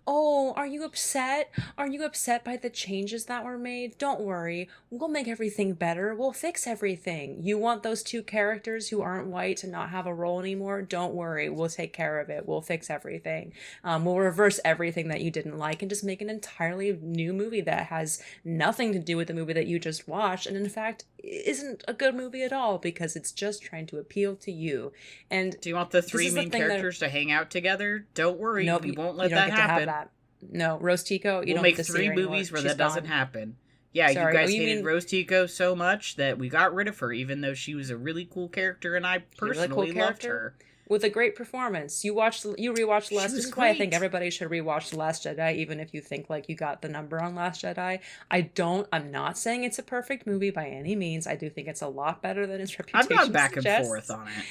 oh, are you upset? Are you upset by the changes that were made? Don't worry, we'll make everything better. We'll fix everything. You want those 2 characters who aren't white to not have a role anymore? Don't worry, we'll take care of it. We'll fix everything. We'll reverse everything that you didn't like and just make an entirely new movie that has nothing to do with the movie that you just watched, and in fact isn't a good movie at all, because it's just trying to appeal to you. And do you want the 3 main characters to hang out together? Don't worry, we won't let that happen. No, Rose Tico, we'll make 3 movies where that doesn't happen. Yeah, you guys hated Rose Tico so much that we got rid of her, even though she was a really cool character, and I personally loved her. With a great performance. You rewatched The Last Jedi. This is why I think everybody should rewatch The Last Jedi, even if you think like you got the number on Last Jedi. I'm not saying it's a perfect movie by any means. I do think it's a lot better than its reputation I've gone back suggests. and forth on it.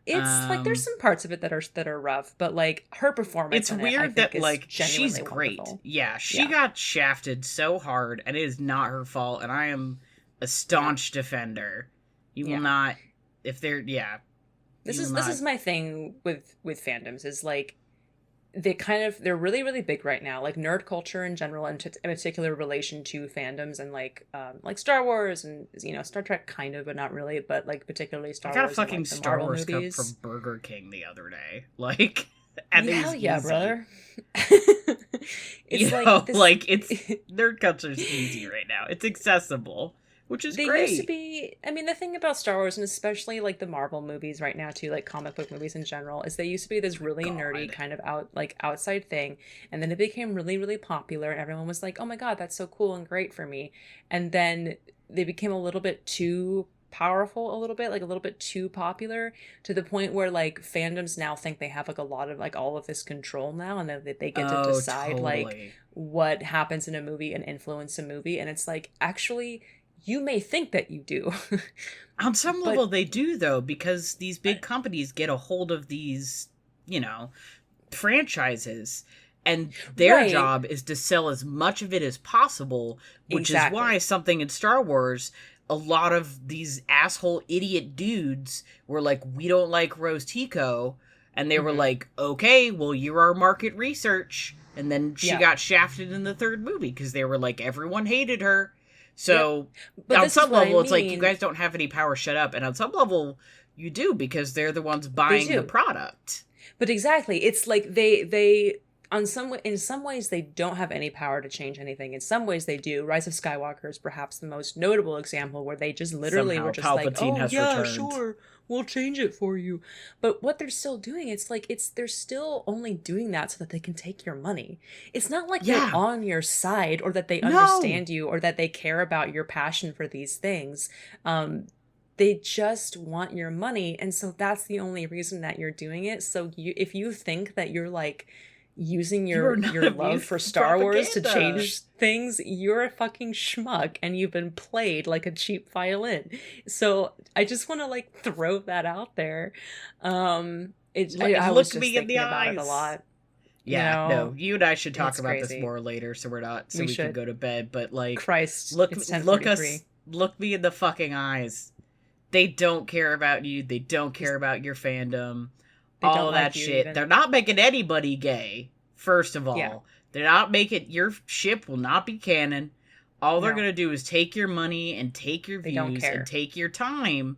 It's like there's some parts of it that are rough, but like her performance. It's weird that like she's great. Wonderful. Yeah, she got shafted so hard, and it is not her fault. And I am a staunch defender. You will not, if they're This is my thing with fandoms, is like they're really, really big right now, like nerd culture in general, and in particular relation to fandoms, and like Star Wars and Star Trek kind of, but not really, but like particularly Star Wars. I got a fucking and, like, Star Wars movies. cup from Burger King the other day, like, and hell yeah, easy. Brother. It's it's nerd culture's easy right now. It's accessible. Which is great. They used to be, I mean, the thing about Star Wars, and especially like the Marvel movies right now too, like comic book movies in general, is they used to be this really nerdy kind of outside thing, and then it became really, really popular, and everyone was like, oh my god, that's so cool and great for me. And then they became a little bit too powerful, a little bit too popular, to the point where like fandoms now think they have like a lot of like all of this control now, and that they get to decide like what happens in a movie and influence a movie. And it's like, actually, you may think that you do. On some level they do, though, because these big companies get a hold of these, franchises, and their job is to sell as much of it as possible, which is why something in Star Wars, a lot of these asshole idiot dudes were like, we don't like Rose Tico, and they were like, okay, well, you're our market research. And then she got shafted in the 3rd movie because they were like, everyone hated her. So, on some level, it's like, you guys don't have any power, shut up. And on some level, you do, because they're the ones buying the product. But exactly, it's like they in some ways, they don't have any power to change anything. In some ways, they do. Rise of Skywalker is perhaps the most notable example, where they just literally were just Palpatine like, oh, returned. Sure, we'll change it for you. But what they're still doing, they're still only doing that so that they can take your money. It's not like they're on your side, or that they understand you, or that they care about your passion for these things. They just want your money, and so that's the only reason that you're doing it. So if you think that you're like using your love for Star Wars to change things, you're a fucking schmuck, and you've been played like a cheap violin. So I just want to like throw that out there. I was just thinking about it a lot. Yeah, no, you and I should talk about this more later, so we can go to bed. But like, Christ, look me in the fucking eyes. They don't care about you. They don't care about your fandom. All that shit. Even. They're not making anybody gay. First of all, they're not making your ship will not be canon. All they're gonna do is take your money and take your views and take your time.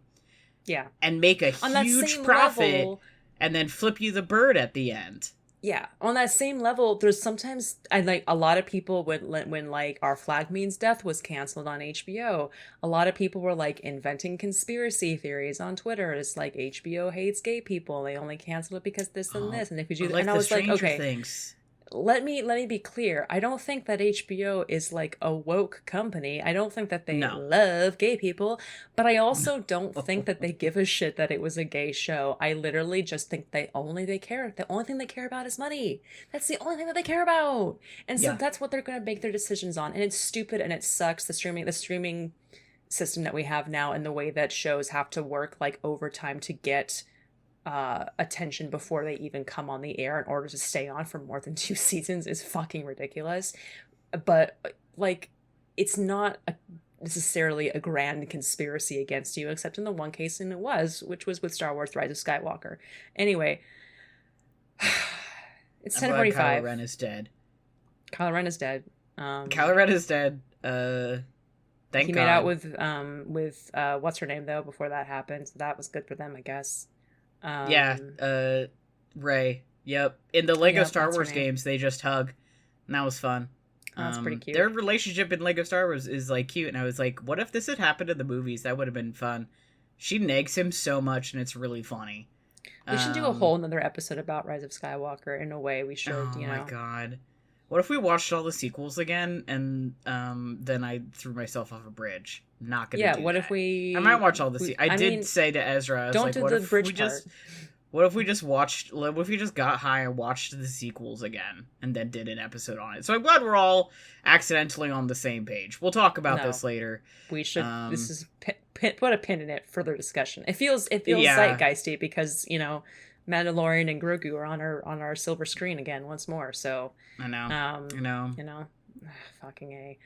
Yeah, and make a huge profit, and then flip you the bird at the end. Yeah, on that same level, there's sometimes a lot of people when like Our Flag Means Death was canceled on HBO. A lot of people were like inventing conspiracy theories on Twitter. It's like HBO hates gay people. They only cancel it because this and this. And if you do, like and I was like, okay, things. Let me be clear. I don't think that HBO is like a woke company. I don't think that they love gay people, but I also don't think that they give a shit that it was a gay show. I literally just think the only thing they care about is money. That's the only thing that they care about. And so that's what they're going to make their decisions on. And it's stupid and it sucks. The streaming system that we have now and the way that shows have to work like overtime to get attention before they even come on the air in order to stay on for more than 2 seasons is fucking ridiculous. But like, it's not necessarily a grand conspiracy against you, except in the one case, and which was with Star Wars: Rise of Skywalker. Anyway, it's 10:45. Kylo Ren is dead. Kylo Ren is dead. Kylo Ren is dead. Thank he God. made out with what's her name though before that happened, so that was good for them, I guess. Rey. Yep. In the Lego Star Wars games, they just hug, and that was fun. That's pretty cute. Their relationship in Lego Star Wars is like cute, and I was like, what if this had happened in the movies? That would have been fun. She nags him so much, and it's really funny. We should do a whole another episode about Rise of Skywalker. In a way, we should. Oh my God. What if we watched all the sequels again, and then I threw myself off a bridge? Not gonna do that. What if we... I might watch all the I did say to Ezra, I was like, what if we just... What if we just got high and watched the sequels again, and then did an episode on it? So I'm glad we're all accidentally on the same page. We'll talk about this later. We should... this is... put a pin in it, further discussion. It feels zeitgeisty because, Mandalorian and Grogu are on our silver screen again once more, so... I know. Fucking A.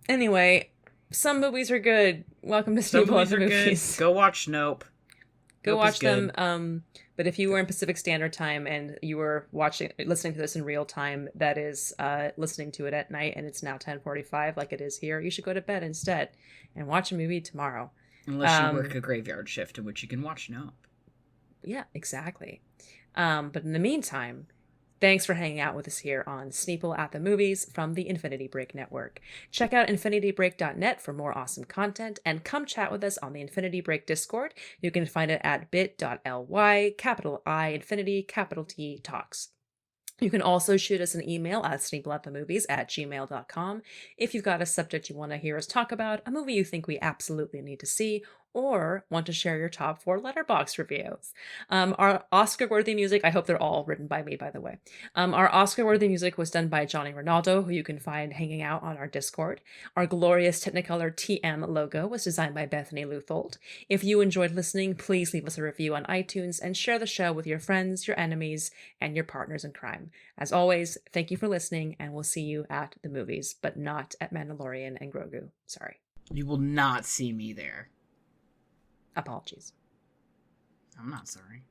Anyway, some movies are good. Welcome to Sneep at the Movies. Go watch Nope. Go watch them. But if you were in Pacific Standard Time and you were listening to this in real time, that is listening to it at night, and it's now 10:45 like it is here, you should go to bed instead and watch a movie tomorrow. Unless you work a graveyard shift in which you can watch Nope. Yeah, exactly. But in the meantime, thanks for hanging out with us here on Sneeple at the Movies from the Infinity Break Network. Check out infinitybreak.net for more awesome content, and come chat with us on the Infinity Break Discord. You can find it at bit.ly, I, Infinity, T, Talks. You can also shoot us an email at sneepleatthemovies@gmail.com if you've got a subject you want to hear us talk about, a movie you think we absolutely need to see, or want to share your top 4 Letterboxd reviews. Our Oscar-worthy music, I hope they're all written by me, by the way. Our Oscar-worthy music was done by Johnny Ronaldo, who you can find hanging out on our Discord. Our glorious Technicolor TM logo was designed by Bethany Luthold. If you enjoyed listening, please leave us a review on iTunes and share the show with your friends, your enemies, and your partners in crime. As always, thank you for listening, and we'll see you at the movies, but not at Mandalorian and Grogu. Sorry. You will not see me there. Apologies. I'm not sorry.